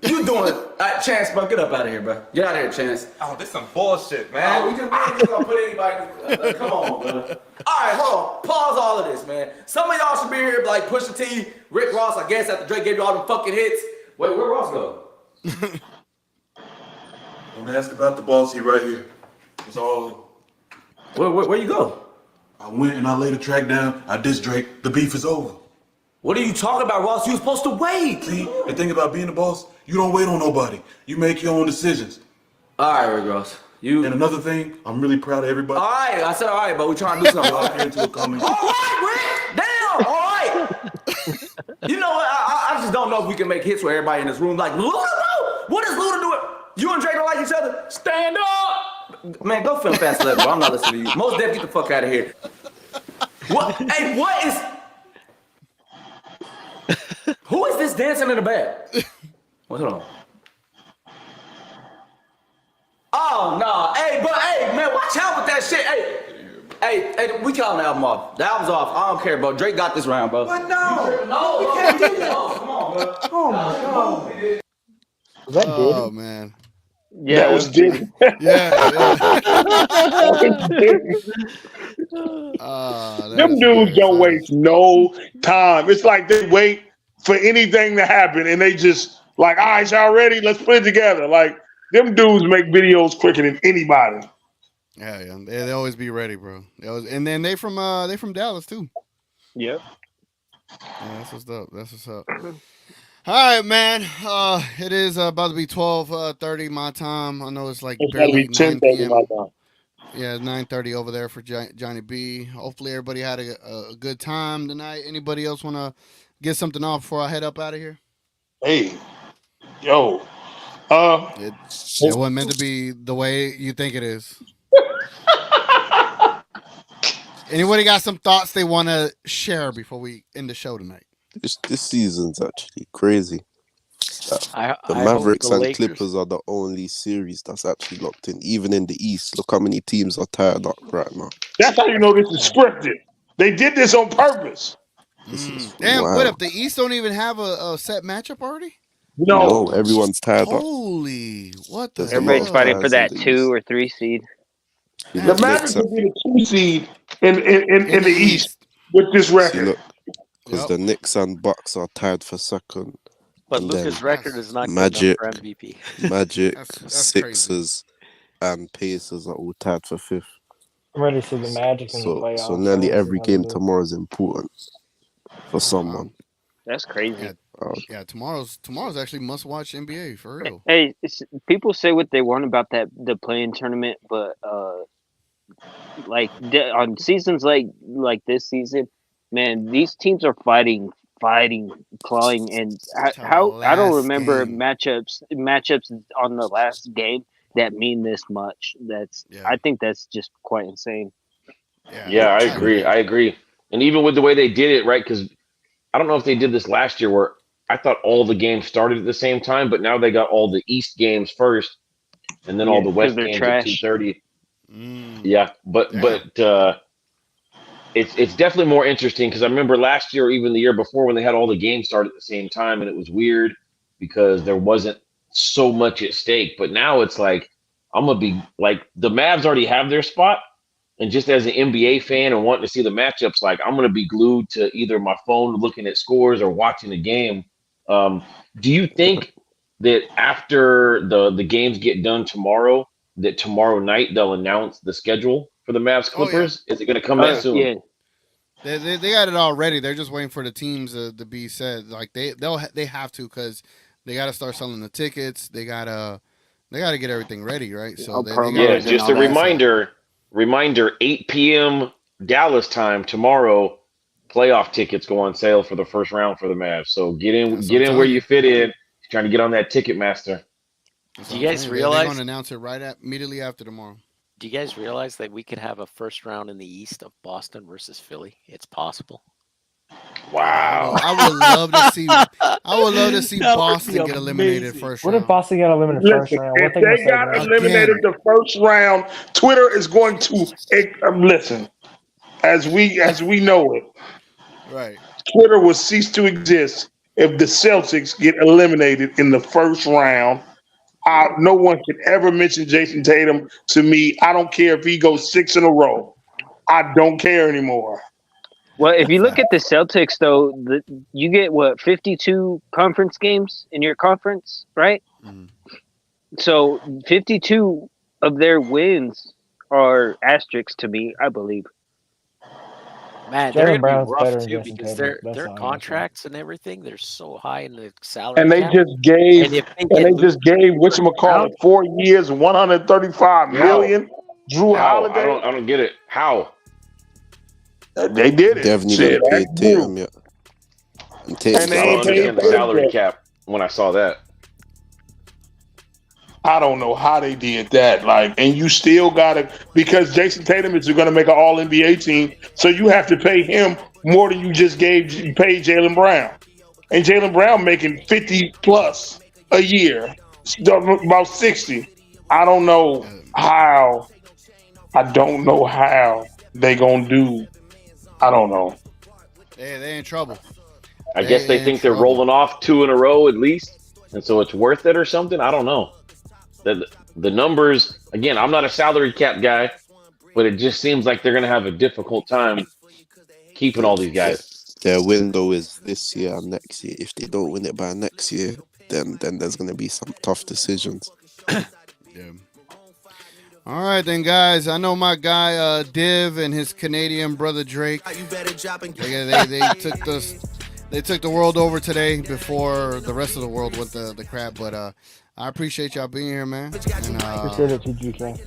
You doing it. Chance, bro, get up out of here, bro. Get out of here, Chance. Oh, this some bullshit, man. We just gonna put anybody... come on, bro. All right, hold on. Pause all of this, man. Some of y'all should be here like Pusha T, Rick Ross, I guess, after Drake gave you all them fucking hits. Wait, where Ross go? Don't ask about the boss, he right here. It's all... Where you go? I went and I laid a track down. I dissed Drake. The beef is over. What are you talking about, Ross? You were supposed to wait. See, the thing about being the boss, you don't wait on nobody. You make your own decisions. All right, Rick Ross. And another thing, I'm really proud of everybody. All right, I said all right, but we're trying to do something. All right, Rick. Damn. All right. You know what? I just don't know if we can make hits with everybody in this room. Like, Luka, What is Luda doing? You and Drake don't like each other? Stand up! Man, go film Fast 11, bro. I'm not listening to you. Most Def, get the fuck out of here. What? Hey, what is... Who is this dancing in the back? Wait, hold on. Oh, no. Hey, but, hey, man, watch out with that shit. Hey, we calling the album off. The album's off. I don't care, bro. Drake got this round, bro. But no. No, we can't do that. Come on, bro. Oh, my God. Was that Oh, man. Yeah, that was Diddy. Them dudes don't waste no time. It's like they wait for anything to happen and they just like, all right, y'all ready? Let's put it together. Like, them dudes make videos quicker than anybody. Yeah. They always be ready, bro. And then they from Dallas too. Yep. Yeah, that's what's up. All right, man. It is about to be 12:30 my time. I know it's like It's gotta barely be 9 10:30 p.m. my time. Yeah, 9:30 over there for Johnny B. Hopefully everybody had a good time tonight. Anybody else want to get something off before I head up out of here? Hey, yo. It wasn't meant to be the way you think it is. Anybody got some thoughts they want to share before we end the show tonight? This season's actually crazy. The I Mavericks hope the and Lakers- Clippers are the only series that's actually locked in. Even in the East, look how many teams are tied up right now. That's how you know this is scripted. They did this on purpose. Damn, Wow. what if the East don't even have a set matchup already? No, everyone's tied up. Holy, what the There's Everybody's lot of fighting for ties that in the 2 or 3 seed. You The look, Mavericks Knicks will be the 2 seed in the East with this see, record. look, because the Knicks and Bucks are tied for second. But And Luca's then record is not Magic, good enough for MVP. Magic, That's Sixers, and Pacers are all tied for fifth. I'm ready to see the Magic in the playoffs. So nearly I wanna see every how they game do. tomorrow is important for someone. That's crazy. Yeah, tomorrow's actually must watch NBA for real. Hey, people say what they want about the play-in tournament, but on seasons like this season, man, these teams are fighting, clawing, and how I don't remember matchups on the last game that mean this much. I think that's just quite insane. Yeah, I agree. And even with the way they did it, right? Because I don't know if they did this last year where I thought all the games started at the same time, but now they got all the East games first, and then all the West games at 2:30. Yeah, but it's definitely more interesting because I remember last year, or even the year before, when they had all the games start at the same time, and it was weird because there wasn't so much at stake. But now it's like I'm gonna be like the Mavs already have their spot. And just as an NBA fan and wanting to see the matchups, like I'm going to be glued to either my phone looking at scores or watching the game. Do you think that after the games get done tomorrow, that tomorrow night they'll announce the schedule for the Mavs Clippers? Is it going to come that soon? Yeah. They got it all ready. They're just waiting for the teams to be set. Like they have to because they got to start selling the tickets. They gotta get everything ready, right? So just a reminder, 8 p.m. Dallas time tomorrow, playoff tickets go on sale for the first round for the Mavs. So get in where you fit in. Trying to get on that Ticketmaster. Do you guys They're realize? going to announce it immediately after tomorrow. Do you guys realize that we could have a first round in the East of Boston versus Philly? It's possible. Wow! I would love to see. Boston get eliminated first round. What if Boston got eliminated first round? What If they got eliminated the first round, Twitter is going to listen. As we know it, right? Twitter will cease to exist if the Celtics get eliminated in the first round. No one can ever mention Jason Tatum to me. I don't care if he goes 6 in a row. I don't care anymore. Well, if you look at the Celtics, though, you get 52 conference games in your conference, right? So 52 of their wins are asterisks to me, I believe. Man, Jaylen they're gonna Brown's be better rough than too Jason because Tatum. their That's all I'm contracts and everything, they're so high in the salary. And they cap. just gave And if they and get they just gave whatchamacallit 4 years, $135 million. Drew How? Holiday. I don't get it. How? They did it. They haven't Shit, even paid that's Drew. Tatum yet. And Tatum's And they I ain't don't understand the paid salary Tatum. cap when I saw that. I don't know how they did that. Like, and you still gotta, because Jason Tatum is going to make an All NBA team, so you have to pay him more than you paid Jaylen Brown, and Jaylen Brown making 50 plus a year, about 60. I don't know how. I don't know how they gonna do. I don't know. They in trouble. I guess they think they're rolling off 2 in a row at least, and so it's worth it or something. I don't know. The numbers, again, I'm not a salary cap guy, but it just seems like they're going to have a difficult time keeping all these guys. Their window is this year and next year. If they don't win it by next year, then there's going to be some tough decisions. Yeah. All right, then, guys. I know my guy Div and his Canadian brother Drake. They took the world over today before the rest of the world went the crap. But I appreciate y'all being here, man. And, appreciate it, GGK.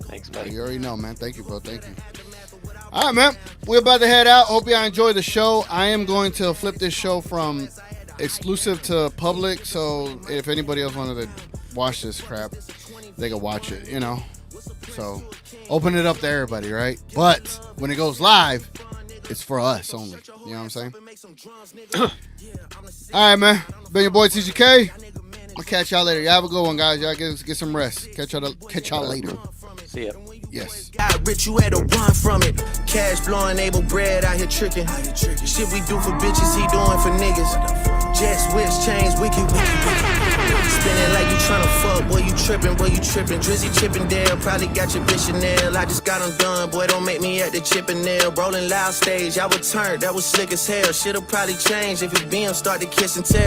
Thanks, buddy. You already know, man. Thank you, bro. Thank you. All right, man. We're about to head out. Hope y'all enjoy the show. I am going to flip this show from exclusive to public. So if anybody else wanted to watch this crap, they can watch it, you know. So open it up to everybody, right? But when it goes live, it's for us only. You know what I'm saying? All right, man. Been your boy TGK. I'll catch y'all later. Y'all have a good one, guys. Y'all get some rest. Catch y'all later. See ya. Yes. Got rich, you had to run from it. Cash blowing, able bread out here tricking. Shit we do for bitches, he doing for niggas. Jet switch, chains, wicked. Spinning like you tryna fuck, boy, you tripping, Drizzy Chippendale, probably got your bitch Chanel. I just got them done, boy, don't make me at the Chippendale. Rolling loud stage, I would turn, that was slick as hell. Shit'll probably change if his BM start to kiss and tell.